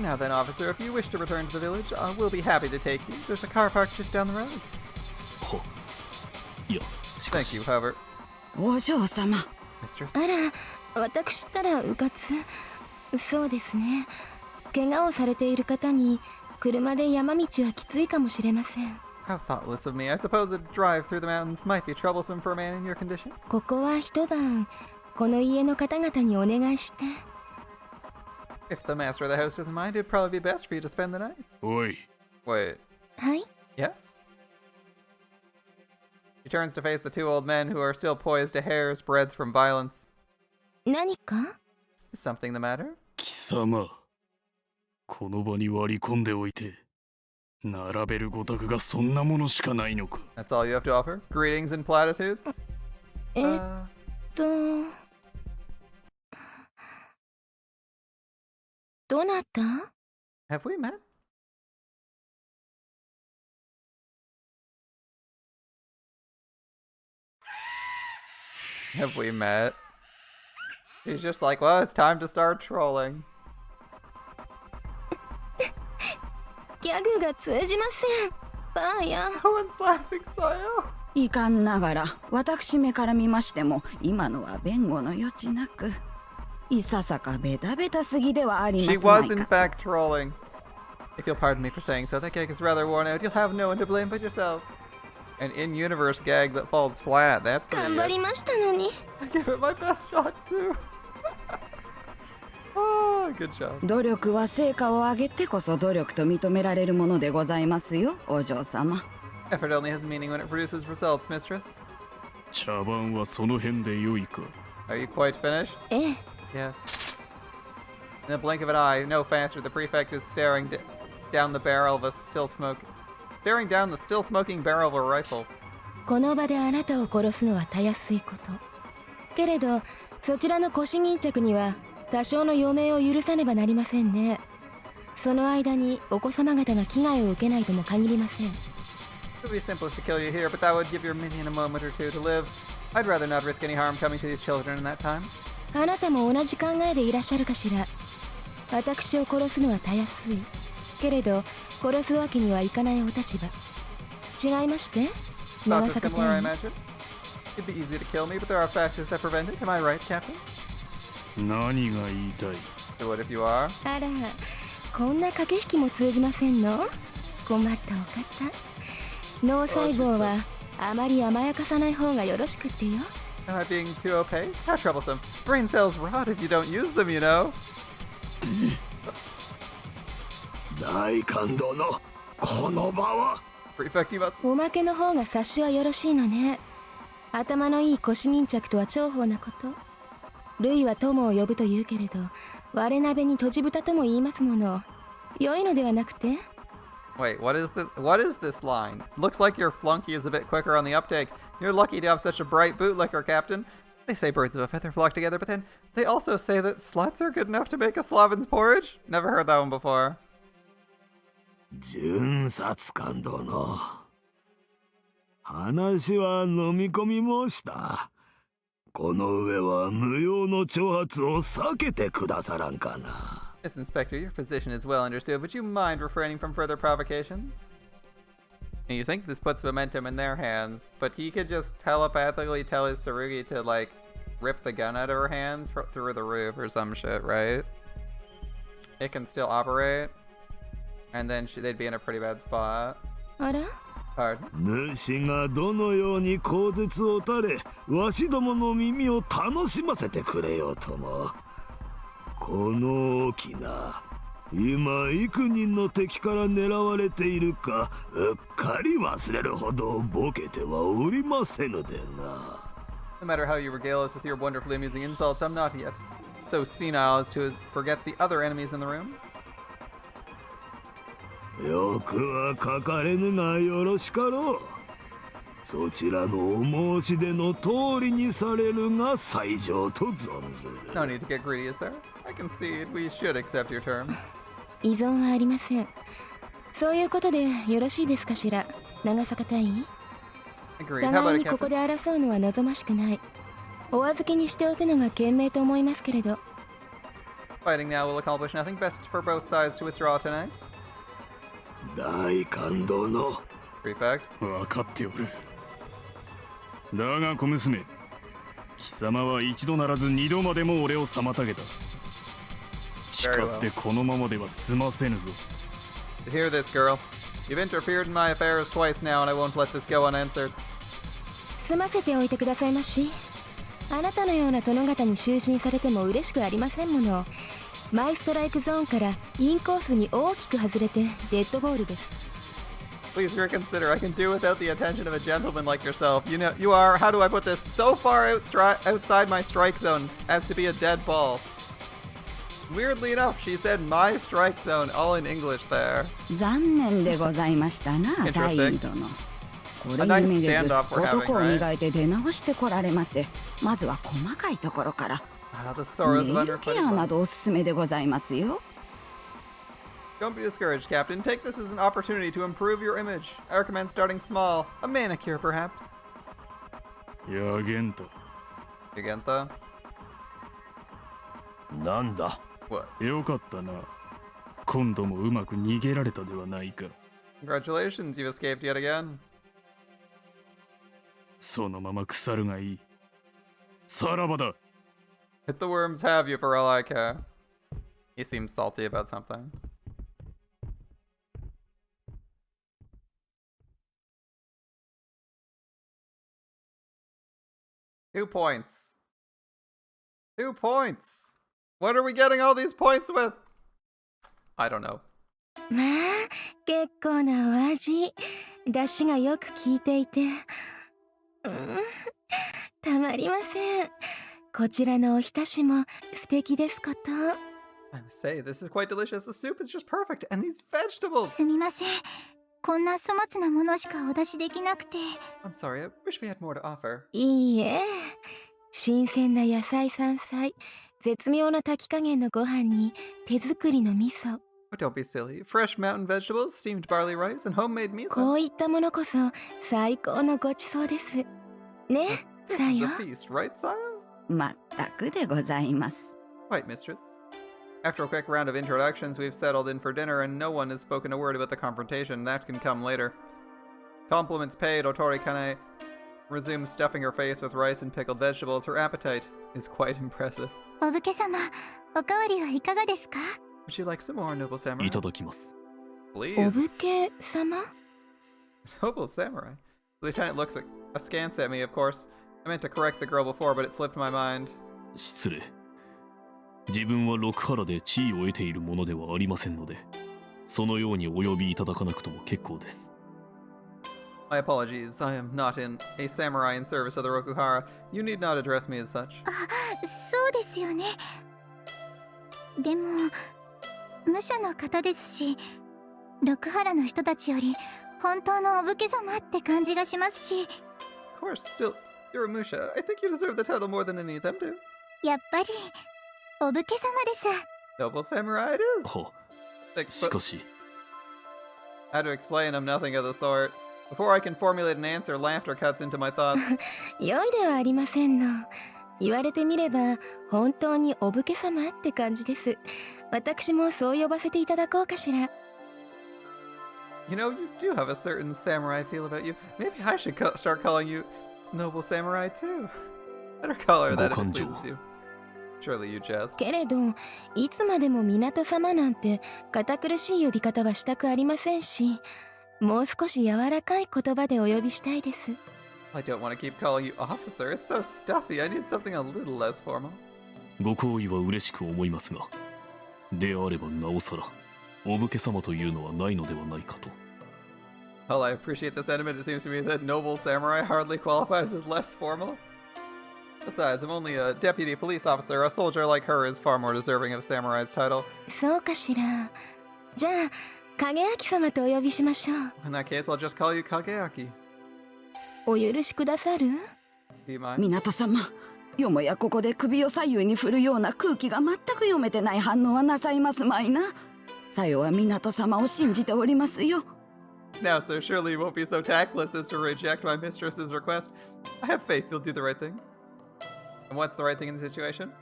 Now then, officer, if you wish to return to the village, we'll be happy to take you. There's a car parked just down the road. いや、しか Thank し you, however. お嬢様。 Mistress? あら、私ったらうかつ。そうですね。怪我をされている方に車で山道はきついかもしれません。 How thoughtless of me. I suppose a drive through the mountains might be troublesome for a man in your condition. ここは一晩この家の方々にお願いして。 If the master of the house doesn't mind, it'd probably be best for you to spend the night. おい、 Wait, はい。 yes? She turns to face the two old men who are still poised a hair's breadth from violence. 何か？ Is something the matter? 貴様。この場に割り込んでおいて、並べるごたくがそんなものしかないのか。 That's all you have to offer? Greetings and platitudes? どなた？ Have we met? Have we met? She's just like, well, it's time to start trolling. ギャグが通じません。バーや。 No one's laughing, Sayo. いかんながら私めから見ましても今のは弁護の余地なくいささかベタベタすぎではありま She せんまい was, in か fact, trolling. If you'll pardon me for saying so, that gag is rather worn out. You'll have no one to blame but yourself. An in-universe gag that falls flat. That's 頑 pretty 張り good. ましたのに。 I give it my best shot, too. Oh, good job. 努力は成果を上げてこそ努力と認められるものでございますよお嬢様 Effort only has meaning when it produces results, mistress. 茶番はその辺で良いか。 Are you quite finished? ええ。 Yes. In a blink of an eye, no faster, the prefect is staring down the barrel of a staring down the still smoking barrel of a rifle. この場であなたを殺すのはたやすいこと。けれど、そちらの腰巾着には多少の余命を許さねばなりませんね。その間にお子様方が危害を受けないとも限りません。 It would be simplest to kill you here, but that would give your minion a moment or two to live. I'd rather not risk any harm coming to these children in that time. あなたも同じ考えでいらっしゃるかしら。私を殺すのはたやすい。けれど、殺すわけにはいかないお立場。違いまして、 Thoughts 長 are 坂 similar, I 隊員。 imagine. It'd be easy to kill me, but there are factors that prevent it. Am I right, Captain? 何が言いたい？ So what if you are? あら、こんな駆け引きも通じませんの？困ったお方。脳細胞はあまり甘やかさない方がよろしくってよ。 Am I being too opaque? How troublesome. Brain cells rot if you don't use them, you know. 大感動のこの場は Prefect, you must... おまけの方が察しはよろしいのね。頭のいい腰巾着とは重宝なこと。類は友を呼ぶと言うけれど、割れ鍋にとじ豚とも言いますもの。良いのではなくて？ Wait, what is this? What is this line? Looks like your flunky is a bit quicker on the uptake. You're lucky to have such a bright bootlicker, Captain. They say birds of a feather flock together, but then they also say that sluts are good enough to make a Slavin's porridge? Never heard that one before. 巡察官殿話は飲み込み申したこの上は無用の挑発を避けてくださらんかな Miss Inspector, your position is well understood. Would you mind refraining from further provocations? And you think this puts momentum in their hands, but he could just telepathically tell his Tsurugi to, like, rip the gun out of her hands through the roof or some shit, right? It can still operate, and then they'd be in a pretty bad spot. あら？ Pardon? 主がどのように口実を垂れわしどもの耳を楽しませてくれようともこの大きな今幾人の敵から狙われているかうっかり忘れるほどボケてはおりませぬでな No matter how you regale us with your wonderfully amusing insults, I'm not yet so senile as to forget the other enemies in the room. 欲はかかれぬがよろしかろう。そちらのお申し出の通りにされるが最上と存ずる。 No need to get greedy, is there? I concede we should accept your terms. 依存はありません。そういうことでよろしいですかしら、長坂隊員。 Agreed. How about 互い it, にここ Captain? で争うのは望ましくない。お預けにしておくのが賢明と思いますけれど。 Fighting now will accomplish nothing. Best for both sides to withdraw tonight. 大感動の Prefect. 分かっておる。だが小娘、貴様は一度ならず二度までも俺を妨げた。誓ってこのままでは済ませぬぞ。 Hear this, girl. You've interfered in my affairs twice now, and I won't let this go unanswered. 済ませておいてくださいまし。あなたのような殿方に囚人されても嬉しくありませんもの。マイストライクゾーンからインコースに大きく外れてデッドボールです。 Please reconsider. I can do without the attention of a gentleman like yourself. You know, you are, how do I put this, so far outside my strike zones as to be a dead ball. Weirdly enough, she said my strike zone, all in English there. 残念でございましたな、大井殿。これにめげず、男を磨いて出直してこられませ。まずは細かいところから。The sorrows of ネイルケアなどおすすめでございますよ。Don't be discouraged, Captain. Take this as an opportunity to improve your image. I recommend starting small. A manicure, perhaps. やげんと。 Yagentha? なんだ。 What? よかったな。今度もうまく逃げられたではないか。 Congratulations, you've escaped yet again. そのまま腐るがいい。さらばだ。 Let the worms have you for all I care. He seems salty about something. Two points. 2 points. What are we getting all these points with? I don't know. まあ、結構なお味。出汁がよく効いていて。たまりません。こちらのおひたしも素敵ですこと。I must say, this is quite delicious. The soup is just perfect. And these vegetables. すみません。こんな粗末なものしかお出しできなくて。I'm sorry. I wish we had more to offer. いいえ。新鮮な野菜山菜、絶妙な炊き加減のご飯に手作りの味噌。Oh, don't be silly. Fresh mountain vegetables, steamed barley rice, and homemade miso. こういったものこそ最高のごちそうです。ね、This さ is よ。 a feast, right, sire? まったくでございます。 Quite, mistress. After a quick round of introductions, we've settled in for dinner, and no one has spoken a word about the confrontation. That can come later. Compliments paid, Otori Kane resumes stuffing her face with rice and pickled vegetables. Her appetite is quite impressive. お武家様、おかわりはいかがですか？ Would you like some more, noble samurai? いただきます。 Please. お武家様？ Noble samurai. The lieutenant looks askance at me, of course. I meant to correct the girl before, but it slipped my mind. 失礼。自分は六原で地位を得ているものではありませんので、そのようにお呼びいただかなくとも結構です。My apologies. I am not a samurai in service of the Rokuhara. You need not address me as such. そうですよね。でも、武者の方ですし、六原の人たちより本当のお武家様って感じがしますし。Of course, still, you're a Musha. I think you deserve the title more than any of them do. やっぱり、お武家様です。Noble samurai it is. は、 Like, し but かし、 how to explain? I'm nothing of the sort. Before I can formulate an answer, laughter cuts into my thoughts. 良いではありませんの。言われてみれば本当にお武家様って感じです。私もそう呼ばせていただこうかしら。You know, you do have a certain samurai feel about you. Maybe I should start calling you Noble Samurai too. Better call her that if it pleases you. Surely you jest. けれど、いつまでも港様なんて堅苦しい呼び方はしたくありませんし、もう少し柔らかい言葉でお呼びしたいです。I don't want to keep calling you officer. It's so stuffy. I need something a little less formal. ご好意は嬉しく思いますが、であればなおさら、お武家様というのはないのではないかと。While I appreciate the sentiment, it seems to me that noble samurai hardly qualifies as less formal. Besides, I'm only a deputy police officer. A soldier like her is far more deserving of samurai's title. そうかしら。じゃあ影明様とお呼びしましょう。 In that case, I'll just call you Kageaki. お許しくださる？ Do you mind? 港様、よもやここで首を左右に振るような空気が全く読めてない反応はなさいますまいな。さよは港様を信じておりますよ。 Now, sir, surely you won't be so tactless as to reject my mistress's request. I have faith you'll do the right thing. And what's the right thing in the situation?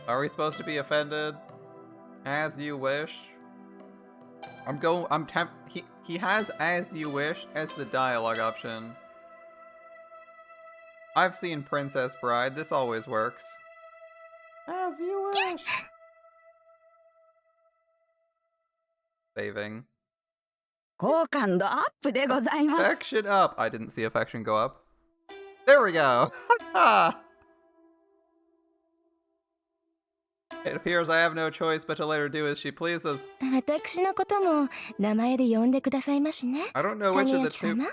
Are we supposed to be offended? As you wish. He has as you wish as the dialogue option. I've seen Princess Bride. This always works. As you wish. Saving. 好感度アップでございます。 Affection up. I didn't see affection go up. There we go. It appears I have no choice but to let her do as she pleases. 私のことも名前で呼んでくださいましね。 I don't know which 影 of 明 the two. 様。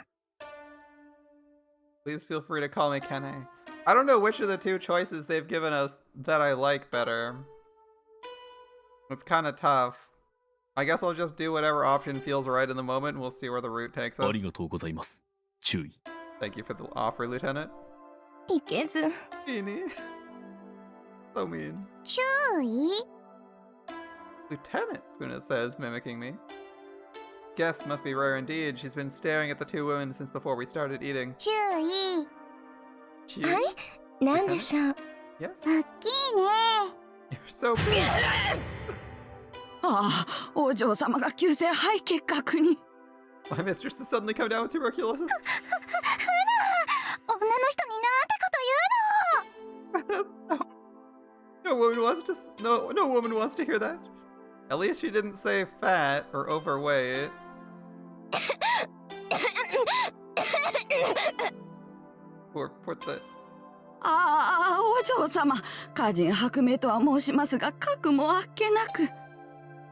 Please feel free to call me Kane. I don't know which of the two choices they've given us that I like better. It's kind of tough. I guess I'll just do whatever option feels right in the moment and we'll see where the route takes あ us. りがとうございます。注意。 Thank you for the offer, Lieutenant. いけず。 Beanie. So mean. 注意。 Lieutenant, Funa says, mimicking me. Guess must be rare indeed. She's been staring at the two women since before we started eating. 注意。 She? はい。なんでしょう。 Yes? 大きいね。 You're so big. ああ、お嬢様が急性肺結核に。 My mistress has suddenly come down with tuberculosis. 女の人になんてこと言うの。 No woman wants to hear that. At least she didn't say fat or overweight. Poor the. ああ、お嬢様、歌人薄命とは申しますが、核もあっけなく。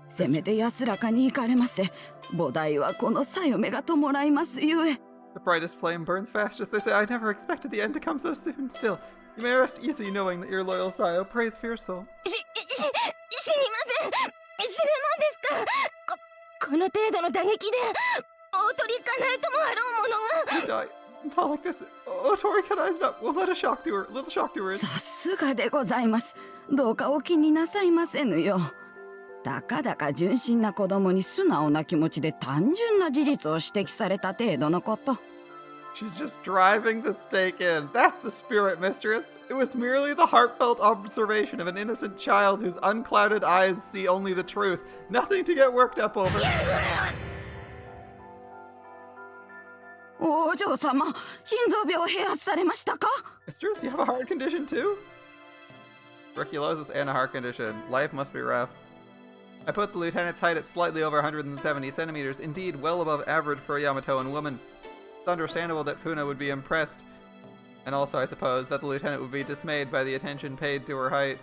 せめて安らかに行かれませ。菩提はこのさよめが弔いますゆえ。 The brightest flame burns fast, as they say. I never expected the end to come so soon. Still, you may rest easy knowing that your loyal Sayo prays for your soul. 死にません。死ぬもんですか。この程度の打撃で大取りかないともあろうものが。 You die. Not like this. Otori Kanai's not. We'll let a shock to her. Little shock to her. さすがでございます。どうかお気になさいませぬよ。たかだか純真な子供に素直な気持ちで単純な事実を指摘された程度のこと。 She's just driving the stake in. That's the spirit, mistress. It was merely the heartfelt observation of an innocent child whose unclouded eyes see only the truth. Nothing to get worked up over. お嬢様、心臓病併発されましたか？ Mistress, you have a heart condition too? Tuberculosis and a heart condition. Life must be rough. I put the lieutenant's height at slightly over 170 centimeters, indeed well above average for a Yamatoan woman. It's understandable that Funa would be impressed, and also, I suppose, that the lieutenant would be dismayed by the attention paid to her height.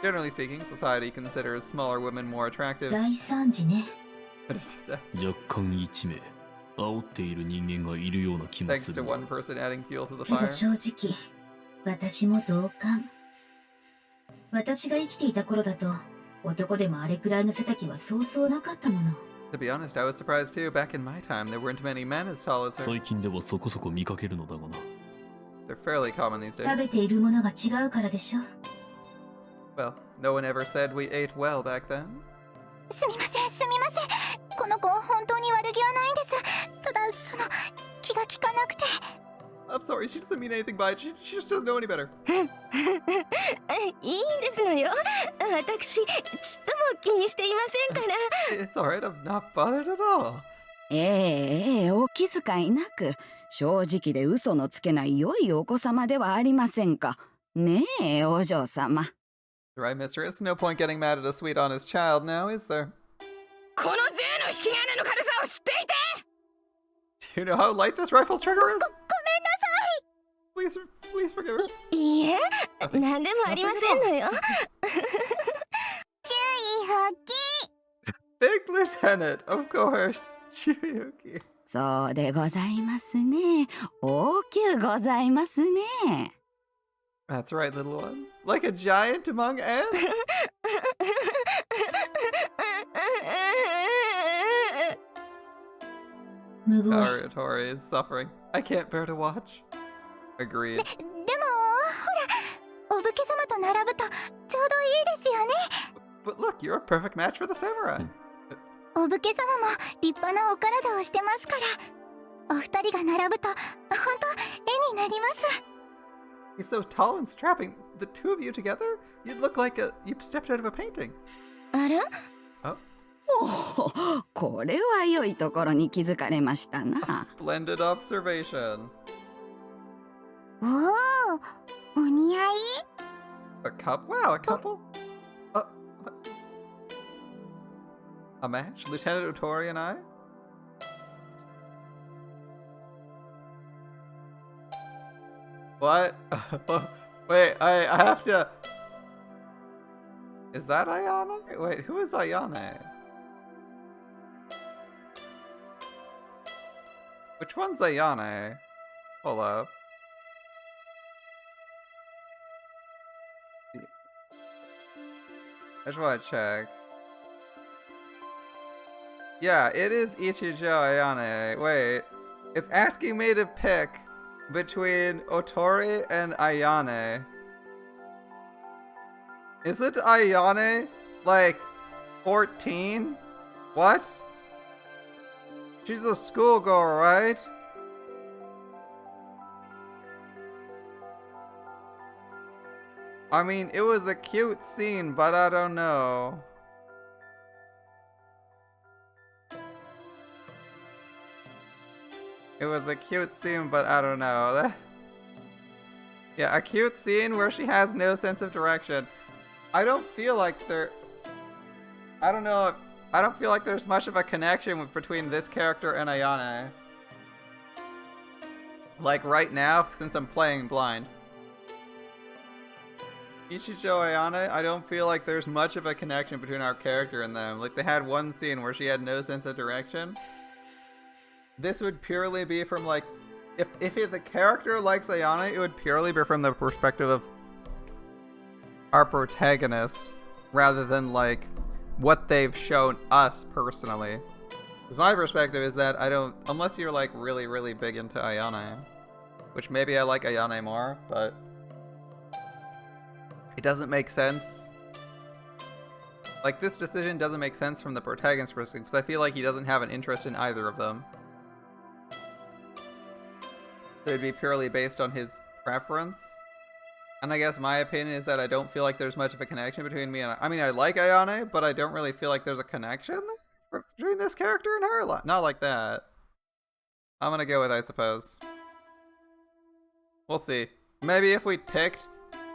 Generally speaking, society considers smaller women more attractive. 大惨事ね。 What did she say? 若干一名煽っている人間がいるような気も Thanks す to る。 one person adding fuel to the けど fire. 正直、私も同感。私が生きていた頃だと、男でもあれくらいの背丈はそうそうなかったもの。 To be honest, I was surprised too. Back in my time, there weren't many men as tall as her. 最近ではそこそこ見かけるのだがな。 They're fairly common these 食 days. べているものが違うからでしょ。 Well, no one ever said we ate well back then. すみません、すみません。この子、本当に悪気はないんです。ただ、気が利かなくて。I'm sorry, she doesn't mean anything by it. She just doesn't know any better. いいんですのよ。私、ちっとも気にしていませんから。 It's alright, I'm not bothered at all. お気遣いなく、正直で嘘のつけない良いお子様ではありませんか。ねえ、お嬢様。Right, mistress? No point getting mad at a sweet, honest child now, is there? この銃の引き金の軽さを知っていて。 Do you know how light this rifle's trigger is? ごめんなさい。 Please forgive her. いいえ、なんでもありませんのよ。注意、発揮。 Big Lieutenant, of course. Shuyuki. そうでございますね。大きゅうございますね。That's right, little one. Like a giant among ants? Tori is suffering. I can't bear to watch. Agreed. でもほらお武家様と並ぶとちょうどいいですよね。 But look, you're a perfect match for the samurai. お武家様も立派なお体をしてますから、お二人が並ぶと本当絵になります。 He's so tall and strapping. The two of you together, you'd look like you stepped out of a painting. あら Oh, おお、これは良いところに気づかれましたな。 a splendid observation. おお、お似合い。 A couple? Wow, a couple? What? A match? Lieutenant Otori and I? What? Wait, I have to... Is that Ayane? Wait, who is Ayane? Which one's Ayane? Hold up. I just want to check. Yeah, it is Ichijo Ayane. Wait, it's asking me to pick between Otori and Ayane. Is it Ayane, like, 14? What? She's a schoolgirl, right? I mean, it was a cute scene, but I don't know. It was a cute scene, but I don't know. Yeah, a cute scene where she has no sense of direction. I don't feel like there... I don't know. I don't feel like there's much of a connection between this character and Ayane. Like right now, since I'm playing blind. Ichijo Ayane, I don't feel like there's much of a connection between our character and them. Like they had one scene where she had no sense of direction. This would purely be from like, if the character likes Ayane, it would purely be from the perspective of our protagonist, rather than like what they've shown us personally. 'Cause my perspective is that I don't, unless you're like really, really big into Ayane, which maybe I like Ayane more, but it doesn't make sense. Like this decision doesn't make sense from the protagonist's perspective, because I feel like he doesn't have an interest in either of them. So it'd be purely based on his preference. And I guess my opinion is that I don't feel like there's much of a connection between me and... I mean, I like Ayane, but I don't really feel like there's a connection between this character and her. Not like that. I'm gonna go with I suppose. We'll see. Maybe if we picked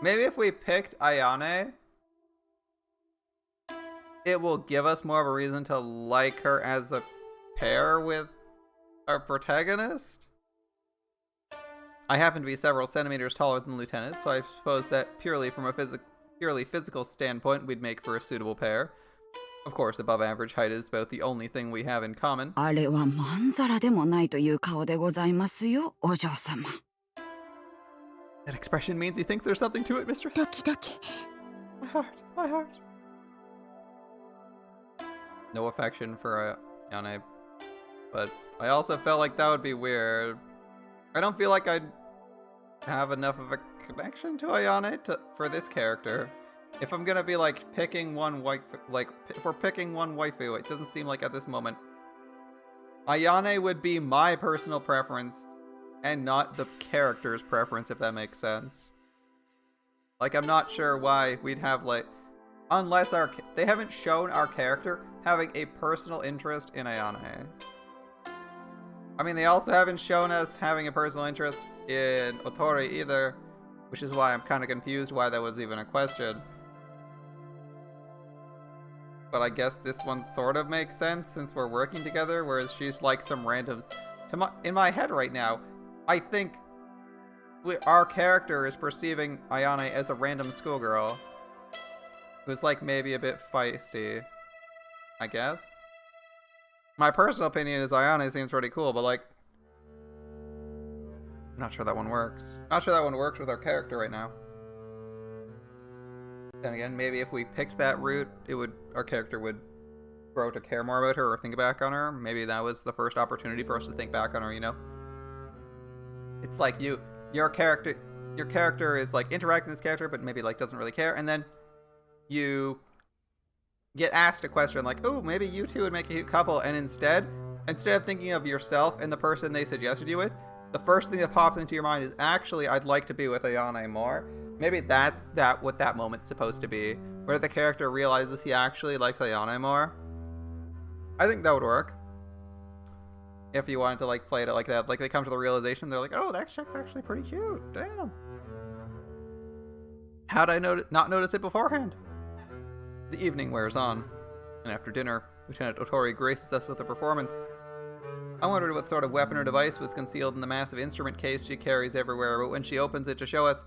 Ayane, it will give us more of a reason to like her as a pair with our protagonist. I happen to be several centimeters taller than the Lieutenant, so I suppose that purely from a purely physical standpoint, we'd make for a suitable pair. Of course, above average height is about the only thing we have in common. あれはまんざらでもないという顔でございますよ、お嬢様。That expression means you think there's something to it, mistress? ドキドキ。 My heart, my heart. No affection for Ayane, but I also felt like that would be weird. I don't feel like I'd have enough of a connection to Ayane for this character. If I'm gonna be like picking one waifu, like if we're picking one waifu, it doesn't seem like at this moment. Ayane would be my personal preference and not the character's preference, if that makes sense. Like I'm not sure why we'd have like, unless they haven't shown our character having a personal interest in Ayane. I mean, they also haven't shown us having a personal interest in Otori either, which is why I'm kind of confused why that was even a question. But I guess this one sort of makes sense since we're working together, whereas she's like some randoms. In my head right now, I think our character is perceiving Ayane as a random schoolgirl who's like maybe a bit feisty, I guess. My personal opinion is Ayane seems pretty cool, but like, I'm not sure that one works. Not sure that one works with our character right now. Then again, maybe if we picked that route, our character would grow to care more about her or think back on her. Maybe that was the first opportunity for us to think back on her, you know? It's like your character is like interacting with this character, but maybe like doesn't really care, and then you get asked a question like, oh, maybe you two would make a cute couple, and instead of thinking of yourself and the person they suggested you with, the first thing that pops into your mind is, actually, I'd like to be with Ayane more. Maybe that's what that moment's supposed to be, where the character realizes he actually likes Ayane more. I think that would work. If you wanted to like play it like that, like they come to the realization, they're like, oh, that chick's actually pretty cute. Damn. How'd I not notice it beforehand? The evening wears on, and after dinner, Lieutenant Otori graces us with a performance. I wondered what sort of weapon or device was concealed in the massive instrument case she carries everywhere, but when she opens it to show us,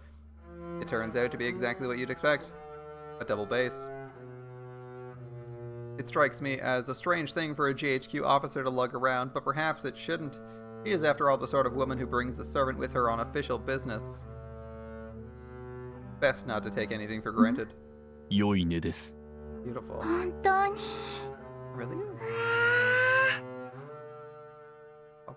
it turns out to be exactly what you'd expect. A double bass. It strikes me as a strange thing for a GHQ officer to lug around, but perhaps it shouldn't. He is, after all, the sort of woman who brings a servant with her on official business. Best not to take anything for granted. 良いねです。 Beautiful. 本当に Really is. Oh.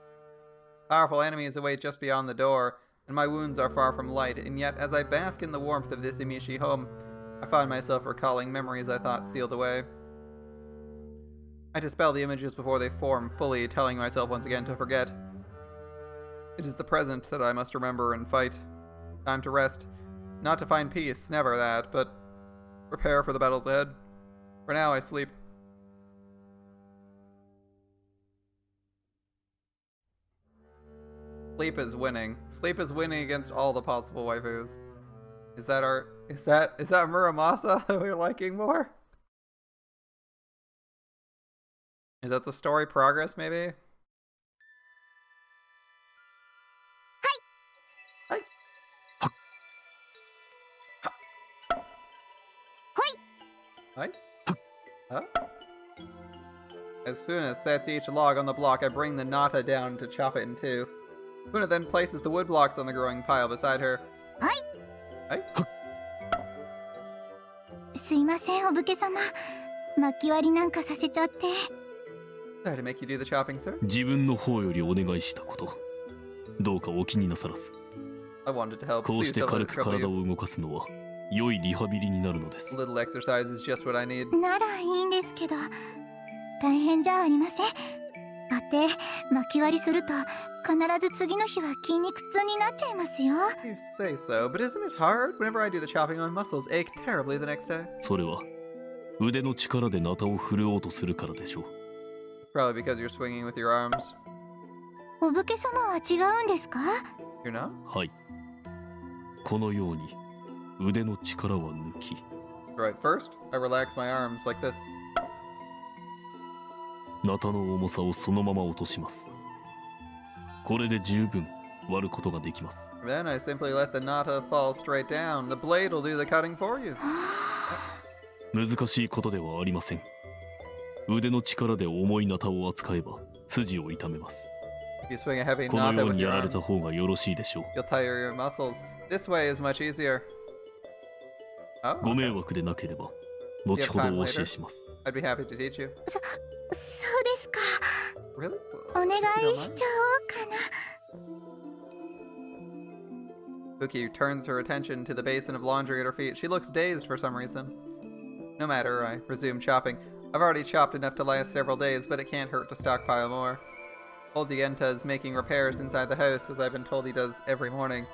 Powerful enemies await just beyond the door, and my wounds are far from light, and yet as I bask in the warmth of this Imishi home, I find myself recalling memories I thought sealed away. I dispel the images before they form fully, telling myself once again to forget. It is the present that I must remember and fight. Time to rest. Not to find peace, never that, but prepare for the battles ahead. For now, I sleep. Sleep is winning. Sleep is winning against all the possible waifus. Is that Muramasa that we're liking more? Is that the story progress, maybe? Hi! Hi! Huh? As Funa sets each log on the block, I bring the nata down to chop it in two. Funa then places the wood blocks on the growing pile beside her. Hi! Hi! すいません、お武家様。巻き割りなんかさせちゃって。 Sorry to make you do the chopping, sir. 自分の方よりお願いしたこと、どうかお気になさらず。 I wanted to help. こう Please して don't let 軽 it く trouble 体 you. を動かすのは良いリハビリになるのです。 A little exercise is just what I need. ならいいんですけど、大変じゃありません。あて、巻き割りすると必ず次の日は筋肉痛になっちゃいますよ。 You say so, but isn't it hard? Whenever I do the chopping, my muscles ache terribly the next day. それは腕の力でナタを振るおうとするからでしょう。 It's probably because you're swinging with your arms. お武家様は違うんですか？ You're not? はい。このように腕の力は抜き。 Right, first, I relax my arms like this. ナタの重さをそのまま落とします。これで十分割ることができます。 Then I simply let the nata fall straight down. The blade will do the cutting for you. 難しいことではありません。腕の力で重いナタを扱えば筋を痛めます。 If you swing a heavy この nata よう with に your やられ arms, た方がよろしいでしょう。 you'll tire your muscles. This way is much easier. Oh, ご迷惑でなければ後ほどお教えします。 I'd be happy to teach you. そうですか。 Really? お願いしちゃおうかな。 Fuki turns her attention to the basin of laundry at her feet. She looks dazed for some reason. No matter, I resume chopping. I've already chopped enough to last several days, but it can't hurt to stockpile more. Old Dienta is making repairs inside the house, as I've been told he does every morning.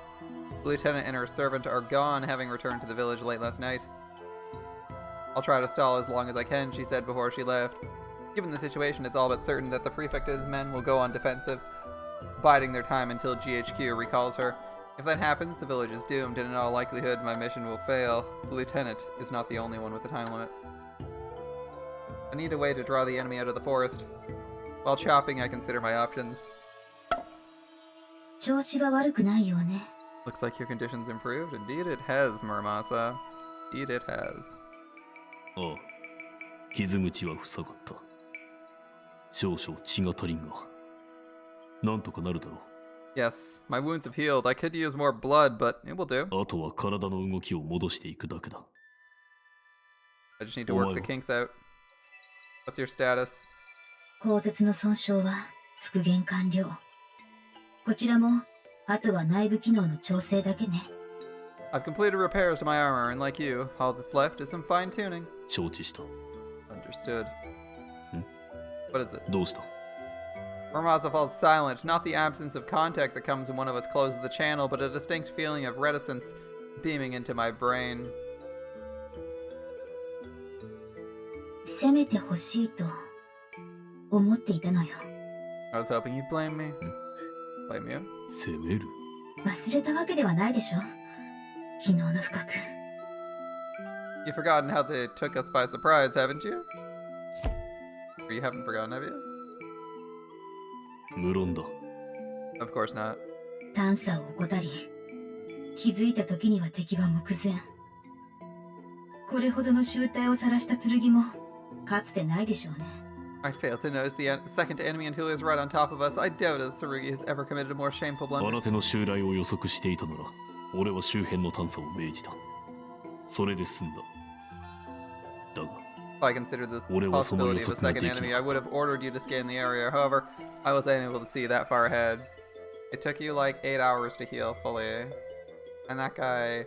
The lieutenant and her servant are gone, having returned to the village late last night. I'll try to stall as long as I can, she said before she left. Given the situation, it's all but certain that the prefect and his men will go on defensive, biding their time until GHQ recalls her. If that happens, the village is doomed, and in all likelihood, my mission will fail. The lieutenant is not the only one with a time limit. I need a way to draw the enemy out of the forest. While chopping, I consider my options. 調子は悪くないようね。 Looks like your condition's improved. Indeed it has, Muramasa. Indeed it has. ああ、傷口は塞がった。少々血が足りんが、なんとかなるだろう。 Yes, my wounds have healed. I could use more blood, but it will do. あとは体の動きを戻していくだけだ。 I just need to work the kinks out. What's your status? 鋼鉄の損傷は復元完了。こちらも、あとは内部機能の調整だけね。I've completed repairs to my armor, and like you, all that's left is some fine tuning. 承知した。 Understood. What is it? どうした？ Muramasa falls silent, not the absence of contact that comes when one of us closes the channel, but a distinct feeling of reticence beaming into my brain. 責めてほしいと思っていたのよ。I was hoping you'd blame me. Blame you? 責める？忘れたわけではないでしょ。昨日の深く。You've forgotten how they took us by surprise, haven't you? Or you haven't forgotten, have you? 無論だ。 Of course not. 探査を怠り、気づいた時には敵は目前。これほどの集体を晒した剣もかつてないでしょうね。I failed to notice the second enemy until he was right on top of us. I doubt if Tsurugi has ever committed a more shameful blunder. 新手の襲来を予測していたなら、俺は周辺の探査を命じた。それで済んだ。だが、 If I considered this possibility of a second enemy, I would have ordered you to scan the area. However, I was unable to see that far ahead. It took you like 8 hours to heal fully. And that guy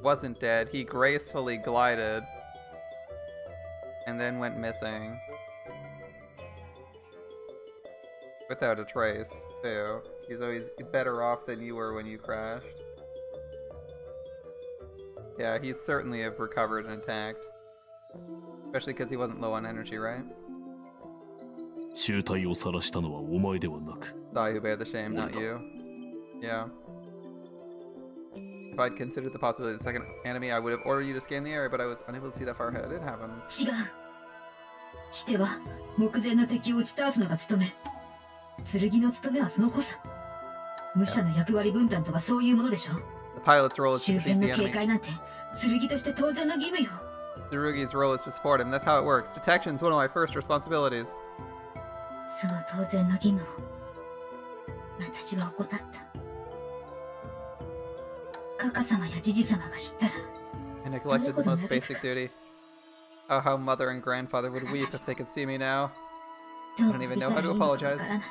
wasn't dead. He gracefully glided. And then went missing. Without a trace, too. He's always better off than you were when you crashed. Yeah, he's certainly have recovered and attacked. Especially because he wasn't low on energy, right? 集体を晒したのはお前ではなく。 I who bear the shame, not you. Yeah. If I'd considered the possibility of the second enemy, I would have ordered you to scan the area, but I was unable to see that far ahead. It happened. 違う。しては目前の敵を打ち倒すのが務め。剣の務めはそのこさ。武者の役割分担とはそういうものでしょ。The pilot's role is to 周 defeat 辺 the の警 enemy. 戒なんて剣として当然の義務よ。Tsurugi's role is to support him. That's how it works. Detection's one of my first responsibilities. その当然の義務を私は怠った。カカ様やジジ様が知ったら I neglected the most basic duty. Oh, how mother and grandfather would weep if they could see me now. どう I don't 見 even た know ら how い to いのかわ apologize. からない。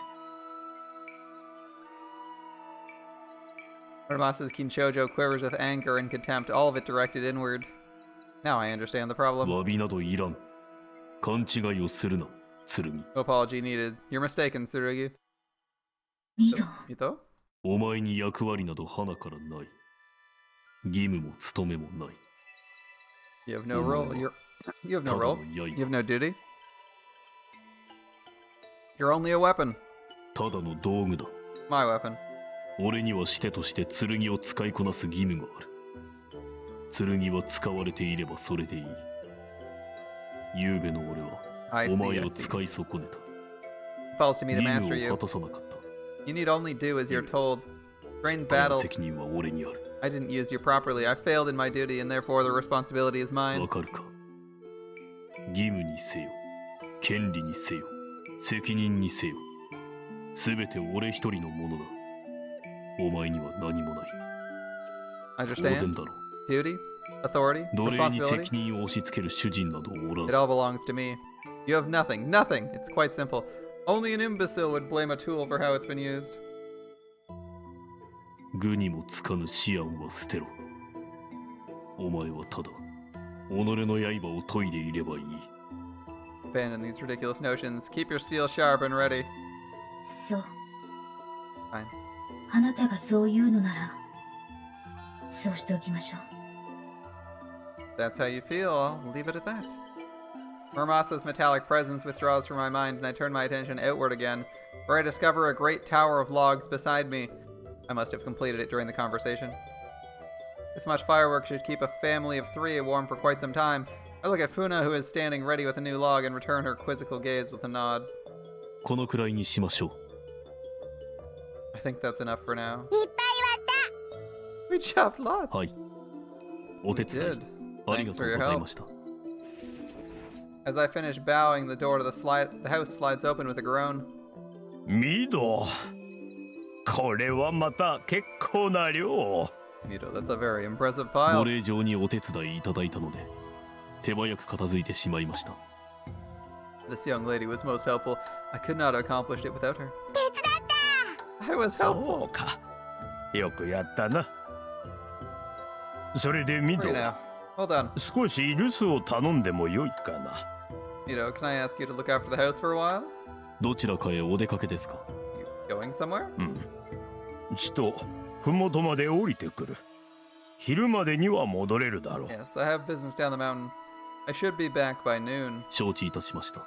Muramasa's Kinshoujo quivers with anger and contempt, all of it directed inward. Now I understand the problem. 詫びなどいらん。勘違いをするな、剣。 No apology needed. You're mistaken, Tsurugi. ミド、 Mito? お前に役割など花からない。義務も務めもない。 You have no role. You have no role. You have no duty. You're only a weapon. ただの道具だ。 My weapon. 俺にはしてとして剣を使いこなす義務がある。剣は使われていればそれでいい。昨べの俺は I お see, 前 I を see. 使い損ねた。 It falls to me to 義 master 務を you. 果たさなかった。 You need only do as you're told. 失 Train 敗の battle. 責任は俺にある。 I didn't use you properly. I failed in my duty, and therefore the responsibility is mine. わかるか？義務にせよ、権利にせよ、責任にせよ。すべて俺一人のものだ。お前には何もない。当然 Understand? だろ。 Duty? Authority? 奴隷に Responsibility? 責任を押し付ける主人などおら It ん。 all belongs to me. You have nothing. Nothing! It's quite simple. Only an imbecile would blame a tool for how it's been used. 愚にもつかぬ思案は捨てろ。お前はただ、己の刃を研いでいればいい。 Abandon these ridiculous notions. Keep your steel sharp and ready. そう。 Fine. あなたがそう言うのなら、そうしておきましょう。 That's how you feel. I'll leave it at that. Muramasa's metallic presence withdraws from my mind, and I turn my attention outward again, where I discover a great tower of logs beside me. I must have completed it during the conversation. This much firework should keep a family of 3 warm for quite some time. I look at Funa, who is standing ready with a new log, and return her quizzical gaze with a nod. このくらいにしましょう。 I think that's enough for now. いっぱい割っ We chopped lots. はい。お手伝い Did. ありがとうございました。As I finish bowing, the door to the house slides open with a groan. ミド、これはまた結構な量。Mito, that's a very impressive ご pile. 令状にお手伝いいただいたので手早く片付いてしまいました。 This young lady was most helpful. I could not have accomplished it without her. I was そ helpful. うか。よくやったな。それでミド、 Right now. Hold on. 少し留守を頼んでもよいかな。Mito, can I ask you to look after the house for a while? どちらかへお出かけですか？ You going somewhere? ちと、ふもとまで降りてくる。昼までには戻れるだろう。 Yes, I have business down the mountain. I should be back by noon. 承知いたしました。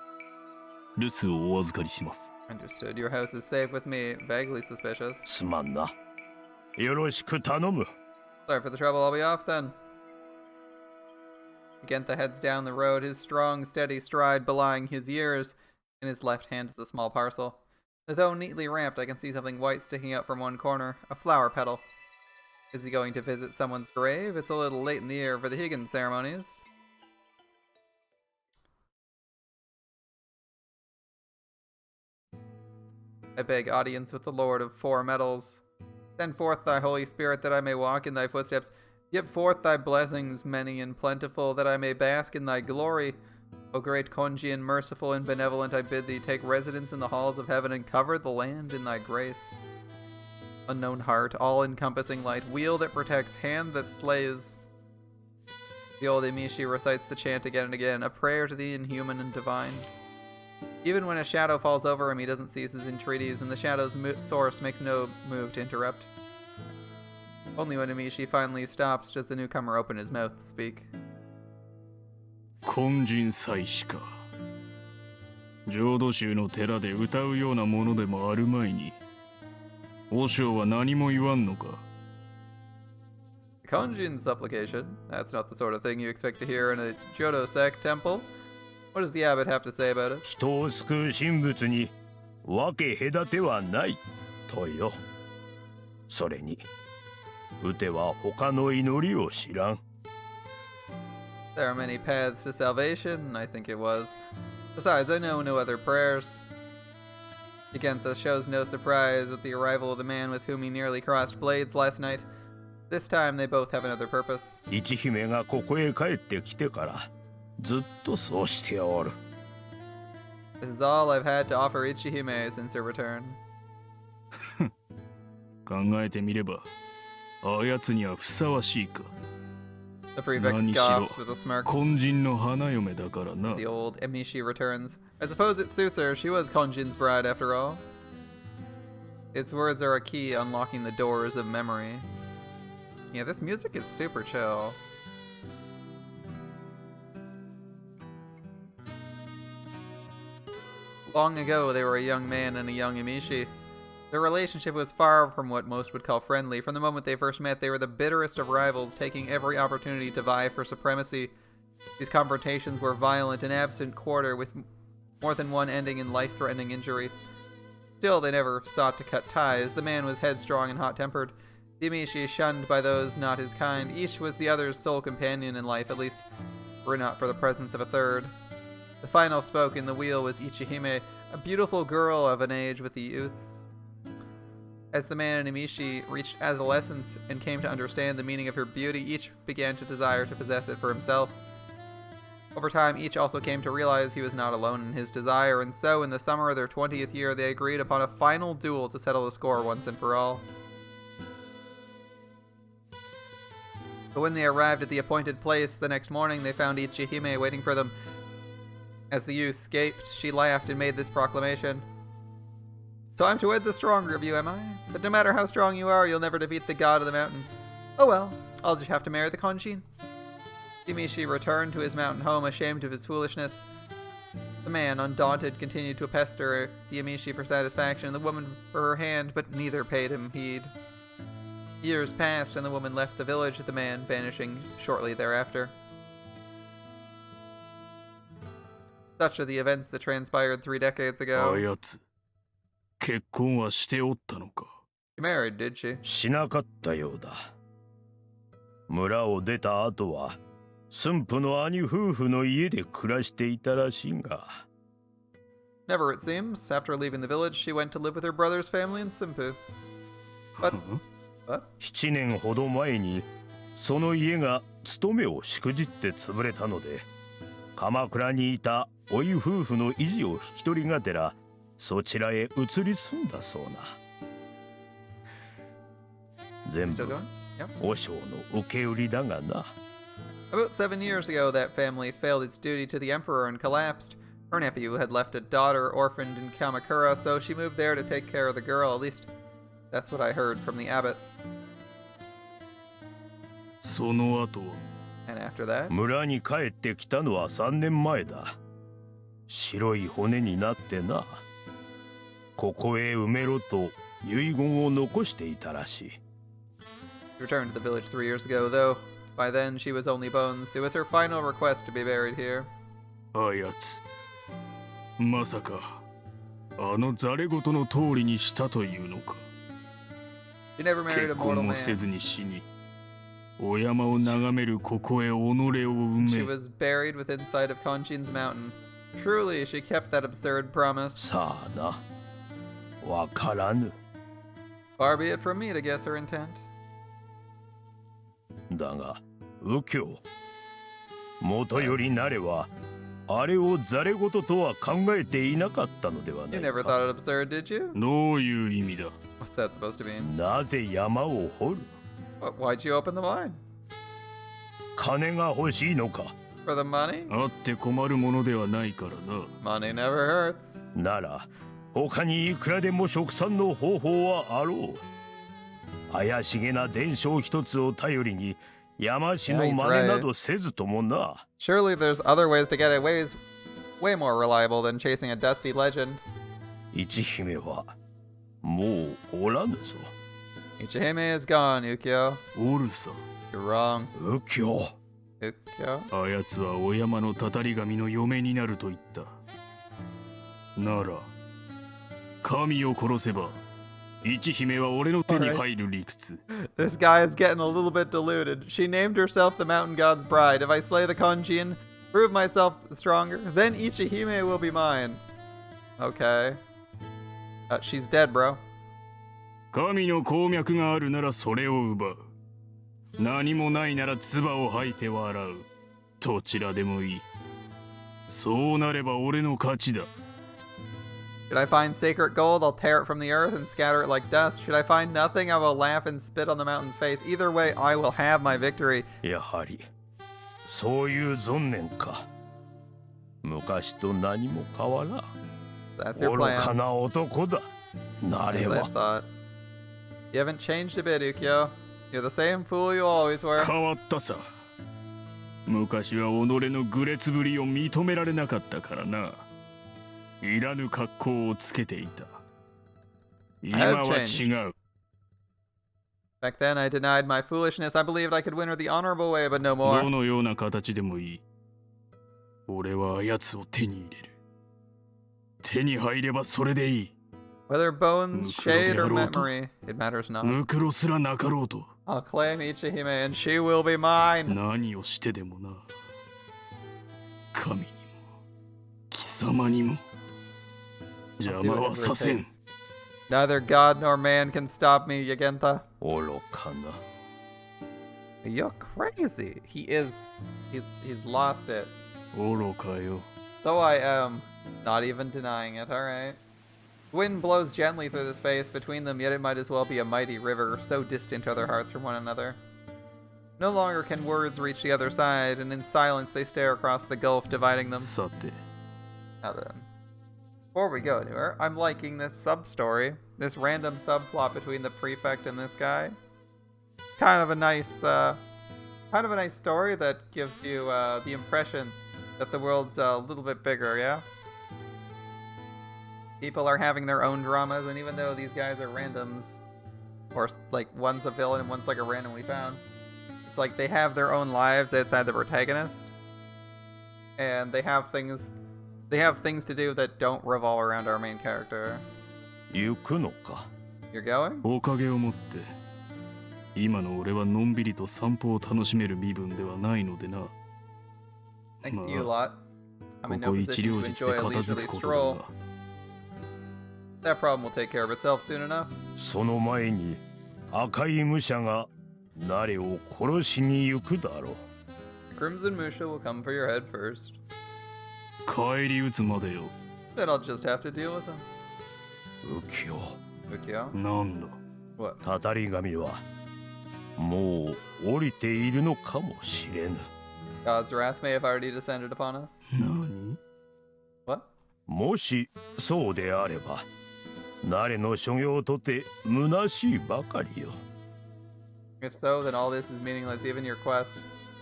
留守をお預かりします。 Understood. Your house is safe with me. Vaguely suspicious. すまんな。よろしく頼む。 Sorry for the trouble. I'll be off then. Gentha heads down the road, his strong, steady stride belying his years. In his left hand is a small parcel. Though neatly ramped, I can see something white sticking out from one corner. A flower petal. Is he going to visit someone's grave? It's a little late in the year for the Higgins ceremonies. I beg audience with the Lord of Four Metals. Send forth thy Holy Spirit that I may walk in thy footsteps. Give forth thy blessings, many and plentiful, that I may bask in thy glory. O great Konjian, merciful and benevolent, I bid thee take residence in the halls of heaven and cover the land in thy grace. Unknown heart, all-encompassing light, wheel that protects, hand that slays. The old Emishi recites the chant again and again, a prayer to the inhuman and divine. Even when a shadow falls over him, he doesn't cease his entreaties, and the shadow's source makes no move to interrupt. Only when Emishi finally stops does the newcomer open his mouth to speak. 金人祭司か。浄土宗の寺で歌うようなものでもあるまいに、和尚は何も言わんのか。Konjin supplication? That's not the sort of thing you expect to hear in a Jodo sect temple. What does the abbot have to say about it? 人を救う神仏に分け隔てはないとよ。それに、うては他の祈りを知らん。There are many paths to salvation, I think it was. Besides, I know no other prayers. Gentha shows no surprise at the arrival of the man with whom he nearly crossed blades last night. This time they both have another purpose. 一姫がここへ帰ってきてからずっとそうしておる。This is all I've had to offer Ichihime since her return. 考えてみれば、あやつにはふさわしいか。 The prefect scoffs with a smirk. 金人の花嫁だからな。 The old Emishi returns. I suppose it suits her. She was Konjin's bride after all. Its words are a key unlocking the doors of memory. Yeah, this music is super chill. Long ago, they were a young man and a young Emishi. Their relationship was far from what most would call friendly. From the moment they first met, they were the bitterest of rivals, taking every opportunity to vie for supremacy. These confrontations were violent and absent quarter, with more than one ending in life-threatening injury. Still, they never sought to cut ties. The man was headstrong and hot-tempered. The Emishi shunned by those not his kind. Each was the other's sole companion in life, at least were it not for the presence of a third. The final spoke in the wheel was Ichihime, a beautiful girl of an age with the youths. As the man and Emishi reached adolescence and came to understand the meaning of her beauty, each began to desire to possess it for himself. Over time, each also came to realize he was not alone in his desire, and so in the summer of their 20th year, they agreed upon a final duel to settle the score once and for all. But when they arrived at the appointed place the next morning, they found Ichihime waiting for them. As the youth escaped, she laughed and made this proclamation. Time to wed the stronger of you, am I? But no matter how strong you are, you'll never defeat the god of the mountain. Oh well, I'll just have to marry the Konjin. Emishi returned to his mountain home, ashamed of his foolishness. The man, undaunted, continued to pester the Emishi for satisfaction, and the woman for her hand, but neither paid him heed. Years passed, and the woman left the village, the man vanishing shortly thereafter. Such are the events that transpired 3 decades ago. あやつ、結婚はしておったのか。 She married, did she? しなかったようだ。村を出た後は駿府の兄夫婦の家で暮らしていたらしいが。Never, it seems. After leaving the village, she went to live with her brother's family in Simpu. But, what? 7年ほど前にその家が勤めをしくじって潰れたので、鎌倉にいた甥夫婦の維持を引き取りがてらそちらへ移り住んだそうな。全部 Still going? Yep. 和尚の受け売りだがな。About 7 years ago, that family failed its duty to the emperor and collapsed. Her nephew had left a daughter orphaned in Kamakura, so she moved there to take care of the girl. At least, that's what I heard from the abbot. その後は And after that, 村に帰ってきたのは3年前だ。白い骨になってな。ここへ埋めろと遺言を残していたらしい。she returned to the village 3 years ago, though by then she was only bones. It was her final request to be buried here. あやつ、まさかあのザレ言の通りにしたというのか。 She never married 結 a 婚 mortal もせ man. ずに死に、お山を眺めるここへ己を埋 She め、 was buried within sight of Konchin's mountain. Truly, she kept that absurd promise. さあな、わからぬ。 Far be it from me to guess her intent. だが右京、もとよりなれはあれをザレ言とは考えていなかったのではな You い never か。 thought it absurd, did you? どういう意味だ。 What's that supposed to mean? なぜ山を掘る？ Why'd you open the mine? 金が欲しいのか。 For the money? あって困るものではないからな。 Money never hurts. なら他にいくらでも植産の方法はあろう。怪しげな伝承一つを頼りに山師の真似などせずともな。 Surely there's other ways to get it, ways way more reliable than chasing a dusty legend. 一姫はもうおらぬぞ。 Ichihime is gone, Ukyo. おるさ。 You're wrong. 右京、 Ukyo? あやつはお山のたたり神の嫁になると言った。なら、神を殺せば、一姫は俺の手に入る理屈。This guy is getting a little bit deluded. She named herself the mountain god's bride. If I slay the Konjin, prove myself stronger, then Ichihime will be mine. Okay. She's dead, bro. 神の鉱脈があるならそれを奪う。何もないなら唾を吐いて笑う。どちらでもいい。そうなれば俺の勝ちだ。Should I find sacred gold, I'll tear it from the earth and scatter it like dust. Should I find nothing, I will laugh and spit on the mountain's face. Either way, I will have my victory. やはりそういう存念か。昔と何も変わらん。 That's your 愚か plan. な男だ。なれ As I は。 thought. You haven't changed a bit, Ukyo. You're the same fool you always were. 変わったさ。昔は己の愚劣ぶりを認められなかったからな。いらぬ格好をつけていた。今は違う。 Back then, I denied my foolishness. I believed I could win her the honorable way, but no ど more. のような形でもいい。俺は奴を手に入れる。手に入ればそれでいい。 Whether bones, shade, or Mukuro de memory, it matters not. ムクロすらなかろうと。 I'll claim Ichihime, and she will be mine. 何をしてでもな。神にも貴様にも I'll 邪 do 魔 whatever は it させん。 takes. Neither God nor man can stop me, Yagenta. 愚かな。 You're crazy. He's lost it. 愚かよ。 Though I am not even denying it, alright. Wind blows gently through the space between them, yet it might as well be a mighty river, so distant are their hearts from one another. No longer can words reach the other side, and in silence they stare across the gulf dividing them. さて、 Now then, before we go anywhere, I'm liking this sub-story, this random subplot between the prefect and this guy. Kind of a nice story that gives you the impression that the world's a little bit bigger, yeah? People are having their own dramas, and even though these guys are randoms, or like one's a villain and one's like a randomly found, it's like they have their own lives outside the protagonist, and they have things to do that don't revolve around our main character. 行くのか。 You're going? おかげをもって、今の俺はのんびりと散歩を楽しめる身分ではないのでな。Thanks to you a lot. I'm こ in こ no 一 position 両 to 日で enjoy a 片付 leisurely くことだ stroll. が That problem will take care of itself soon enough. その前に赤い武者が誰を殺しに行くだろう。 The Crimson Musha will come for your head first. 帰り討つまでよ。 Then I'll just have to deal with him. 右京、 Ukyo? なんだ。 What? たたり神はもう降りているのかもしれぬ。 God's wrath may have already descended upon us. 何？ What? もしそうであれば、誰の所業とて虚しいばかりよ。 If so, then all this is meaningless, even your quest.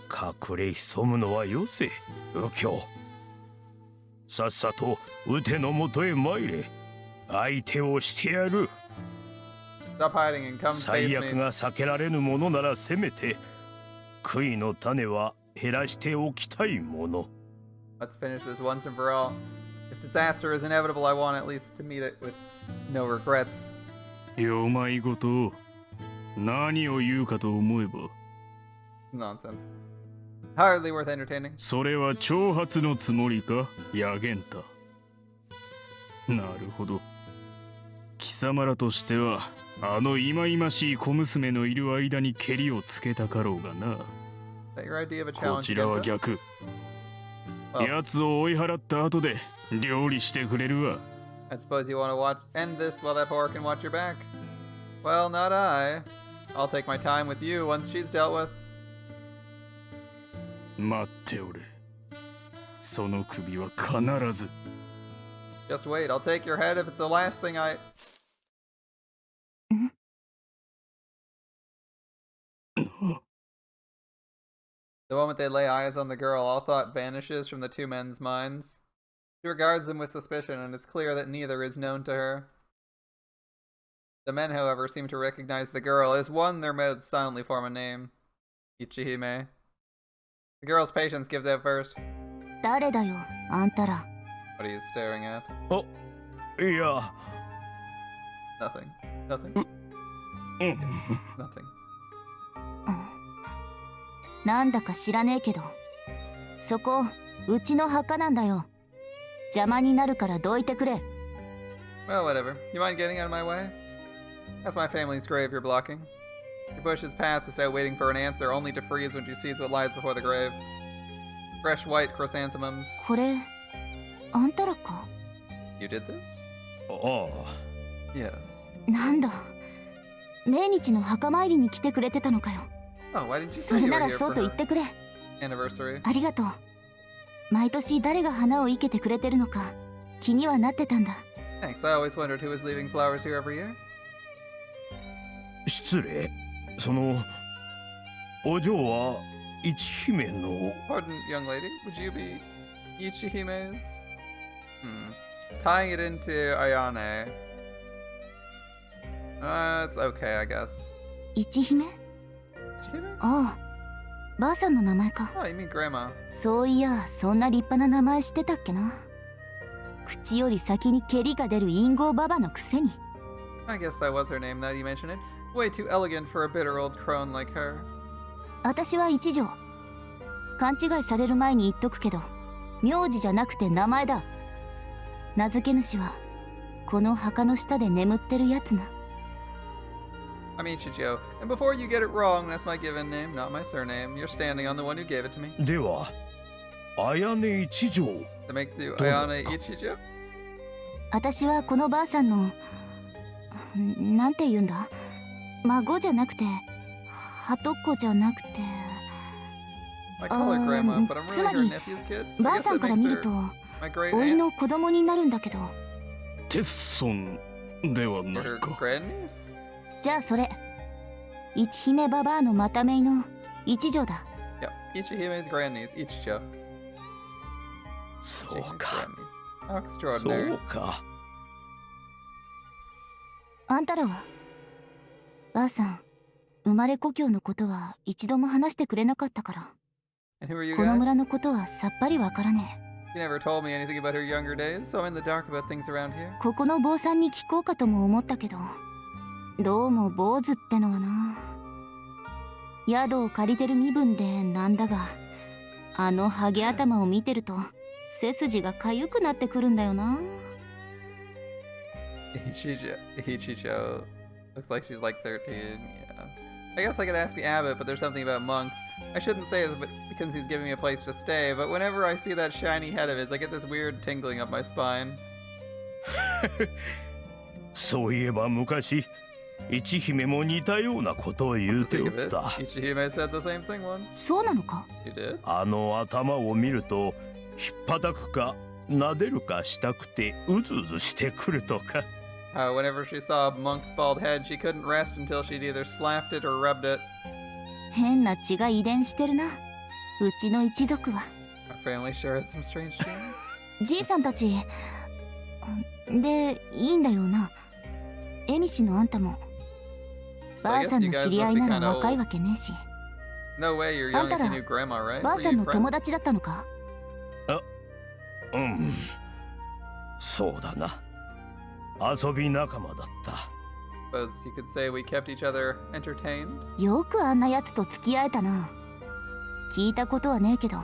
隠れ潜むのはよせ、右京。さっさとウテのもとへ参れ。相手をしてやる。 Stop hiding and come face 最悪 me. が避けられぬものならせめて悔いの種は減らしておきたいもの。 Let's finish this once and for all. If disaster is inevitable, I want at least to meet it with no regrets. よまいごと何を言うかと思えば、 Nonsense. Hardly worth entertaining. それは挑発のつもりか、ヤゲンタ。なるほど。貴様らとしてはあの忌々しい小娘のいる間にケリをつけたかろうがな。 Is that your idea of a こ challenge? ちらは Genta? 逆。 Well, 奴を追い払った後で料理してくれるわ。 I suppose you want to end this while that whore can watch your back. Well, not I. I'll take my time with you once she's dealt with. 待っておれ。その首は必ず。 Just wait, I'll take your head if it's the last thing I... The moment they lay eyes on the girl, all thought vanishes from the two men's minds. She regards them with suspicion, and it's clear that neither is known to her. The men, however, seem to recognize the girl, as one their mouths silently form a name. Ichihime. The girl's patience gives out first. 誰だよ、あんたら。 What are you staring at? あ、いや、 Nothing. Nothing. うん、 Nothing. なんだか知らねえけど、そこ、うちの墓なんだよ。邪魔になるからどいてくれ。 Well, whatever. You mind getting out of my way? That's my family's grave you're blocking. She pushes past without waiting for an answer, only to freeze when she sees what lies before the grave. Fresh white chrysanthemums. これ、あんたらか？ You did this? ああ、 Yes. なんだ、命日の墓参りに来てくれてたのかよ。 Oh, why didn't you そ say れ you な were ら here そう for と言 her ってくれ。 anniversary? ありがとう。毎年誰が花を生けてくれてるのか気にはなってたんだ。 Thanks. I always wondered who was leaving flowers here every year. 失礼。そのお嬢は一姫の。 Pardon, young lady. Would you be Ichihime's? Tying it into Ayane. It's okay, I guess. 一姫？ Ichihime? ああ、ばあさんの名前か。 Oh, you mean grandma. そういや、そんな立派な名前してたっけな。口より先に蹴りが出る陰謀ババのくせに。 I guess that was her name now you mention it. Way too elegant for a bitter old crone like her. 私は一条。勘違いされる前に言っとくけど、名字じゃなくて名前だ。名付け主はこの墓の下で眠ってるやつな。 I'm Ichijo, and before you get it wrong, that's my given name, not my surname. You're standing on the one who gave it to me. では、綾音一条。 That makes you どうも Ayane Ichijo? 私はこのばあさんの、なんて言うんだ、孫じゃなくて、はとこじゃなくて、 I call her grandma, but I'm つま really り her nephew's kid. ば I あ guess さん that から makes 見る her と、 my great 甥 aunt の子供になるんだけど、テッソンではな or い her か。 grandniece? じゃあそれ、一姫ばばあのまためいの一条だ。 Yeah, Ichihime's grandniece, Ichijo. そ Ichihime's うか、 grandniece. How そ extraordinary. うか。あんたらはばあさん、生まれ故郷のことは一度も話してくれなかったから、 And who are you この guys? 村のことはさっぱりわからねえ。 She never told me anything about her younger days, so I'm in the dark about things around here. ここの坊さんに聞こうかとも思ったけど、どうも坊主ってのはな、宿を借りてる身分でなんだが、あのハゲ頭を見てると背筋がかゆくなってくるんだよな。Ichijo looks like she's like 13. Yeah. I guess I could ask the abbot, but there's something about monks. I shouldn't say this because he's giving me a place to stay, but whenever I see that shiny head of his, I get this weird tingling up my spine. そういえば昔、一姫も似たようなことを言うておった。Ichihime said the same thing once. そうなのか？ You did? あの頭を見ると、ひっぱたくか、撫でるかしたくて、うずうずしてくるとか。Whenever she saw a monk's bald head, she couldn't rest until she'd either slapped it or rubbed it. 変な血が遺伝してるな。うちの一族は。Our family sure has some strange genes. じいさんたち。で、いいんだよな。エミシのあんたも。ばあさんの知り合いなら若いわけねえし。No way, you're young if you knew grandma, right? ばあさんの友達だったのか？うん。そうだな。遊び仲間だった。Suppose you could say we kept each other entertained. よくあんなやつと付き合えたな。聞いたことはねえけど、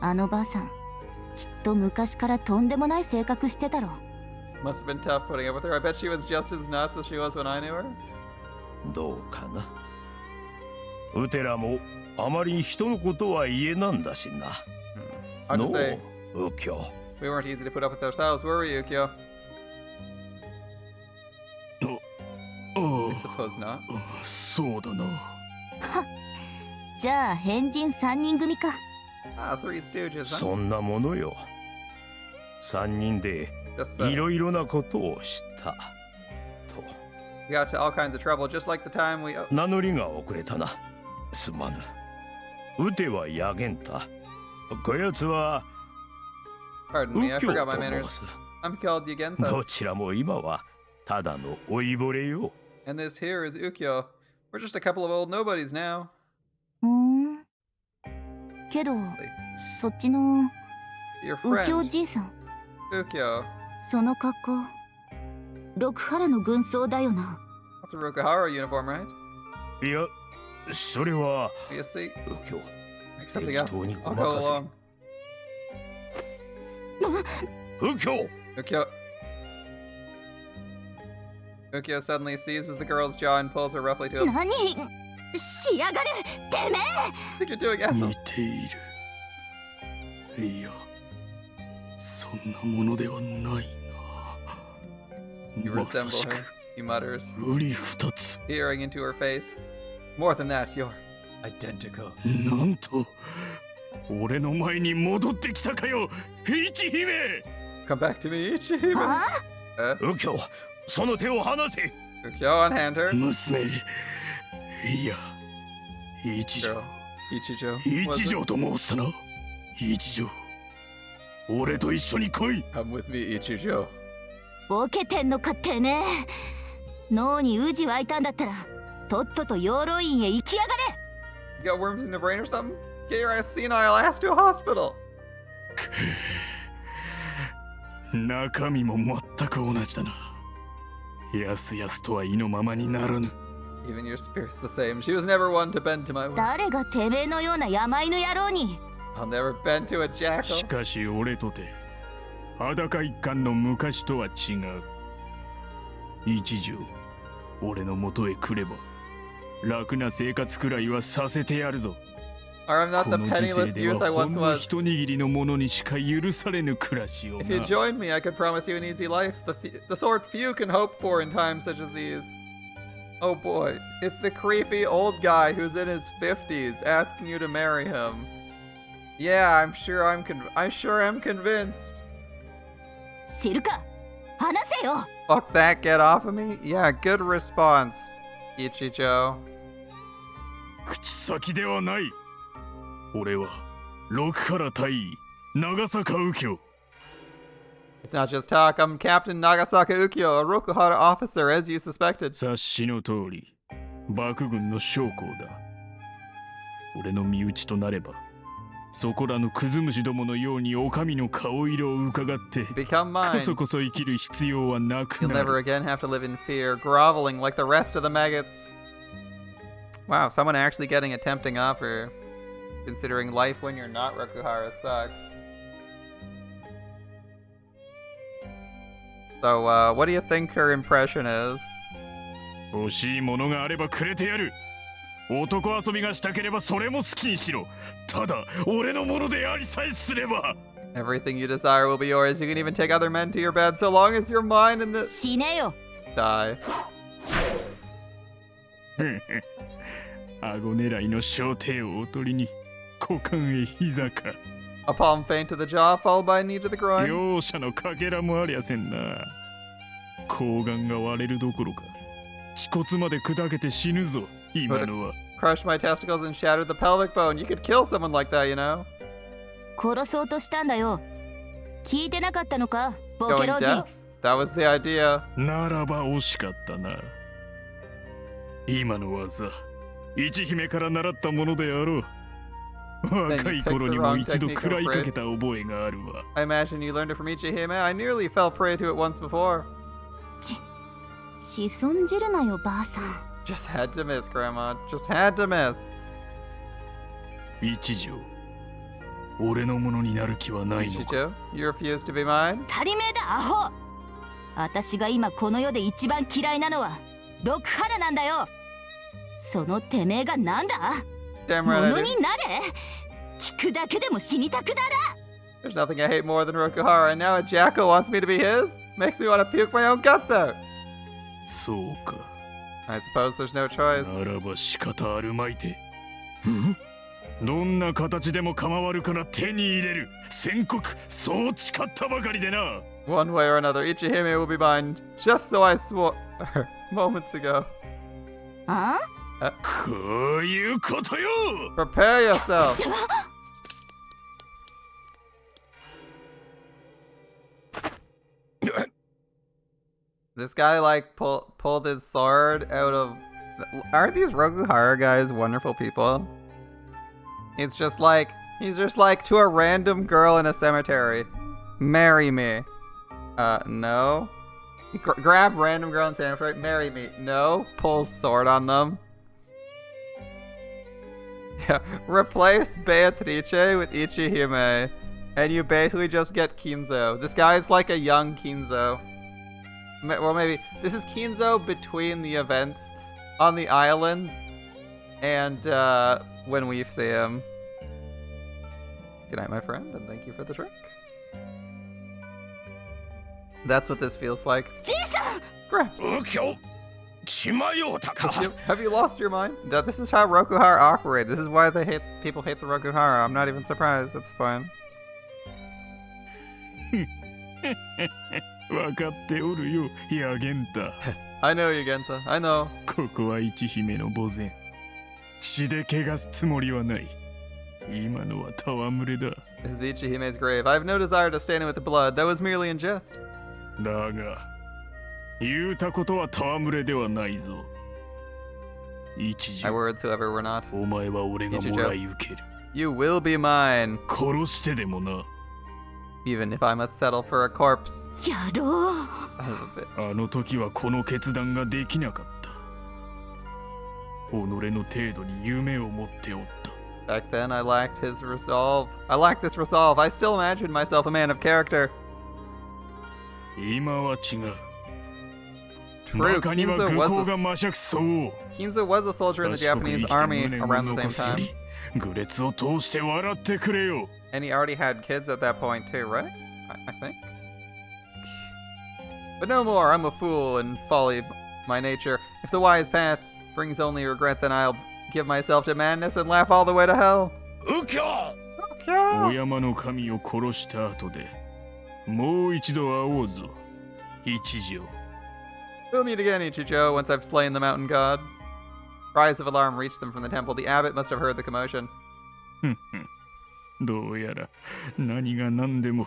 あのばあさん、きっと昔からとんでもない性格してたろ。Must have been tough putting up with her. I bet she was just as nuts as she was when I knew her. どうかな。うてらもあまり人のことは言えなんだしな。Hard to say. 右京。We weren't easy to put up with ourselves, were we, Yukio? I suppose not. そうだな。じゃあ変人3人組か。Three Stooges, huh? そんなものよ。3人でいろいろなことをしたと。We got to all kinds of trouble, just like the time we... 名乗りが遅れたな。すまぬ。うてはやげんた。こやつは Pardon me, I 右京 forgot my と manners. 申す。 I'm called Yagenta, どちらも今はただの老いぼれよ。and this here is Ukyo. We're just a couple of old nobodies now. けど、そっちの Your 右京 friend, じいさん、 Ukyo. その格好、六原の軍装だよな。That's a Rokuhara uniform, right? いや、それは You see? 右京。 Make something 適 up. 当に I'll ご go まかせ。 along. 右京 Ukyo. Ukyo suddenly seizes the girl's jaw and pulls her roughly to him. 何しやがる、てめえ！ I think you're doing awesome. 似ている。いや、そんなものではないな。 You まさ resemble し her, く he mutters, 瓜二つ。 peering into her face. More than that, you're identical. なんと、俺の前に戻ってきたかよ、一姫。 Come back to me, Ichihime. あ 右京、その手を離せ。 Ukyo, unhand her. 娘。いや、一条。 Girl. Ichijo. 一 Was it? 条と申したな。一条。俺と一緒に来い。 Come with me, Ichijo. ボケてんのかてめえ。脳にウジ湧いたんだったら、とっとと養老院へ行きやがれ。 You got worms in the brain or something? Get your ass senile ass to a hospital. 中身も全く同じだな。やすやすとは意のままにならぬ。 Even your spirit's the same. She was never one to bend to my will. 誰がてめえのような山犬野郎に。 I'll never bend to a し jackal. かし俺とて裸一貫の昔とは違う。一条、俺の元へ来れば楽な生活くらいはさせてやるぞ。 Or I'm not こ the の時世 penniless で youth は I ほ once んの was. 一握りのものにしか許されぬ暮らしを If you な。 join me, I could promise you an easy life, the sort few can hope for in times such as these. Oh boy, it's the creepy old guy who's in his 50s asking you to marry him. Yeah, I'm sure I'm convinced. 知るか、話せよ。 Fuck that, get off of me? Yeah, good response, Ichijo. 口先ではない。俺は六原大尉長坂右京。 It's not just talk, I'm Captain Nagasaka Ukyo, a Rokuhara officer, as you suspected. 察しの通り、幕軍の将校だ。俺の身内となれば、そこらのクズ虫どものようにお上の顔色を伺って、 Become こ mine. そこそ生きる必要はなく You'll な never る。 again have to live in fear, groveling like the rest of the maggots. Wow, someone actually getting a tempting offer. considering life when you're not Rokuhara sucks. So, what do you think her impression is? 欲しいものがあればくれてやる。男遊びがしたければそれも好きにしろ。ただ俺のものでありさえすれば。Everything you desire will be yours. You can even take other men to your bed so long as you're mine and the... 死ねよ。 Die. 顎狙いの小手をおとりに股間へ膝か。A palm feint to the jaw, followed by a knee to the groin. 容赦のかけらもありゃせんな。睾丸が割れるどころか恥骨まで砕けて死ぬぞ今のは。 Crushed my testicles and shattered the pelvic bone. You could kill someone like that, you know. 殺そうとしたんだよ。聞いてなかったのか、ボケ Going 老人。 deaf? That was the idea. ならば惜しかったな。今の技一姫から習ったものであろう。若い頃にも一度食らいかけた覚えがあるわ。 I imagine you learned it from Ichihime. I nearly fell prey to it once before. しそんじるなよばあさん。 Just had to miss, Grandma. Just had to miss. 一条、俺のものになる気はないのか。 Ichijo, you refuse to be mine? 足りめえだアホ。私が今この世で一番嫌いなのはロクハラなんだよ。そのてめえがなんだ。 Damn も right I の do. になれ。聞くだけでも死にたくなる。 There's nothing I hate more than Rokuhara, and now a jackal wants me to be his? Makes me want to puke my own guts out. そうか。 I suppose there's no choice. ならば仕方あるまいて。どんな形でも構わるから手に入れる。宣告、そう誓ったばかりでな。 One way or another, Ichihime will be mine, just so I swore moments ago. あこういうことよ。 Prepare yourself. This guy like pulled his sword out of. Aren't these Rokuhara guys wonderful people? He's just like to a random girl in a cemetery. Marry me. No. Grab random girl in cemetery. Marry me. No. Pulls sword on them. Yeah. Replace Beatrice with Ichihime, and you basically just get Kinzo. This guy's like a young Kinzo. Well, maybe this is Kinzo between the events on the island and when we see him. Good night, my friend, and thank you for the drink. That's what this feels like. Gramps, have you lost your mind? This is how Rokuhara operate. This is why people hate the Rokuhara. I'm not even surprised. It's fine. 分かっておるよ、ヤゲンタ。I know you, Genta. I know. ここは一姫の墓前。血で汚すつもりはない。今のは戯れだ。This is Ichihime's grave. I have no desire to stain it with the blood. That was merely in jest. だが、言うたことは戯れではないぞ。一 My 条、 words, whoever were not. お前は俺がもらい受ける。 You will be mine, 殺してでもな。 even if I must settle for a corpse. やろう。 Son of a bitch. あの時はこの決断ができなかった。己の程度に夢を持っておった。 Back then, I lacked his resolve. I lacked this resolve. I still imagined myself a man of character. 今は違う。 True, バカには Kinzo 愚 was 行が a, 魔借そう。 Kinzo was a soldier in the 賢く生 Japanese きて army 無念を around the 残 same すよ time. り、愚劣を通して笑ってくれよ。 And he already had kids at that point too, right? I think. But no more, I'm a fool and folly my nature. If the wise path brings only regret, then I'll give myself to madness and laugh all the way to hell. 右京 Okay. お山の神を殺した後で、もう一度会おうぞ。一条。 We'll meet again, Ichijo, once I've slain the mountain god. Cries of alarm reached them from the temple. The abbot must have heard the commotion. どうやら何が何でも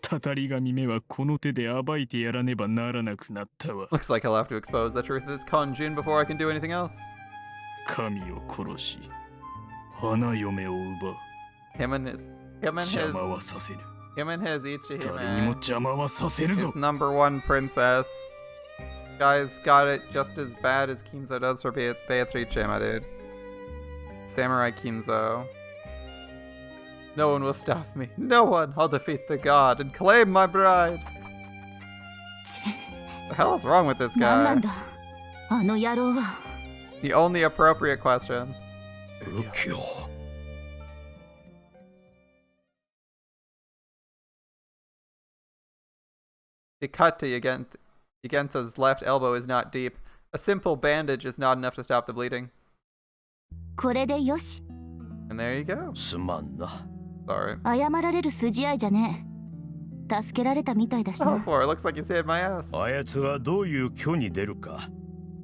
たたり神めはこの手で暴いてやらねばならなくなったわ。 Looks like I'll have to expose the truth of this Konjun before I can do anything else. 神を殺し、花嫁を奪う。 Him and his 邪魔はさせぬ。 him and his 誰にも Ichihime. 邪魔はさせぬぞ His。number one princess. Guy's got it just as bad as Kinzo does for Beatrice, my dude. Samurai Kinzo. No one will stop me. No one. I'll defeat the god and claim my bride. The hell is wrong with this 何な guy? んだあの野郎は。 The only appropriate question. 右京。The cut to Yugentha's left elbow is not deep. A simple bandage is not enough to stop the bleeding. これでよし。 And there you go. すまんな。Sorry. 謝られる筋合いじゃねえ。助けられたみたいだし Oh, な。 for it looks like you saved my ass. あやつがどういう挙に出るか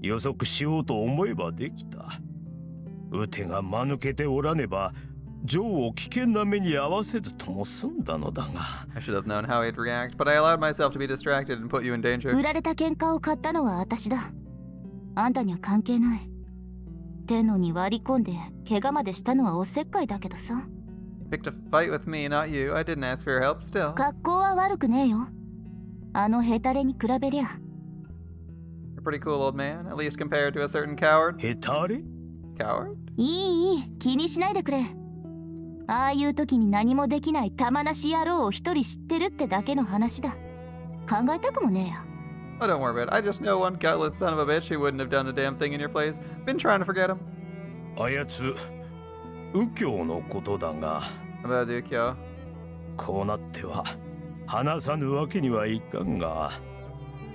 予測しようと思えばできた。うてが間抜けておらねば、ジョーを危険な目に遭わせずとも済んだのだが。I should have known how he'd react, but I allowed myself to be distracted and put you in danger. 売られた喧嘩を買ったのは私だ。あんたには関係ない。手のに割り込んで怪我までしたのはおせっかいだけどさ。Picked a fight with me, not you. I didn't ask for your help still. 格好は悪くねえよ。あのヘタレに比べりゃ。You're a pretty cool old man, at least compared to a certain coward. ヘタレ Coward? いい気にしないでくれ。ああいう時に何もできない玉なし野郎を一人知ってるってだけの話だ。考えたくもねえや。Oh, don't worry about it. I just know one gutless son of a bitch who wouldn't have done a damn thing in your place. Been trying to forget him. あやつ、右京のことだが。About Ukyo. こうなっては話さぬわけにはいかんが、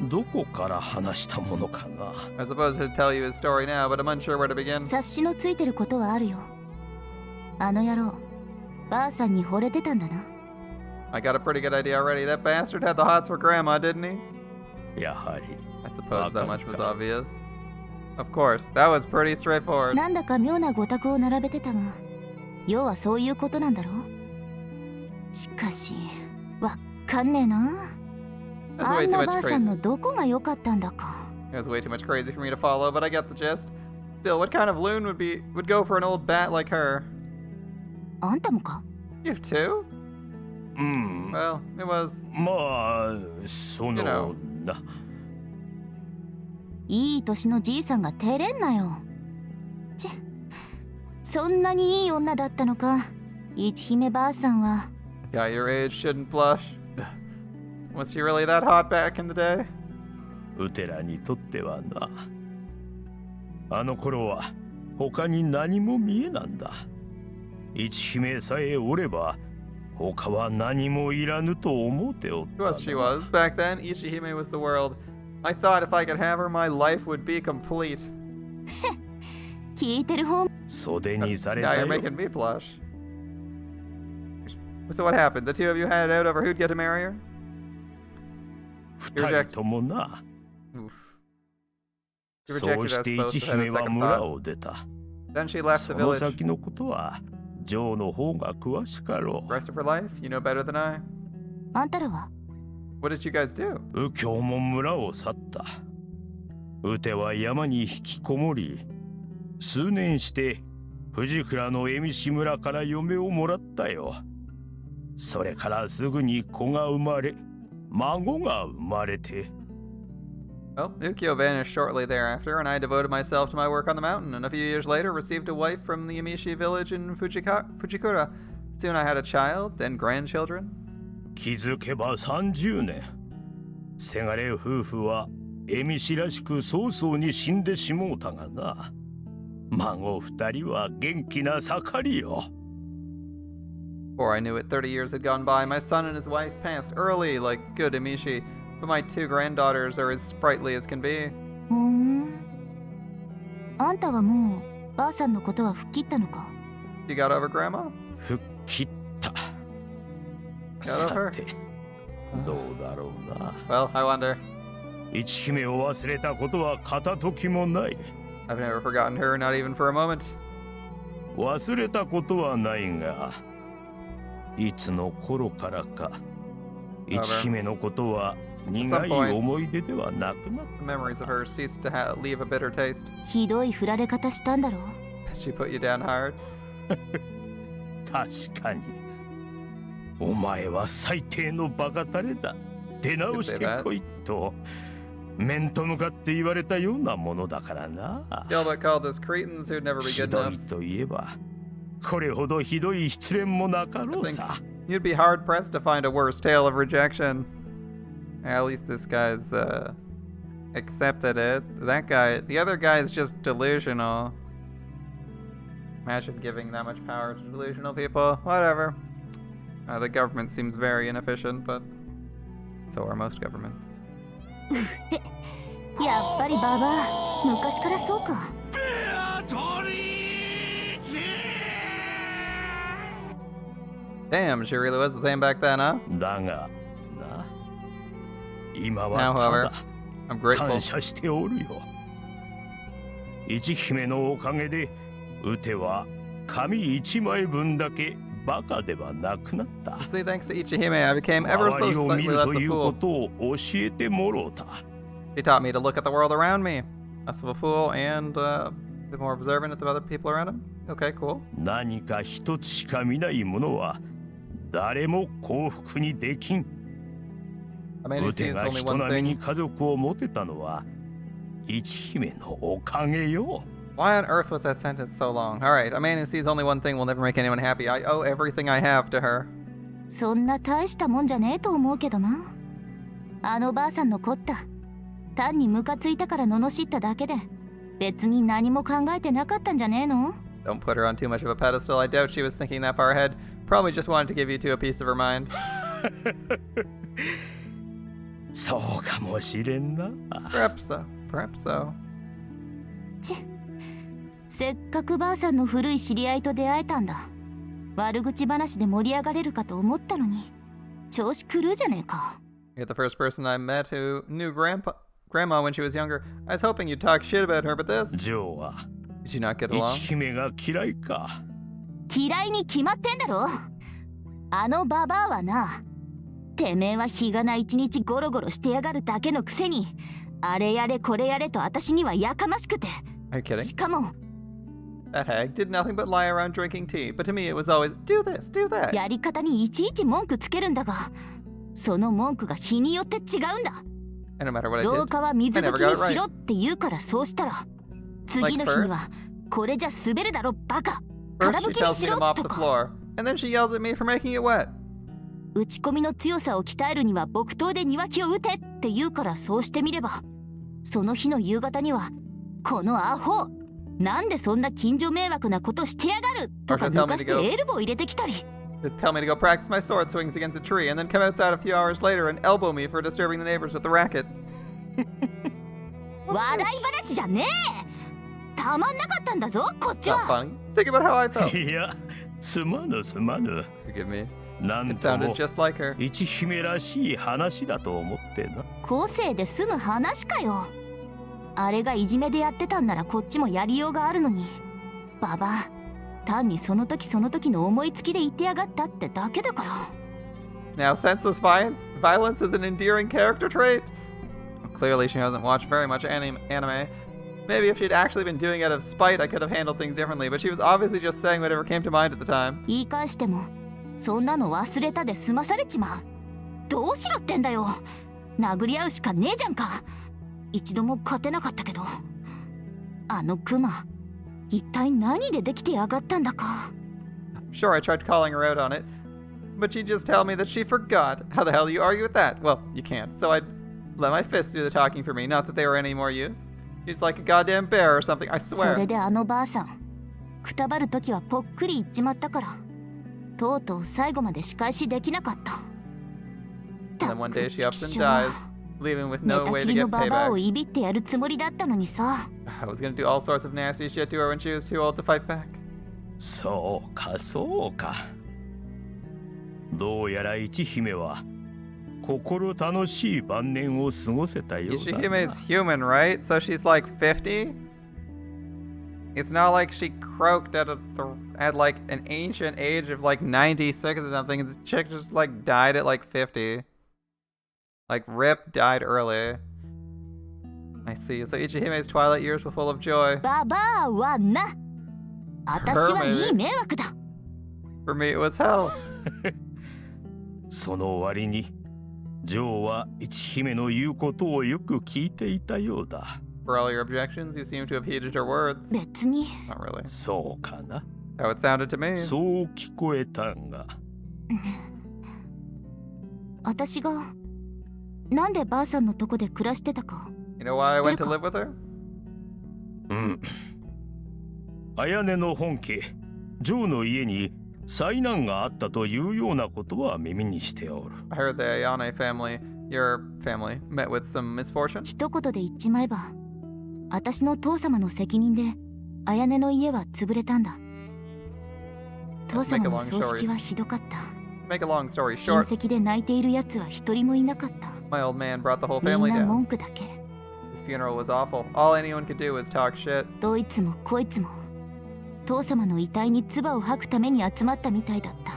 どこから話したものかな。I suppose I'd tell you his story now, but I'm unsure where to begin. 察しのついてることはあるよ。あの野郎、ばあさんに惚れてたんだな。I got a pretty good idea already. That bastard had the hots for Grandma, didn't he? やはり。 I suppose that much was obvious. Of course, that was pretty straightforward. なんだか妙なごたくを並べてたが、要はそういうことなんだろう。しかし、わかんねえな。 That's あ way ん too な much ばあさん crazy. のどこが良かったんだか。 It was way too much crazy for me to follow, but I get the gist. Still, what kind of loon would go for an old bat like her? あんたもか You too? うん。Well, it was. まあ、そ You の know. な。いい年のじいさんが照れんなよ。ちぇ、そんなにいい女だったのか、一姫ばあさんは。Yeah, your age shouldn't blush. Was she really that hot back in the day? うてらにとってはな。あの頃は他に何も見えなんだ。一姫さえおれば他は何もいらぬと思うておった Who else she was. Back then, Ishihime was the world. I thought if I could have her, my life would be complete. 聞いてる方。袖にされ Now た you're よ。 making me blush. So what happened? The two of you had it out over who'd get to marry her? 二人ともな。 Oof. You そ rejected う us して both 一 without a 姫は second 村 thought. を出た。 Then she left そ the の village. 先のことはジョーの方が詳しかろ The rest of her life, you know better than I. あんたらは What did you guys do? う。右京も村を去った。うては山に引きこもり、数年して藤倉の恵美氏村から嫁をもらったよ。それからすぐに子が生まれ、孫が生まれて。Well, Ukyo vanished shortly thereafter, and I devoted myself to my work on the mountain, and a few years later received a wife from the Amishi village in Fujikura. Soon I had a child, then grandchildren. 気づけば30年。せがれ夫婦は恵美氏らしく早々に死んでしもうたがな。孫二人は元気な盛りよ。Before I knew it, 30 years had gone by. My son and his wife passed early, like good Amishi, but my two granddaughters are as sprightly as can be. ふーん。あんたはもうばあさんのことは吹っ切ったのか。 You got over Grandma? 吹っ切った。さて、どうだろうな。Well, I wonder. 一姫を忘れたことは片時もない。I've never forgotten her, not even for a moment. 忘れたことはないが、いつの頃からか、一姫のことは苦い思い出ではなくなった。 The memories of her ceased to leave a bitter taste. ひどい振られ方したんだろう。 She put you down hard. 確かに。お前は最低のバカタレだ。出直してこいと面と向かって言われたようなものだからな。Gilbert called us cretins who'd never be ひ good ど enough. いといえばこれほどひどい失恋もなかろう I think さ。 you'd be hard pressed to find a worse tale of rejection. At least this guy's accepted it. That guy, the other guy is just delusional. Imagine giving that much power to delusional people. Whatever. The government seems very inefficient, but so are most governments. やっぱりババア、昔からそうか。Damn, she really was the same back then, huh? だがな、今 Now, はた however, だ I'm grateful. 感謝しておるよ。一姫のおかげでウテは紙一枚分だけバカではなくなった。 See, thanks to Ichihime, I became ever 周 so りを見 slightly る less と a いうこ fool. とを教えてもろうた。 She taught me to look at the world around me. Less of a fool and be more observant of the other people around him. Okay, cool. 何か一つしか見ないものは誰も幸福にできん。 I mean, ウ he テ sees が only 人 one 並みに thing. 家族を持てたのは一姫のおかげよ。 Why on earth was that sentence so long? Alright, a man who sees only one thing will never make anyone happy. I owe everything I have to her. そんな大したもんじゃねえと思うけどな。あのばあさんのこった。単にムカついたから罵っただけで、別に何も考えてなかったんじゃねえの？ Don't put her on too much of a pedestal. I doubt she was thinking that far ahead. Probably just wanted to give you two a piece of her mind. そうかもしれんな。 Perhaps so. Perhaps so. せっかくばあさんの古い知り合いと出会えたんだ。悪口話で盛り上がれるかと思ったのに、調子狂うじゃねえか。 You're the first person I met who knew Grandma when she was younger. I was hoping you'd talk shit about her, but this... ジョーは Did you not get 一 along? 姫が嫌いか。嫌いに決まってんだろ。あのババアはな、てめえは日がな一日ゴロゴロしてやがるだけのくせに、あれやれこれやれと私にはやかましくて。 Are you kidding? しかも、 That hag did nothing but lie around drinking tea, but to me it was always, do this, do that. やり方にいちいち文句つけるんだが、その文句が日によって違うんだ。 And no matter what I 廊 did, 下は水 I 拭 never き got に it right. しろって言うからそうしたら、次の日にはこれじゃ滑るだろバカ、 First 空 she 拭きに tells し me ろ to mop と the か。 floor, and then she yells at me for making it wet. 打ち込みの強さを鍛えるには木刀で庭木を打てって言うからそうしてみれば、その日の夕方にはこのアホなんでそんな近所迷惑なことしてやがるとか Or she'll tell me to 抜かして go- エルボー入れてきたり。 To tell me to go practice my sword swings against a tree, and then come outside a few hours later and elbow me for disturbing the neighbors with the racket. 笑い話じゃねえ。たまんなかったんだぞこっち Not は。 funny. Think about how I felt. いや、すまぬすまぬ。 Forgive me. なん It と sounded も just like her. 一姫らしい話だと思ってな。個性で済む話かよ。あれがいじめでやってたんならこっちもやりようがあるのに。ババア、単にその時その時の思いつきで言ってやがったってだけだから。 Now, senseless violence is an endearing character trait? Well, clearly, she hasn't watched very much anime. Maybe if she'd actually been doing it out of spite, I could have handled things differently, but she was obviously just saying whatever came to mind at the time. 言い返してもそんなの忘れたで済まされちまう。どうしろってんだよ。殴り合うしかねえじゃんか。一度も勝てなかったけど、あのクマ一体何でできてやがったんだか。 Sure, I tried calling her out on it, but she'd just tell me that she forgot. How the hell do you argue with that? Well, you can't, so I'd let my fists do the talking for me, not that they were any more use. She's like a goddamn bear or something, I そ swear. れであのばあさんくたばる時はぽっくり言っちまったから、とうとう最後まで仕返しできなかった。 And then one day she ups and 畜生 dies, leaving with 寝 no た way き to りの get ババアを payback. いびってやるつもりだったのにさ。 I was gonna do all sorts of nasty shit to her when she was too old to fight back. そうかそうか。どうやら一姫は心楽しい晩年を過ごせたようだな。 Yoshihime's human, right? So she's like 50? It's not like she croaked at like an ancient age of like 96 or something. This chick just like died at like 50. Like Rip died early. I see. So Ichihime's twilight years were full of joy. ババアはな、私はいい迷惑だ。 For me, it was hell. その割にジョーは一姫の言うことをよく聞いていたようだ。 For all your objections, you seem to have heeded her words. 別に Not really. そうかな。How it sounded to me. そう聞こえたんが。私がなんでばあさんのとこで暮らしてたか。 You know why I went to live with her? うん。綾音の本家、ジョーの家に災難があったというようなことは耳にしておる。I heard the Ayane family, your family, met with some misfortune. 一言で言っちまえば、私の父様の責任で綾音の家は潰れたんだ。父様の葬式はひどかった。Make a long story 親 short, 戚で泣いているやつは一人もいなかった。 my old man brought the whole みん family な down. 文句だけ。 His funeral was awful. All anyone could do was talk shit. どいつもこいつも父様の遺体に唾を吐くために集まったみたいだった。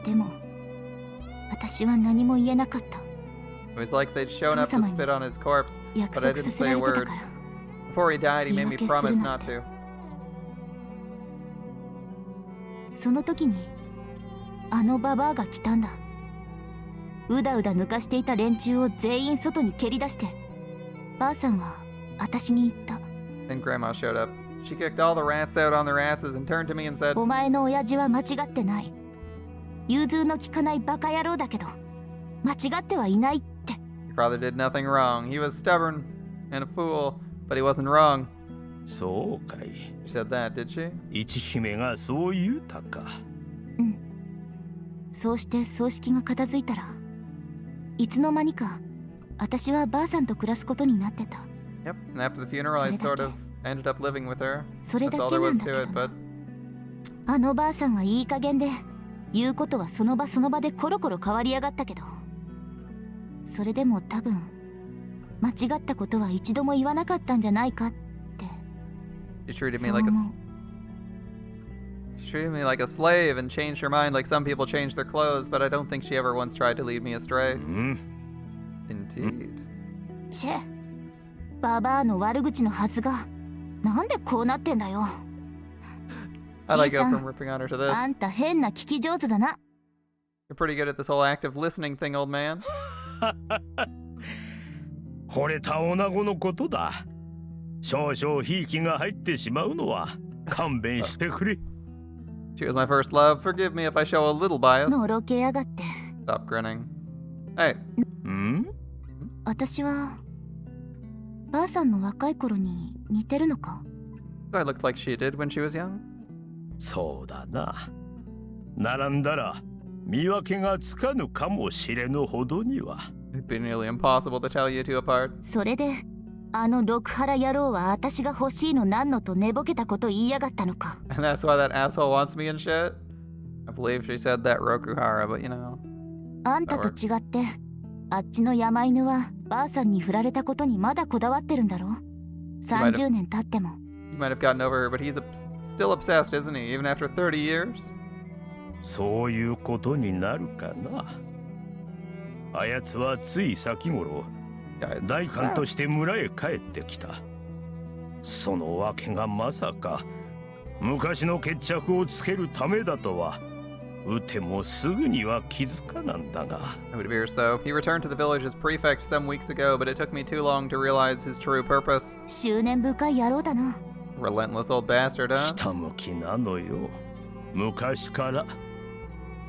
でも私は何も言えなかった。 It was like they'd shown up to spit on his corpse, 約 but I 束さ didn't せ say ら a れてた word. から。 Before he died, he made me 言い訳 promise するな not って。 to. その時にあのババアが来たんだ。うだうだ抜かしていた連中を全員外に蹴り出して、ばあさんは私に言った。 Then Grandma showed up. She kicked all the rats out on their asses and turned to me and said, お前の親父は間違ってない。融通の利かないバカ野郎だけど間違ってはいないって。 Your father did nothing wrong. He was stubborn and a fool, but he wasn't wrong. そうかい。 She said that, did she? 一姫がそう言うたか。うん。そうして葬式が片付いたら、いつの間にか私はばあさんと暮らすことになってた。 Yep. And after the funeral, I sort of ended up living with her. それ That's だ all け there なん was だけ to ど it, な。 but あのばあさんはいい加減で、言うことはその場その場でコロコロ変わりやがったけど、それでも多分間違ったことは一度も言わなかったんじゃないかって。 she treated そ me う like 思う。 she treated me like a slave and changed her mind like some people change their clothes, but I don't think she ever once tried to lead me astray. うん。 Indeed. チェ、ババアの悪口のはずがなんでこうなってんだよ。 How'd I go じいさん、 from ripping on her to this? あんた変な聞き上手だな。 You're pretty good at this whole active listening thing, old man. 惚れた女子のことだ。少々ひいきが入ってしまうのは勘弁してくれ。She was my first love. Forgive me if I show a little bias. のろけやがって。 Stop grinning. Hey, ん？私はばあさんの若い頃に似てるのか？ I looked like she did when she was young. そうだな。並んだら見分けがつかぬかもしれぬほどには。It'd be nearly impossible to tell you two apart. それであの六原野郎は私が欲しいのなんのと寝ぼけたこと言いやがったのか。 And that's why that asshole wants me and shit? I believe she said that Rokuhara, but you know. あんたと違ってあっちの山犬はばあさんに振られたことにまだこだわってるんだろ。30年経っても。 You might have gotten over her, but he's still obsessed, isn't he? Even after 30 years? そういうことになるかな。あやつはつい先頃、 Guy's 代官 obsessed. として村へ帰ってきた。そのわけがまさか昔の決着をつけるためだとはうてもすぐには気づかなんだが。 It would appear so. He returned to the village as prefect some weeks ago, but it took me too long to realize his true purpose. 執念深い野郎だな。 Relentless old bastard, huh? ひたむきなのよ。昔から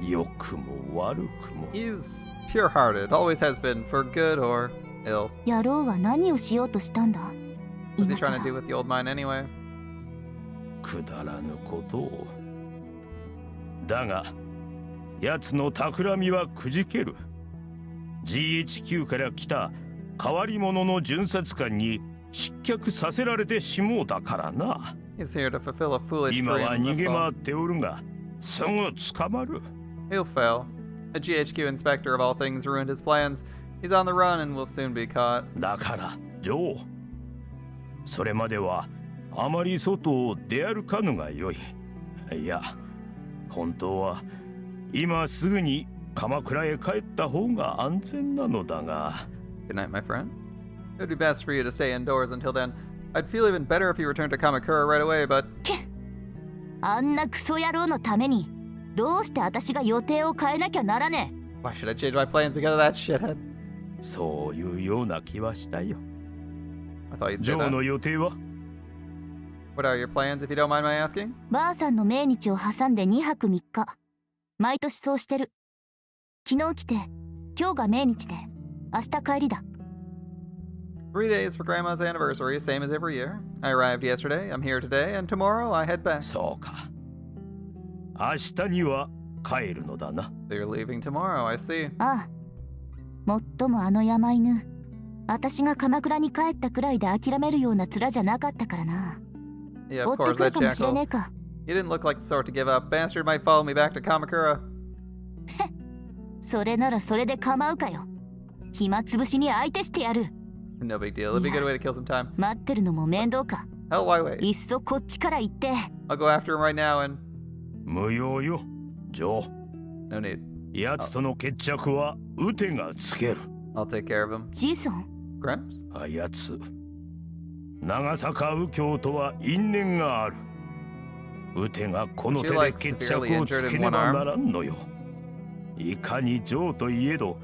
良くも悪くも。 He's pure-hearted, always has been, for good or ill. 野郎は何をしようとしたんだ？ What's 今 he trying to 更 do with the old mine anyway? くだらぬことを。だが奴の企みはくじける。 GHQ から来た変わり者の巡察官に失脚させられてしもうたからな。 He's here to fulfill a foolish 今は dream. 逃げ that's 回 all. っておるがすぐ捕まる。 He'll fail. A GHQ inspector of all things ruined his plans. He's on the run and will soon be caught. だからジョー、それまではあまり外を出歩かぬがよい。いや、本当は今すぐに鎌倉へ帰った方が安全なのだが。 Good night, my friend. It would be best for you to stay indoors until then. I'd feel even better if you returned to Kamakura right away, but あんなクソ野郎のためにどうして私が予定を変えなきゃならねえ。 why should I change my plans because of that shithead? そういうような気はしたよ。 I thought you'd ジ say ョー that. の予定は What are your plans, if you don't mind my asking? ばあさんの命日を挟んで2泊3日。毎年そうしてる。昨日来て、今日が命日で、明日帰りだ。3 days for Grandma's anniversary, same as every year. I arrived yesterday, I'm here today, and tomorrow I head back. そうか。明日には帰るのだな。So you're leaving tomorrow, I see. ああ。もっともあの山犬。私が鎌倉に帰ったくらいで諦めるような面じゃなかったからな。Yeah, 追 of って course, くる that かもしれね jackal. えか。You didn't look like the sort to give up. Bastard might follow me back to Kamakura. それならそれで構うかよ。暇つぶしに相手してやる。No big deal. It'd be a good way to kill some time. 待ってるのも面倒か。Hell, why wait? いっそこっちから行って。I'll go after him right now and... 無用よ、ジョー。 No need. 奴との決着はウテがつける。I'll take care of him. じいさん Gramps? あやつ。長坂右京とは因縁がある。ウテがこの手で決着をつけねばならんのよ。いかにジョーといえど、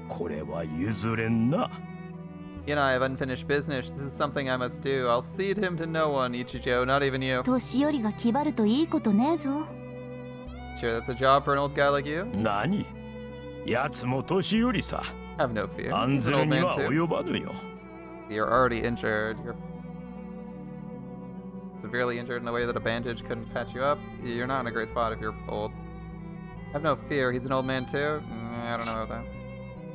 これは譲れんな。You know, I have unfinished business. This is something I must do. I'll cede him to no one, Ichijo, not even you. 年寄りが気張るといいことねえぞ。Sure, that's a job for an old guy like you? 何？奴も年寄りさ。Have no fear. 案 He's ず an る old に man は too. 及ばぬよ。You're already injured. You're severely injured in a way that a bandage couldn't patch you up. You're not in a great spot if you're old. Have no fear. He's an old man too? I don't know about that.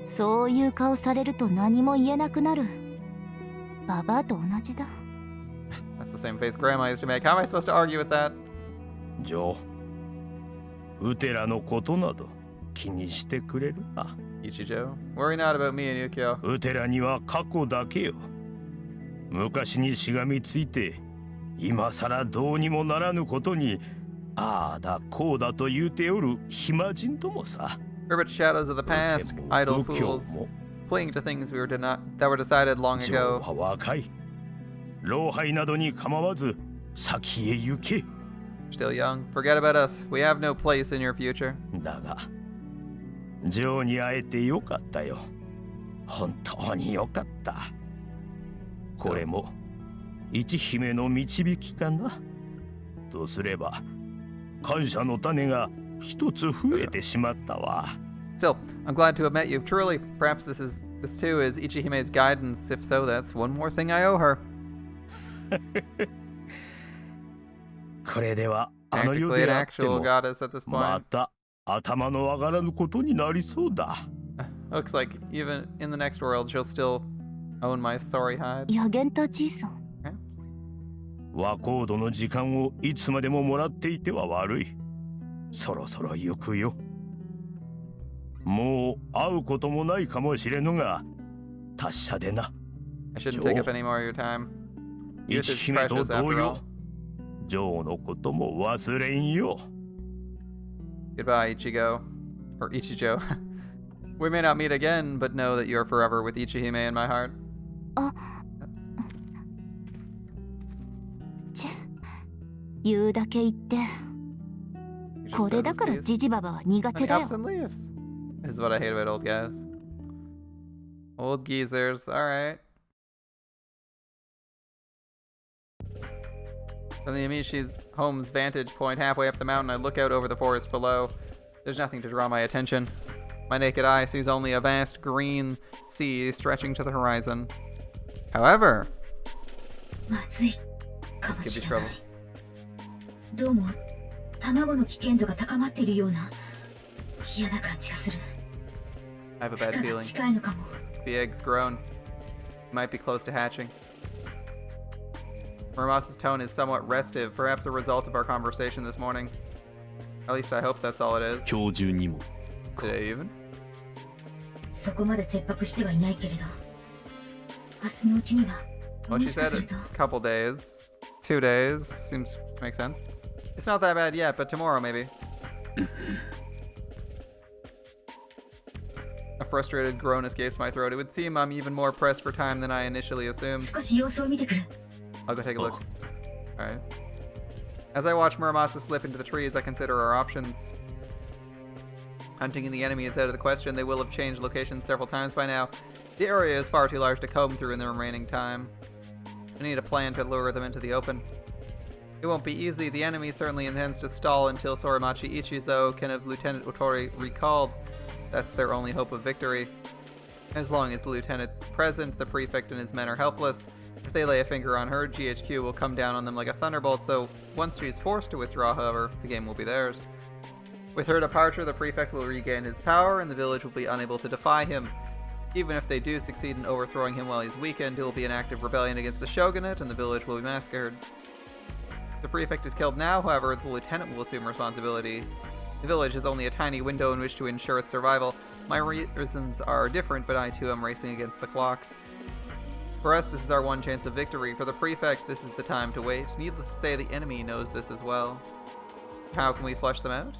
そういう顔されると何も言えなくなる。ババアと同じだ。That's the same face Grandma used to make. How am I supposed to argue with that? ジョー、ウテラのことなど気にしてくれるな。Ichijo, worry not about me and Yukio. ウテラには過去だけよ。昔にしがみついて、今さらどうにもならぬことに、ああだこうだと言うておる暇人ともさ。We're but shadows of the past, idle fools, clinging to things that were decided long ジョー ago. は若い。老輩などに構わず、先へ行け。 Still young. Forget about us. We have no place in your future. だが、ジョーに会えてよかったよ。本当によかった。これも、一姫の導きかな。とすれば、感謝の種が一つ増えてしまったわ。Still, I'm glad to have met you. Truly, perhaps this too is Ichihime's guidance. If so, that's one more thing I owe her. これでは、あの世 Practically an であって actual も、 goddess at this ま point. た頭の上がらぬことになりそうだ。Looks like even in the next world, she'll still own my sorry hide. ヤゲンタじいさん。和コードの時間をいつまでももらっていては悪い。そろそろ行くよ。もう会うこともないかもしれぬが、達者でな。 I shouldn't take up any more of your time. Youth 一 is 姫と precious 同 after 様 all.、ジョーのことも忘れんよ。Goodbye, Ichigo. Or Ichijo. We may not meet again, but know that you're forever with Ichihime in my heart. 言うだけ言って。 You just これ said だ this から piece. ジジババは苦 And 手 he だ ups よ。 and leaves. This is what I hate about old guys. Old geezers. Alright. From the Amishi's home's vantage point halfway up the mountain, I look out over the forest below. There's nothing to draw my attention. My naked eye sees only a vast green sea stretching to the horizon. However, まずいか this も could be しれな trouble. い。どうも卵の危険度が高まっているような嫌な感じがする。 I have a bad 孵化が feeling. 近いのかも。 The egg's grown. Might be close to hatching. Muramasa's tone is somewhat restive, perhaps a result of our conversation this morning. At least I hope that's all it is. 今日中にも Today even. そこまで切迫してはいないけれど、明日のうちには Well, も she しか said す a ると couple days. 2 days. Seems to make sense. It's not that bad yet, but tomorrow maybe. A frustrated groan escapes my throat. It would seem I'm even more pressed for time than I initially assumed. 少し様子を見てくる。 I'll go take a look. Alright. As I watch Muramasa slip into the trees, I consider our options. Hunting the enemy is out of the question. They will have changed locations several times by now. The area is far too large to comb through in the remaining time. I need a plan to lure them into the open. It won't be easy. The enemy certainly intends to stall until Sorimachi Ichizo can have Lieutenant Otori recalled. That's their only hope of victory. As long as the lieutenant's present, the prefect and his men are helpless. If they lay a finger on her, GHQ will come down on them like a thunderbolt, so once she's forced to withdraw, however, the game will be theirs. With her departure, the prefect will regain his power, and the village will be unable to defy him. Even if they do succeed in overthrowing him while he's weakened, it will be an act of rebellion against the shogunate, and the village will be massacred. If the prefect is killed now, however, the lieutenant will assume responsibility. The village is only a tiny window in which to ensure its survival. My reasons are different, but I too am racing against the clock. For us, this is our one chance of victory. For the prefect, this is the time to wait. Needless to say, the enemy knows this as well. How can we flush them out?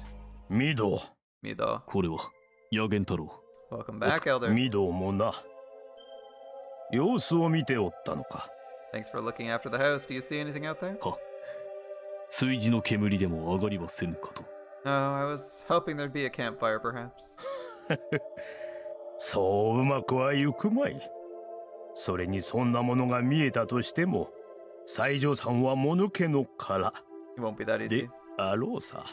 Mido. Mido. これはヤゲン太郎。 Welcome back, Elder. ミドもな。様子を見ておったのか。Thanks for looking after the house. Do you see anything out there? は。炊事の煙でも上がりはせぬかと。 No, I was hoping there'd be a campfire, perhaps. そううまくはいくまい。それにそんなものが見えたとしても、西条さんはもぬけの殻。 It won't be that easy. であろうさ。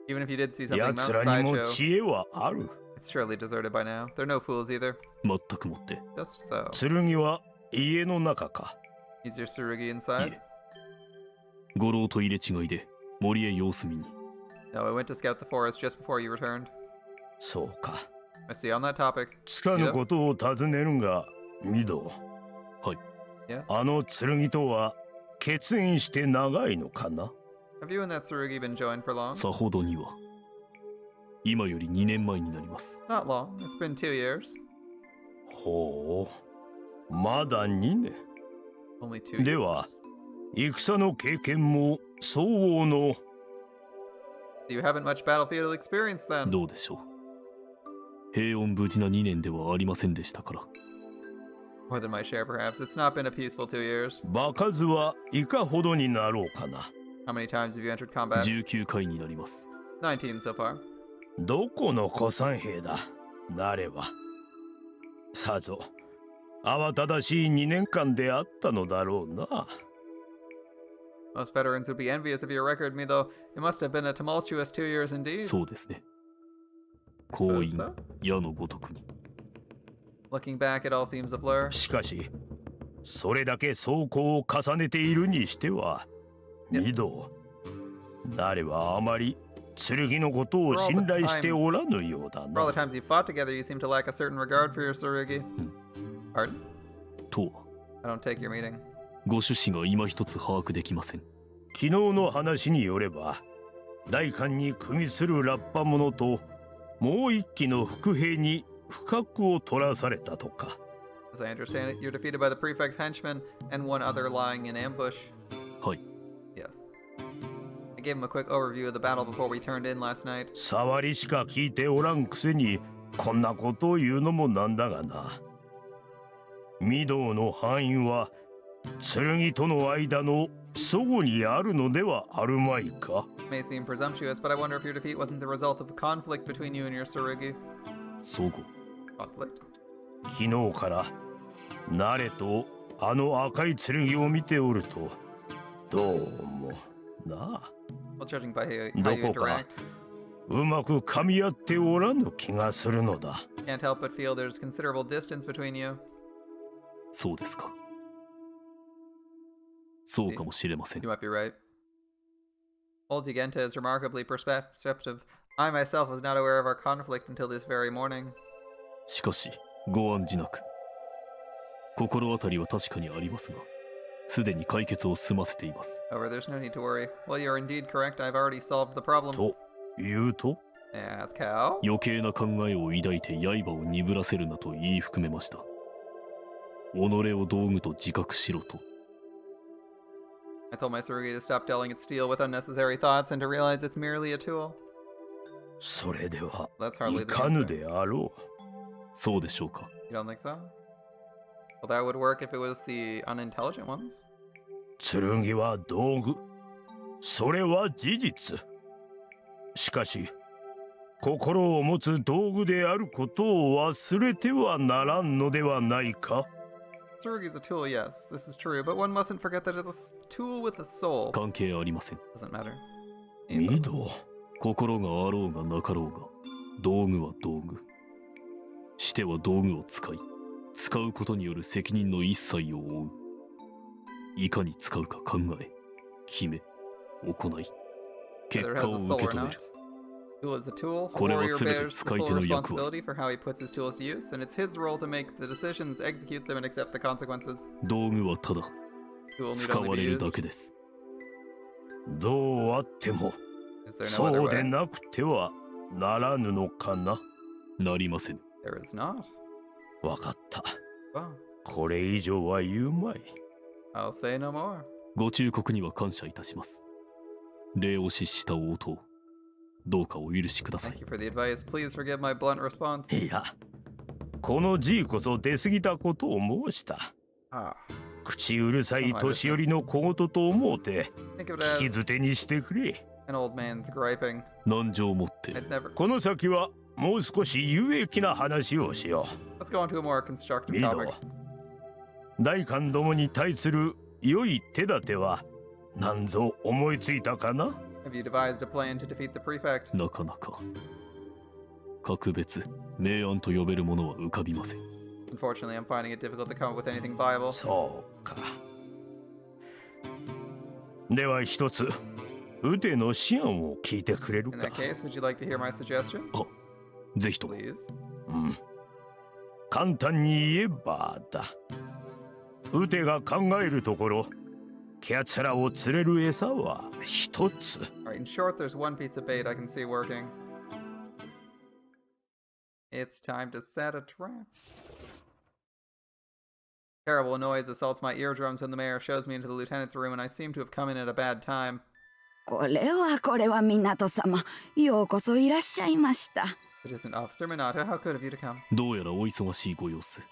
Even if you did see something 奴らにも Sideshow, 知恵はある。 it's surely deserted by now. They're no fools either. 全くもって。 Just so. 剣は家の中か。 Is your Tsurugi い inside? え。五郎と入れ違いで森へ様子見に。 No, I went to scout the forest just before you returned. そうか。 I see on that topic. つかぬことを尋ねるが、ミド。はい。Yes? あの剣とは血縁して長いのかな？ Have you and that Tsurugi been joined for long? さほどには。今より2年前になります。 Not long. It's been 2 years. ほう。まだ2年。 Only 2 years. では、戦の経験も相応の。 You haven't much battlefield experience then. どうでしょう。平穏無事な2年ではありませんでしたから。 More than my share, perhaps. It's not been a peaceful 2 years. 場数はいかほどになろうかな。 How many times have you entered combat? 19回になります。 19 so far. どこの古参兵だ、誰は。さぞ、慌ただしい2年間であったのだろうな。Most veterans would be envious of your record, me though. It must have been a tumultuous 2 years indeed. そうですね。 I 行 suppose 員 so. 矢のごとくに。 Looking back, it all seems a blur. しかし、それだけ走行を重ねているにしては、ミド、誰はあまり剣のことを信頼しておらぬようだ For all な。 the times you fought together, you seem to lack a certain regard for your Tsurugi. Pardon? とは、 I don't take your meaning. ご出資が今一つ把握できません。昨日の話によれば、代官に組みするラッパ者と、もう一機の副兵に不覚を取らされたとか。 As I understand it, you're defeated by the prefect's henchmen and one other lying in ambush. はい。 Yes. I gave him a quick overview of the battle before we turned in last night. 触りしか聞いておらんくせに、こんなことを言うのもなんだがな。御堂の範囲は、剣との間の相互にあるのではあるまいか。 May seem presumptuous, but I wonder if your defeat wasn't the result of a conflict between you and your Tsurugi. 相互。 Conflict? 昨日から、慣れとあの赤い剣を見ておると、どうもな。 Well, judging by how you どこか interact, うまく噛み合っておらぬ気がするのだ。 can't help but feel there's considerable distance between you. そうですか。そうかもしれません You。might be right. Old Yugenta is remarkably perceptive. I myself was not aware of our conflict until this very morning. しかし、ご案じなく。心当たりは確かにありますが、すでに解決を済ませています。 However, there's no need to worry. Well, you're indeed correct. I've already solved the problem. というと、 Ask how? 余計な考えを抱いて刃を鈍らせるなと言い含めました。己を道具と自覚しろと。I told my Tsurugi to stop delving its steel with unnecessary thoughts and to realize it's merely a tool. それでは That's hardly い the かぬ answer. であろう。そうでしょうか。 You don't think so? Well, that would work if it was the unintelligent ones. 剣は道具。それは事実。しかし、心を持つ道具であることを忘れてはならんのではないか。Tsurugi's a tool, yes, this is true, but one mustn't forget that it's a tool with a soul. 関係ありません。 Doesn't matter. ミド。心があろうがなかろうが、道具は道具。しては道具を使い、使うことによる責任の一切を負う。いかに使うか考え、決め、行い、結 Whether it 果 has を a 受 soul け or 止め not. る。 Tool is a tool. A これは warrior 全て bears the 使い full 手の役割。 responsibility for how he puts his tools to use, and it's his role to make the decisions, execute them, and accept the consequences. 道具はただ Tool need 使わ only れ be るだ used. けです。どうあっても Is there no そ other うで way? なくてはならぬのかな。なりません。 There is not. わかった。 Well, これ以上は言うまい。 I'll say no more. ご忠告には感謝いたします。礼を失した応答、どうかお許しくださ Thank い。 you for the advice. Please forgive my blunt response. いや、この G こそ出過ぎたことを申した。 Ah, 口うるさい年寄りの小言と思うて think of it 聞き as 捨てにしてくれ。 an old man's griping. 難情をもって I'd never. この先はもう少し有益な話をしよ Let's go on to a more う。 constructive ミド topic. 大官どもに対する良い手立ては何ぞ思いついたかな。 Have you devised a plan to defeat the prefect? なかなか格別明暗と呼べるものは浮かびません。 Unfortunately, I'm finding it difficult to come up with anything viable. そうか。では一つウテの思案を聞いてくれる In か that。case, would you like to hear my suggestion? ぜひとも Please. うん。簡単に言えばだ。ウテが考えるところ、キャツラを釣れる餌は一つ。 Alright, in short, there's one piece of bait I can see working. It's time to set a trap. Terrible noise assaults my eardrums when the mayor shows me into the lieutenant's room, and I seem to have come in at a bad time. これは港様、ようこそいらっしゃいました。 It isn't Officer Minato. How good of you to come. どうやらお忙しいご様子。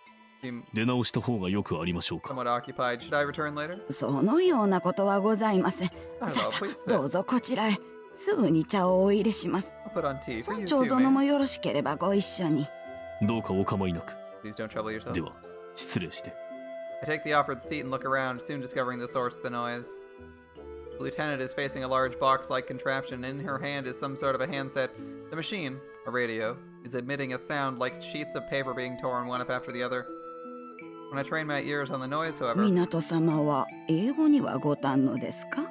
Seem 出直した方がよくありましょうか。 somewhat occupied. Should I return later? そのようなことはございません。 Oh, さ well, さ please どう sit. ぞこちらへ。すぐに茶をお入れします。 I'll put on tea for 村 you 長 too, 殿 mate. もよろしければご一緒に。どうかお構いなく。 Please don't trouble yourself. では失礼して。 I take the offered seat and look around, soon discovering the source of the noise. The lieutenant is facing a large box-like contraption, and in her hand is some sort of a handset. The machine, a radio, is emitting a sound like sheets of paper being torn one up after the other. When I train my ears on the noise, however, 港様は英語にはご堪能ですか？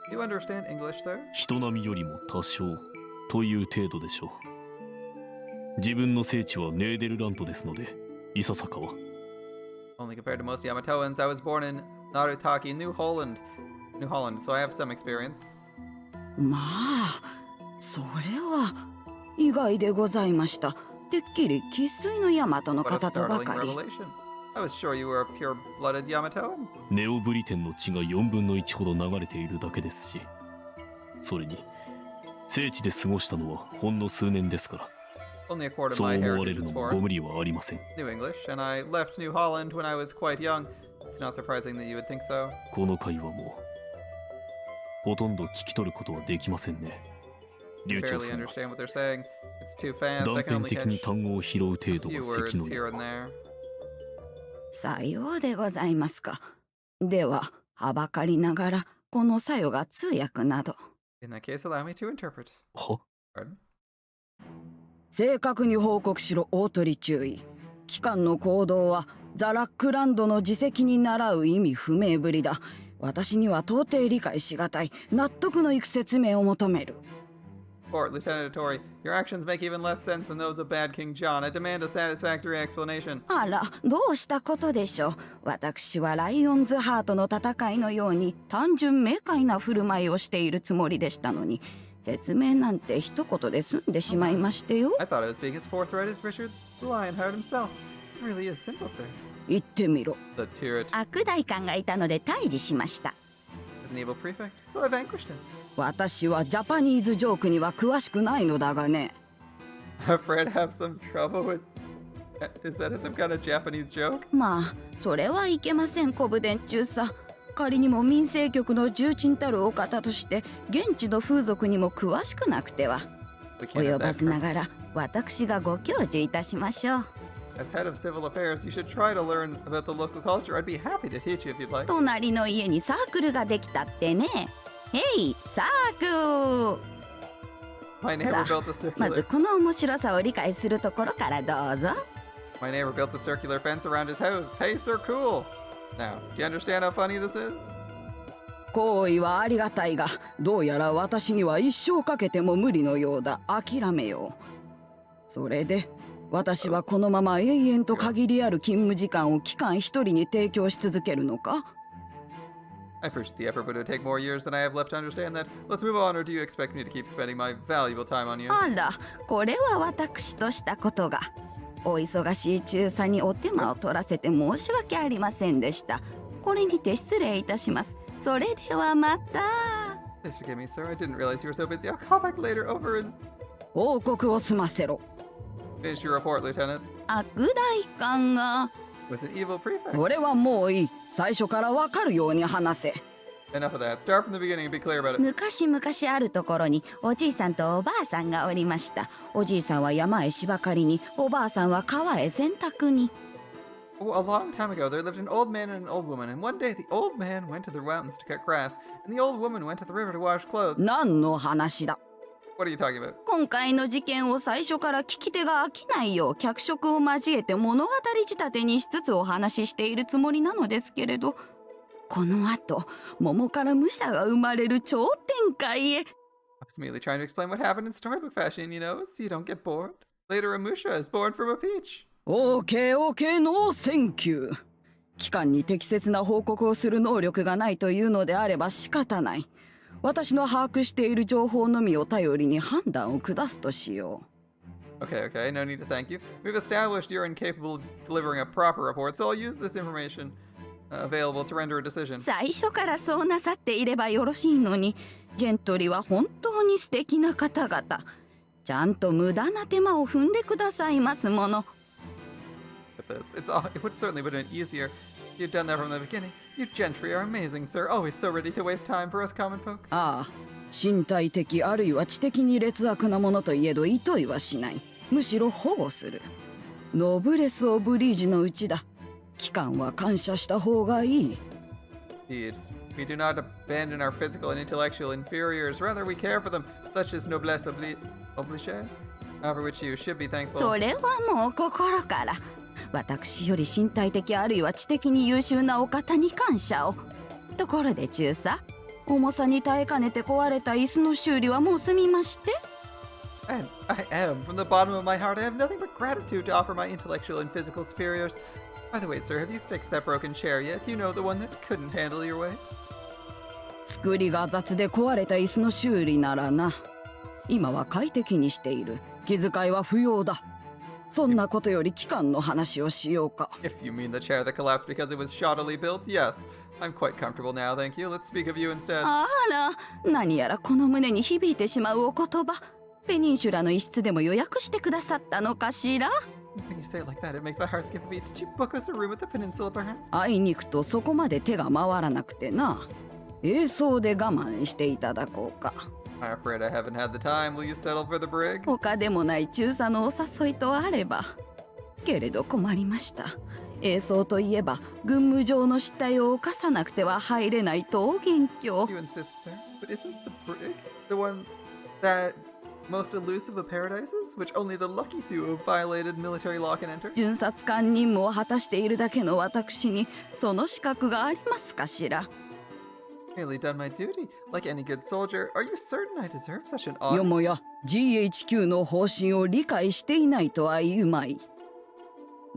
do you understand English, sir? 人並みよりも多少という程度でしょう。自分の聖地はネーデルラントですので、いささかは。 Only compared to most Yamatoans, I was born in Narutaki, New Holland, so I have some experience. まあ、それは意外でございました。てっきり生粋のヤマトの What a 方とば startling かり。 revelation. I was sure you were a pure-blooded Yamatoan. ネオブリテンの血が4分の1ほど流れているだけですし、それに聖地で過ごしたのはほんの数年ですから、 Only a quarter of そう my 思わ heritage れる is のも foreign. ご無理はありません。 New English, and I left New Holland when I was quite young. It's not surprising that you would think so. この会話もほとんど聞き取ることはできませんね。 I 流暢 barely すぎます understand。what they're saying. It's too fast. 断 I can 片 only 的に catch 単語を拾う a 程 few 度が words 関の here よう and there. さようでございますか。では、はばかりながら、このさよが通訳など。 In that case, allow me to interpret. は Pardon? 正確に報告しろ、大鳥注意。機関の行動はザラックランドの自責に倣う意味不明ぶりだ。私には到底理解しがたい。納得のいく説明を求める。Court, Lieutenant Tori, your actions make even less sense than those of Bad King John. I demand a satisfactory explanation. あら、どうしたことでしょう。私はライオンズハートの戦いのように単純明快な振る舞いをしているつもりでしたのに、説明なんて一言で済んでしまいましてよ。 I thought it was being as forthright as Richard the Lionheart himself. It really is simple, sir. 言ってみろ。 Let's hear it. 悪代官がいたので退治しました。 There's an evil prefect, so I vanquished him. 私はジャパニーズジョークには詳しくないのだがね。Afraid I have some trouble with. Is that some kind of Japanese joke? まあ、それはいけません、コブ電中さ。仮にも民生局の重鎮たるお方として現地の風俗にも詳しくなくては。 We 及 can't have ば that. ずながら私がご教授いたしましょう。As head of civil affairs, you should try to learn about the local culture. I'd be happy to teach you if you'd like. 隣の家にサークルができたってね。へい、サークル My neighbor built a まず circular. この面白さを理解するところからどうぞ。 My neighbor built a circular fence around his house. Hey, sir, cool. Now, do you understand how funny this is? 行為はありがたいが、どうやら私には一生かけても無理のようだ。諦めよう。それで、私はこのまま永遠と限りある勤務時間を機関一人に提供し続けるのか？ I appreciate the effort, but it would take more years than I have left to understand that. Let's move on, or do you expect me to keep spending my valuable time on you? あら、これは私としたことが。お忙しい中佐にお手間を取らせて申し訳ありませんでした。これにて失礼いたします。それではまた。Please forgive me, sir. I didn't realize you were so busy. I'll call back later over and 報告を済ませろ。 finish your report, Lieutenant. 悪代官が。 Was an evil prefect. それはもういい。最初からわかるように話せ。 Enough of that. Start from the beginning and be clear about it. 昔々あるところにおじいさんとおばあさんがおりました。おじいさんは山へ芝刈りに、おばあさんは川へ洗濯に。 Oh, a long time ago, there lived an old man and an old woman, and one day the old man went to the mountains to cut grass, and the old woman went to the river to wash clothes. 何の話だ。 What are you talking about? 今回の事件を最初から聞き手が飽きないよう脚色を交えて物語仕立てにしつつお話ししているつもりなのですけれど、この後桃から武者が生まれる超展開へ。 I was merely trying to explain what happened in storybook fashion, you know, so you don't get bored. Later, a Musha is born from a peach. OK ノーセンキュー。機関に適切な報告をする能力がないというのであれば仕方ない。私の把握している情報のみを頼りに判断を下すとしよう。 Okay, no need to thank you. We've established you're incapable of delivering a proper report, so I'll use this information available to render a decision. 最初からそうなさっていればよろしいのに、ジェントリーは本当に素敵な方々。ちゃんと無駄な手間を踏んでくださいますもの。It would certainly have been easier if you'd done that from the beginning. You gentry are amazing, sir. Always so ready to waste time for us common folk. ああ、身体的あるいは知的に劣悪なものといえど厭いはしない。むしろ保護する。ノブレス・オブリージュのうちだ。機関は感謝した方がいい。Indeed. We do not abandon our physical and intellectual inferiors. Rather, we care for them, such as noblesse oblige, for which you should be thankful. それはもう心から。私より身体的あるいは知的に優秀なお方に感謝を。ところで中佐、重さに耐えかねて壊れた椅子の修理はもう済みまして？ And I am, from the bottom of my heart, I have nothing but gratitude to offer my intellectual and physical superiors. By the way, sir, have you fixed that broken chair yet? You know, the one that couldn't handle your weight? 作りが雑で壊れた椅子の修理ならな。今は快適にしている。気遣いは不要だ。そんなことより機関の話をしようか。 If you mean the chair that collapsed because it was shoddily built, yes. I'm quite comfortable now, thank you. Let's speak of you instead. あら、何やらこの胸に響いてしまうお言葉。ペニンシュラの一室でも予約してくださったのかしら？ When you say it like that, it makes my heart skip a beat. Did you book us a room at the peninsula, perhaps? あいにくとそこまで手が回らなくてな。映像で我慢していただこうか。I'm afraid I haven't had the time. Will you settle for the brig? 他でもない中佐のお誘いとあれば。けれど困りました。映像といえば軍務上の失態を犯さなくては入れない桃源郷。 You insist, sir. But isn't the brig the one that most elusive of paradises, which only the lucky few who have violated military law can enter? 巡察官任務を果たしているだけの私にその資格がありますかしら。Merely done my duty, like any good soldier. Are you certain I deserve such an よ honor? もや GHQ の方針を理解していないとは言うまい。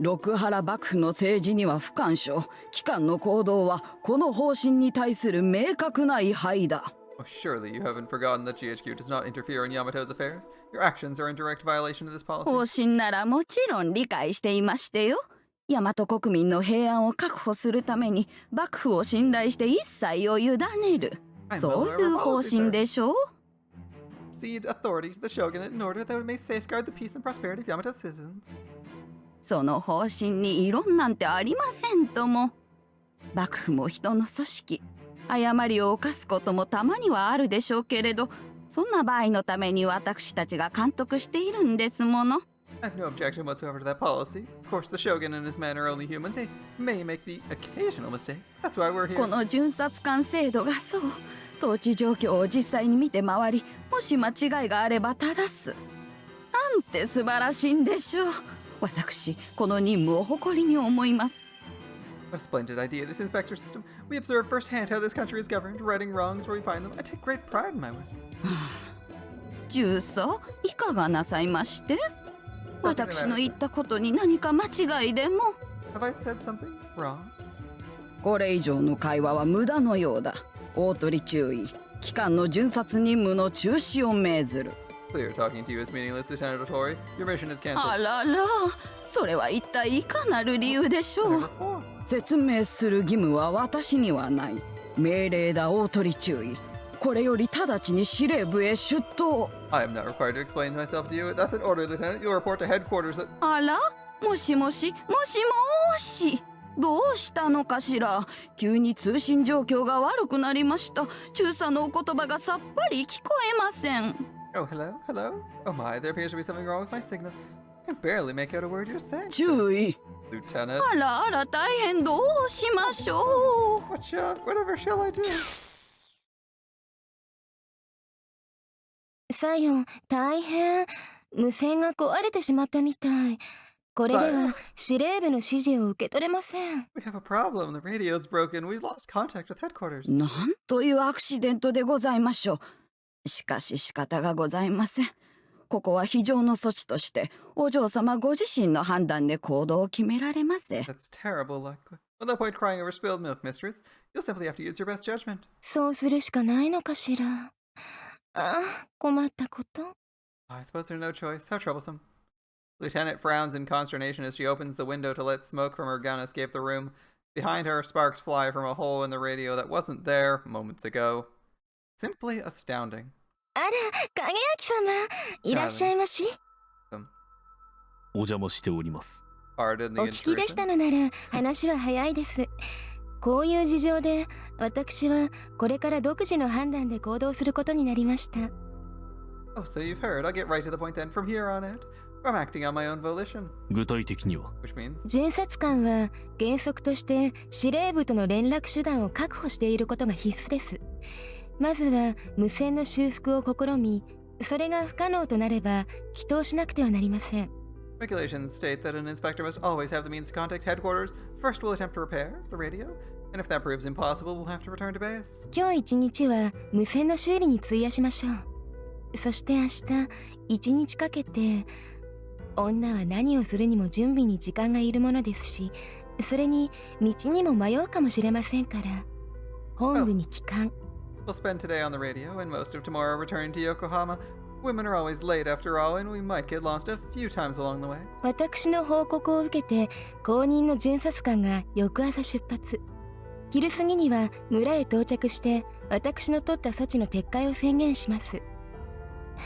六原幕府の政治には不干渉。機関の行動はこの方針に対する明確な違反だ。Oh, surely you haven't forgotten that GHQ does not interfere in Yamato's affairs. Your actions are in direct violation of this 方 policy. 針ならもちろん理解していましてよ。大和国民の平安を確保するために幕府を信頼して一切を委ねる。そういう方針でしょう。 Cede authority to the shogunate in order that it may safeguard the peace and prosperity of Yamato's citizens. その方針に異論なんてありませんとも。幕府も人の組織。誤りを犯すこともたまにはあるでしょうけれど、そんな場合のために私たちが監督しているんですもの。I have no objection whatsoever to that policy. Of course, the Shogun and his men are only human. They may make the occasional mistake. That's why we're here. この巡察官制度がそう統治状況を実際に見て回り、もし間違いがあれば正す。なんて素晴らしいんでしょう。私この任務を誇りに思います。 What a splendid idea, this inspector system. We observe firsthand how this country is governed, righting wrongs where we find them. I take great pride in my work. 重曹いかがなさいまして？私の言ったことに何か間違いでも？ Have I said something wrong? これ以上の会話は無駄のようだ。大取り注意。機関の巡察任務の中止を命ずる。Clear, talking to you is meaningless, Lieutenant Otori. Your mission is cancelled. あらら、それは一体いかなる理由でしょう。 Whatever for. 説明する義務は私にはない。命令だ、大取り注意。これより直ちに司令部へ出頭。I am not required to explain myself to you. That's an order, Lieutenant. You'll report to headquarters at... あら、もしもし、もしもし。どうしたのかしら。急に通信状況が悪くなりました。中佐のお言葉がさっぱり聞こえません。Oh, hello? Hello? Oh my, there appears to be something wrong with my signal. I can barely make out a word you're saying. 注意。 Lieutenant. あらあら、大変どうしましょう。 Whatever shall I do? サヨン、大変。無線が壊れてしまったみたい。これでは司令部の指示を受け取れません。We have a problem. The radio's broken. We've lost contact with headquarters. なんというアクシデントでございましょう。しかし仕方がございません。ここは非常の措置としてお嬢様ご自身の判断で行動を決められませ。 That's terrible luck. Well, no point crying over spilled milk, mistress. You'll simply have to use your best judgment. そうするしかないのかしら。ああ、困ったこと。I suppose there's no choice. How troublesome. Lieutenant frowns in consternation as she opens the window to let smoke from her gun escape the room. Behind her, sparks fly from a hole in the radio that wasn't there moments ago. Simply astounding. あら、影明様、いらっしゃいまし。お邪魔しております。Pardon the お聞きでした intrusion. のなら話は早いです。こういう事情で私はこれから独自の判断で行動することになりました。 Oh, so you've heard. I'll get right to the point then. From here on out, I'm acting on my own volition. 具体的には Which means... 巡察官は原則として司令部との連絡手段を確保していることが必須です。まずは無線の修復を試み、それが不可能となれば帰投しなくてはなりません。 Regulations state that an inspector must always have the means to contact headquarters. First, we'll attempt to repair the radio, and if that proves impossible, we'll have to return to base. 今日一日は無線の修理に費やしましょう。そして明日一日かけて、女は何をするにも準備に時間がいるものですし、それに道にも迷うかもしれませんから、本部に帰還。We'll spend today on the radio, and most of tomorrow returning to Yokohama. Women are always late after all, and we might get lost a few times along the way. 私の報告を受けて後任の巡察官が翌朝出発。昼過ぎには村へ到着して私の取った措置の撤回を宣言します。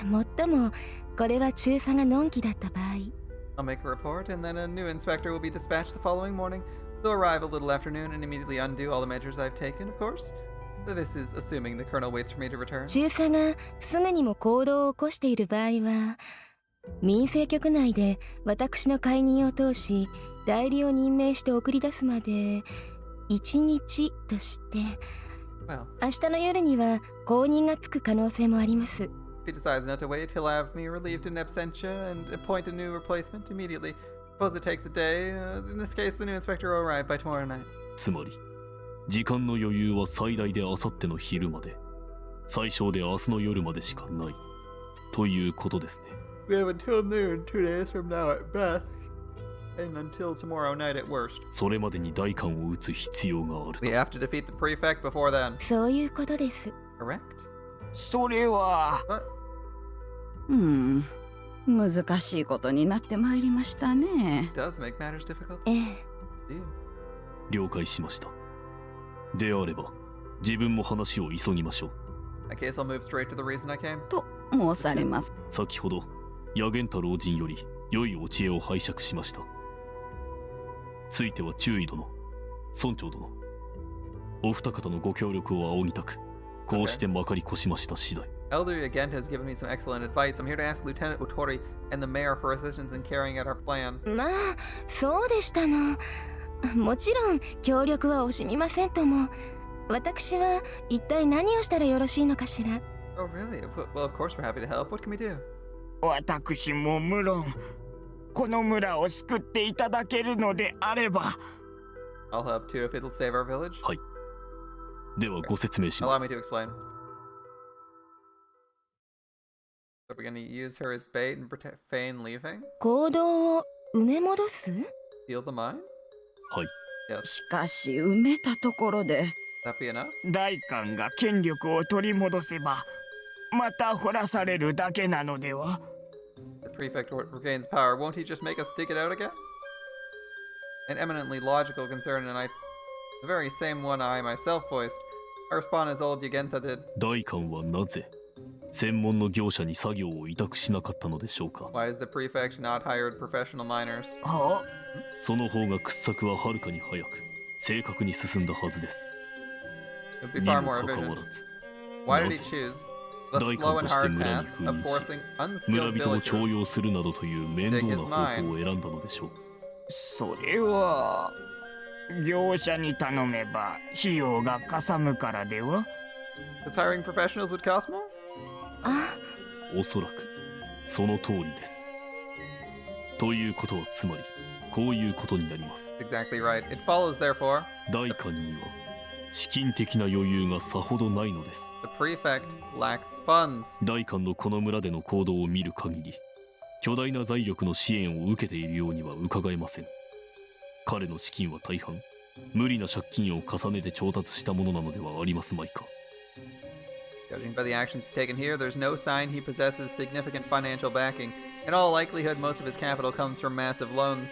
もっともこれは中佐がのんきだった場合。 I'll make a report, and then a new inspector will be dispatched the following morning. They'll arrive a little afternoon and immediately undo all the measures I've taken, of course. This is assuming the colonel waits for me to return. 中佐がすぐにも行動を起こしている場合は、民政局内で私の解任を通し、代理を任命して送り出すまで1日として、Well, 明日の夜には後任がつく可能性もあります。 if he decides not to wait, he'll have me relieved in absentia and appoint a new replacement immediately. Suppose it takes a day. In this case, the new inspector will arrive by tomorrow night. つまり時間の余裕は最大で明後日の昼まで、最小で明日の夜までしかないということですね。 We have until noon 2 days from now at best, and until tomorrow night at worst. それまでに代官を打つ必要があると。 We have to defeat the prefect before then. そういうことです。 Correct? それは What? 難しいことになってまいりましたね。 It does make matters difficult. ええ。 Indeed. 了解しました。であれば自分も話を急ぎましょう。 In that case, I'll move straight to the reason I came. と申されます。先ほどヤゲンタ老人より良いお知恵を拝借しました。ついては中尉殿、村長殿、お二方のご協力を仰ぎたく、こうしてまかり越しました次第。Elder Yagenta has given me some excellent advice. I'm here to ask Lieutenant Otori and the mayor for assistance in carrying out our plan. まあそうでしたの。もちろん協力は惜しみませんとも。私は一体何をしたらよろしいのかしら。 Oh, really? Well, of course we're happy to help. What can we do? 私も無論この村を救っていただけるのであれば。 I'll help too if it'll save our village. はい。ではご説明しま Allow す me。to explain. So we're gonna use her as bait and feign leaving? 行動を埋め戻す？ Steal the mine? はい。 Yes. しかし埋めたところで That be enough? 代官が権力を取り戻せばまた掘らされるだけなのでは。 The prefect regains power. Won't he just make us dig it out again? An eminently logical concern, and the very same one I myself voiced. I respond as old Yagenta did. 代官はなぜ専門の業者に作業を委託しなかったのでしょうか。 Why has the prefect not hired professional miners? はその方が掘削ははるかに早く正確に進んだはずです。 It would be に far も more かかわ efficient. らず Why did he なぜ choose the 代 slow 官 and として hard 村 path に赴 of 任 forcing し村 unskilled 人を徴 villagers? 用するなどという面倒な方法を選んだのでしょう。それは業者に頼めば費用がかさむからでは。 Does hiring professionals would cost more? あ、おそらくその通りです。ということはつまりこういうことになります。 Exactly right. It follows, therefore, 代官には資金的な余裕がさほどないのです。 the prefect lacks funds. 代官のこの村での行動を見る限り巨大な財力の支援を受けているようには伺えません。彼の資金は大半無理な借金を重ねて調達したものなのではありますまいか。 Judging by the actions taken here, there's no sign he possesses significant financial backing. In all likelihood, most of his capital comes from massive loans.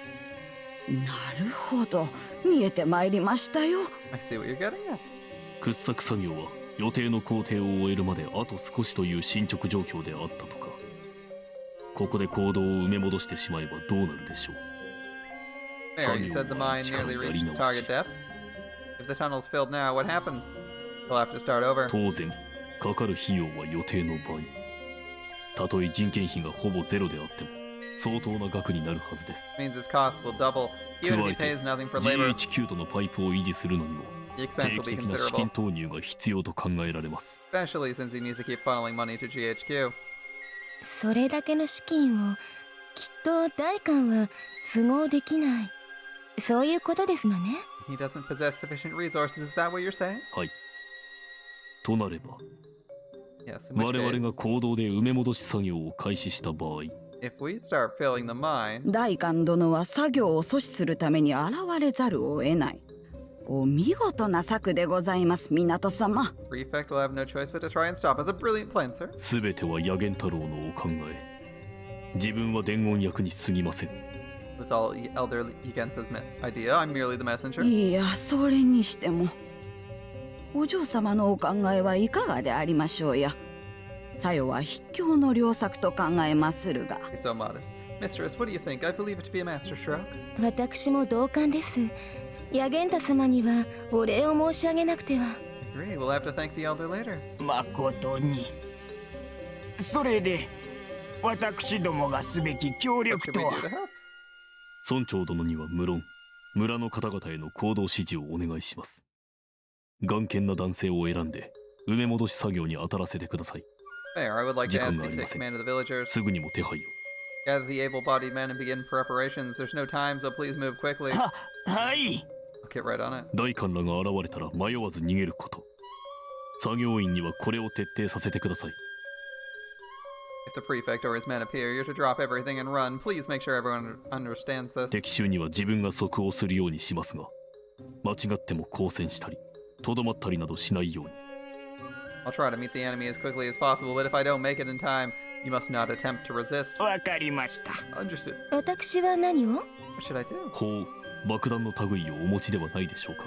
なるほど見えてまいりましたよ。 I see what you're getting at. 掘削作業は予定の工程を終えるまであと少しという進捗状況であったとか。ここで行動を埋め戻してしまえばどうなるでしょう。 Mayor, you said the mine nearly reached target depth. If the tunnel's filled now, what happens? We'll have to start over. 当然かかる費用は予定の倍。たとえ人件費がほぼゼロであっても相当な額になるはずです。 Means his costs will double, 加 even if え he て pays nothing for labor. GHQ とのパイプを維持するのにも The 定 expense will 期 be 的な資金 considerable, 投入が必要と考えられます。 especially since he needs to keep funneling money to GHQ. それだけの資金をきっと代官は都合できない。そういうことですのね。He doesn't possess sufficient resources. Is that what you're saying? はい。となれば Yes. In which 我々が case, 行動で埋め戻し作業を開始した場合 if we start filling the mine, 代官殿は作業を阻止するために現れざるを得ない。お見事な策でございます、港様。 prefect will have no choice but to try and stop us. A brilliant plan, sir. すべてはヤゲン太郎のお考え。自分は伝言役に過ぎません。 It was all Elder Yagenta's idea. I'm merely the messenger. いや、それにしてもお嬢様のお考えはいかがでありましょうや。さよは筆境の良作と考えまするが。 He's so modest. Mistress, what do you think? I believe it to be a master stroke. 私も同感です。ヤゲンタ様にはお礼を申し上げなくては。 Agree. We'll have to thank the elder later. まことに。それで私どもがすべき協 What 力 should と we は do to help? 村長殿には無論村の方々への行動指示をお願いします。頑健な男性を選んで埋め戻し作業に当たらせてください。 There, I would like to ask you to take 時間がありません。 command of the villagers. すぐにも手配を。 Gather the able-bodied men and begin preparations. There's no time, so please move quickly. はい。 I'll get right on it. 代官らが現れたら迷わず逃げること。作業員にはこれを徹底させてください。 If the prefect or his men appear, you're to drop everything and run. Please make sure everyone understands this. 敵襲には自分が即応するようにしますが、間違っても交戦したり、とどまったりなどしないように。 I'll try to meet the enemy as quickly as possible, but if I don't make it in time, you must not attempt to resist. わかりました。 Understood. 私は何を？ What should I do? 砲、爆弾の類をお持ちではないでしょうか。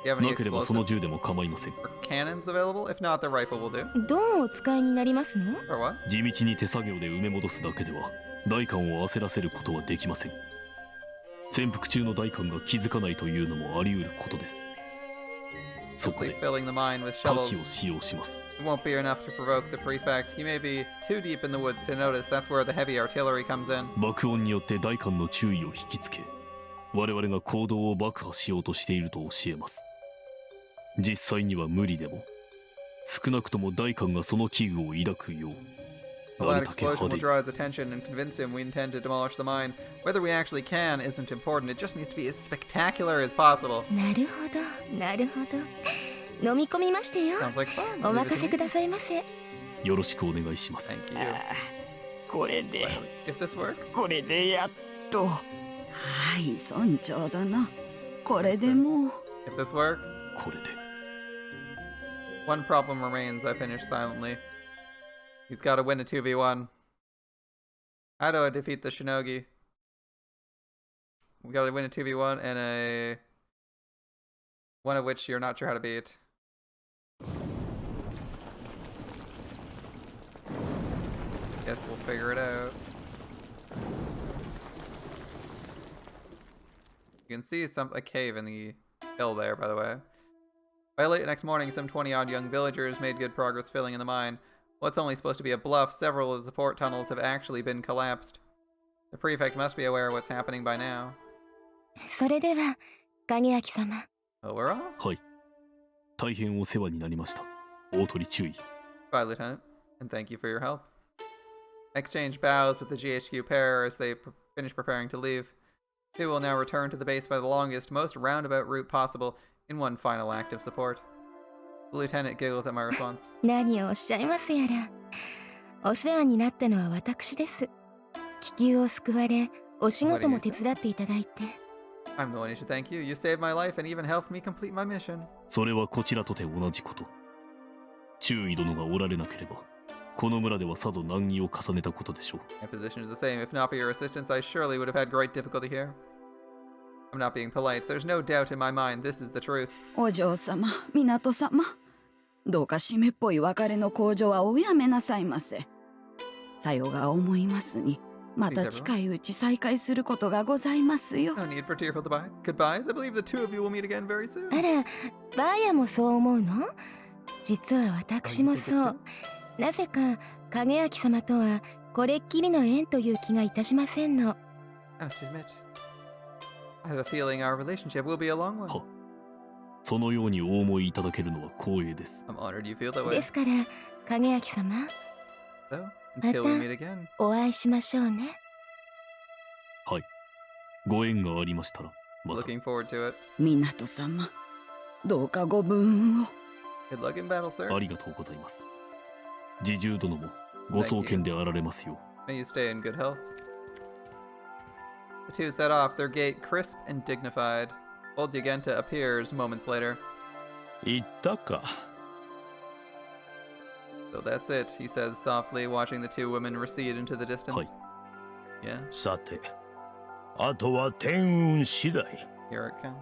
Do you have any なければその explosives 銃でも構いません。 or cannons available? If not, the rifle will do. どうお使いになりますの？ Or what? 地道に手作業で埋め戻すだけでは代官を焦らせることはできません。潜伏中の代官が気づかないというのもあり得ることです。simply filling the mine with 火 shovels 器を使用します。 it won't be enough to provoke the prefect. He may be too deep in the woods to notice. That's where the heavy artillery comes in. 爆音によって大官の注意を引きつけ、我々が行動を爆破しようとしていると教えます。実際には無理でも、少なくとも大官がその危惧を抱くよう、 Well, that explosion will draw his attention and convince him we intend to demolish the mine. Whether we actually can isn't important. It just needs to be as spectacular as possible. なるほど、なるほど。飲み込みましてよ。 Sounds like fun. お任せくださいませ。よろしくお願いします。 Thank you. これで If this works. これでやっと。はい、村長殿。これでもう。 If this works. これで。 One problem remains, I finished silently. He's got to win a 2v1. How do I defeat the Shinogi? We got to win a 2v1 and a... one of which you're not sure how to beat. Guess we'll figure it out. You can see a cave in the hill there, by the way. By late next morning, some 20-odd young villagers made good progress filling in the mine. What's only supposed to be a bluff, several of the support tunnels have actually been collapsed. The prefect must be aware of what's happening by now. それでは、影明様。 Oh, we're off? はい。大変お世話になりました。大鳥注意。 Bye, Lieutenant, and thank you for your help. Exchange bows with the GHQ pair as they finish preparing to leave. Two will now return to the base by the longest, most roundabout route possible in one final act of support. The lieutenant giggles at my response. 何をおっしゃいますやら。お世話になったのは私です。気球を救われ、お仕事も手伝っていただいて。I'm the one who should thank you. You saved my life and even helped me complete my mission. それはこちらとて同じこと。注意殿がおられなければ、この村ではさぞ難儀を重ねたことでしょう。My position is the same. If not for your assistance, I surely would have had great difficulty here. I'm not being polite. There's no doubt in my mind this is the truth. お嬢様、港様。どうか締めっぽい別れの口上はおやめなさいませ。さよが思いますに、また近いうち再会することがございますよ。No need for tearful goodbyes. I believe the two of you will meet again very soon. あら、バーヤもそう思うの？実は私もそう。なぜか影明様とはこれっきりの縁という気がいたしませんの。I must admit, I have a feeling our relationship will be a long one. は、そのようにお思いいただけるのは光栄です。I'm honored you feel that way. ですから影明様、 So, ま until we た meet again. お会いしましょうね。はい。ご縁がありましたら、また。 Looking forward to it. 港様、どうかご武運を。Good luck in battle, sir. ありがとうございます。侍従殿もご創建であられますよう。 May you stay in good health. The two set off, their gait crisp and dignified. Old Yagenta appears moments later. 言ったか。 So that's it, he says softly, watching the two women recede into the distance. はい。 Yeah, さて、あとは天運次第。 here it comes.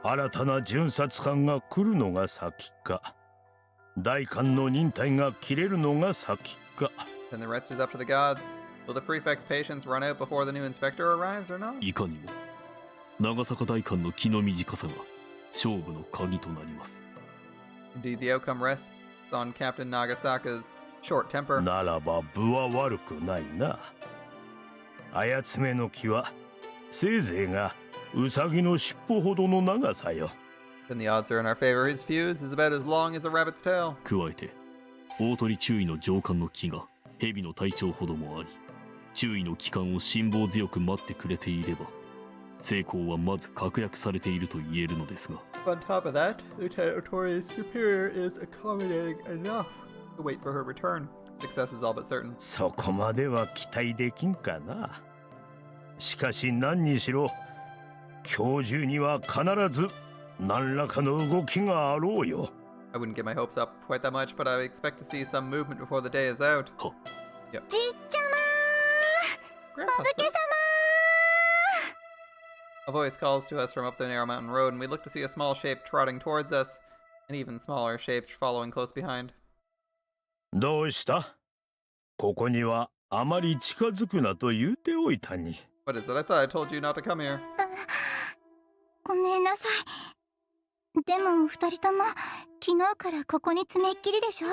新たな巡察官が来るのが先か、大官の忍耐が切れるのが先か。 Then the rest is up to the gods. Will the prefect's patience run out before the new inspector arrives or not? いかにも長坂大官の気の短さが勝負の鍵となります。 Indeed, the outcome rests on Captain Nagasaka's short temper. ならば分は悪くないな。操めの気はせいぜいがウサギの尻尾ほどの長さよ。 Then the odds are in our favor. His fuse is about as long as a rabbit's tail. 加えて大鳥注意の上官の気が蛇の体長ほどもあり、注意の期間を辛抱強く待ってくれていれば成功はまず確約されていると言えるのですが。 On top of that, Lieutenant Tori's superior is accommodating enough to wait for her return. Success is all but certain. そこまでは期待できんかな。しかし何にしろ今日中には必ず何らかの動きがあろうよ。 I wouldn't get my hopes up quite that much, but I expect to see some movement before the day is out. は、 Yep. じっちゃまー、 Grandpa お武家 said- 様 A voice calls to us from up the narrow mountain road, and we look to see a small shape trotting towards us, an even smaller shape following close behind. どうした？ここにはあまり近づくなと言うておいたに。 What is it? I thought I told you not to come here. ごめんなさい。でも二人とも昨日からここに詰めっきりでしょ。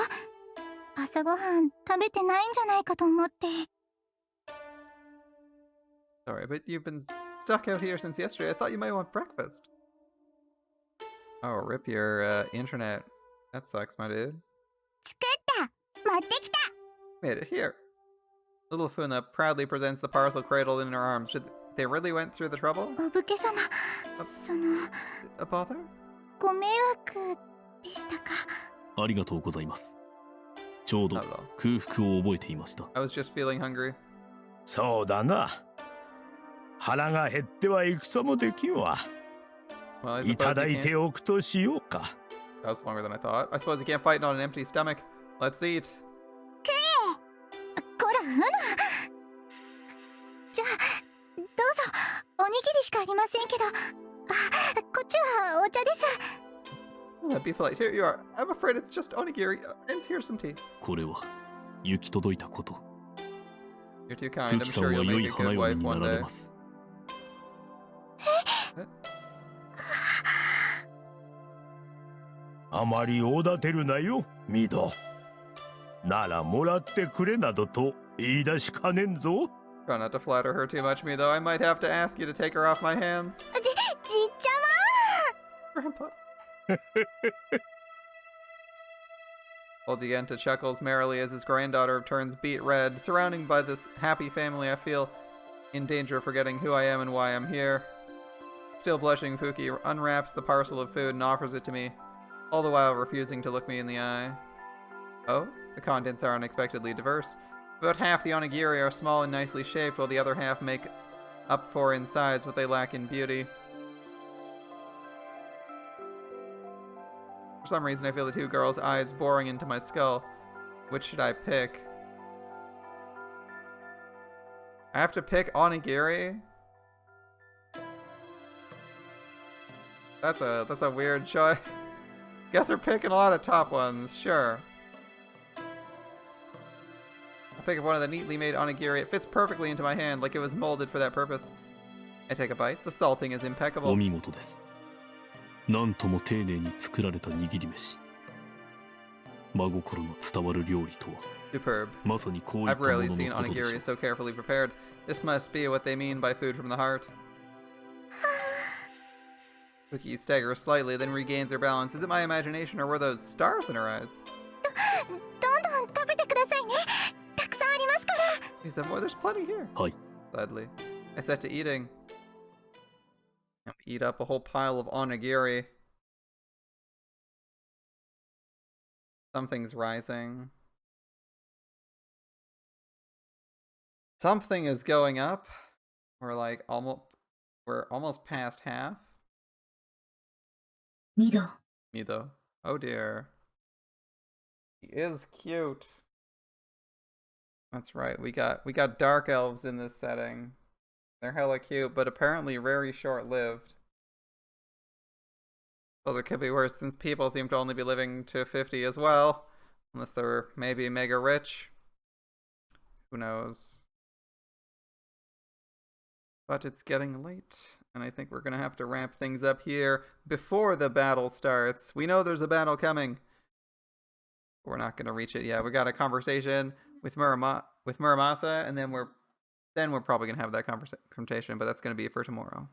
朝ごはん食べてないんじゃないかと思って。Sorry, but you've been stuck out here since yesterday. I thought you might want breakfast. Oh, rip your internet. That sucks, my dude. 作った！持ってきた！ Made it here. Little Funa proudly presents the parcel cradled in her arms. They really went through the trouble? お武家様、その... A bother? ご迷惑でしたか？ありがとうございます。ちょうど空腹を覚えていました。I was just feeling hungry. そうだな。腹が減っては戦もできんわ。いただいておくとしようか。That was longer than I thought. I suppose you can't fight on an empty stomach. Let's eat. 食え！こら、ふな！じゃあ、どうぞ。おにぎりしかありませんけど。あ、こっちはお茶です。Well, be polite. Here you are. I'm afraid it's just onigiri. And here's some tea. これは行き届いたこと。 You're too kind. ク I'm キさん sure は you'll 良 make い a 花 good 嫁 wife に one なられ day. ます。あまりおだてるなよ、ミド。ならもらってくれなどと言い出しかねんぞ。Try not to flatter her too much, me though. I might have to ask you to take her off my hands. じっちゃま！ Grandpa. Old Yenta chuckles merrily as his granddaughter turns beet red. Surrounded by this happy family, I feel in danger of forgetting who I am and why I'm here. Still blushing, Fuki unwraps the parcel of food and offers it to me, all the while refusing to look me in the eye. Oh, the contents are unexpectedly diverse. About half the onigiri are small and nicely shaped, while the other half make up for in size what they lack in beauty. For some reason, I feel the two girls' eyes boring into my skull. Which should I pick? I have to pick onigiri? That's a weird choice. Guess we're picking a lot of top ones, sure. I'll pick up one of the neatly made onigiri. It fits perfectly into my hand, like it was molded for that purpose. I take a bite. The salting is impeccable. お見事です。なんとも丁寧に作られた握り飯。真心の伝わる料理とは。Superb. まさにこういった I've もの rarely の seen ことでしょ onigiri う。 so carefully prepared. This must be what they mean by food from the heart. Fuki staggers slightly, then regains her balance. Is it my imagination, or were those stars in her eyes? どんどん食べてくださいね。たくさんありますから。 He said, "Boy, there's plenty here." はい。 Gladly. I set to eating. I'll eat up a whole pile of onigiri. Something's rising. Something is going up. We're almost past half. Mido. Mido. Oh dear. He is cute. That's right. We got dark elves in this setting. They're hella cute, but apparently very short-lived. Well, it could be worse since people seem to only be living to 50 as well. Unless they're maybe mega rich. Who knows? But it's getting late, and I think we're gonna have to ramp things up here before the battle starts. We know there's a battle coming. We're not gonna reach it yet. We got a conversation with Muramasa, and then we're probably gonna have that confrontation, but that's gonna be for tomorrow.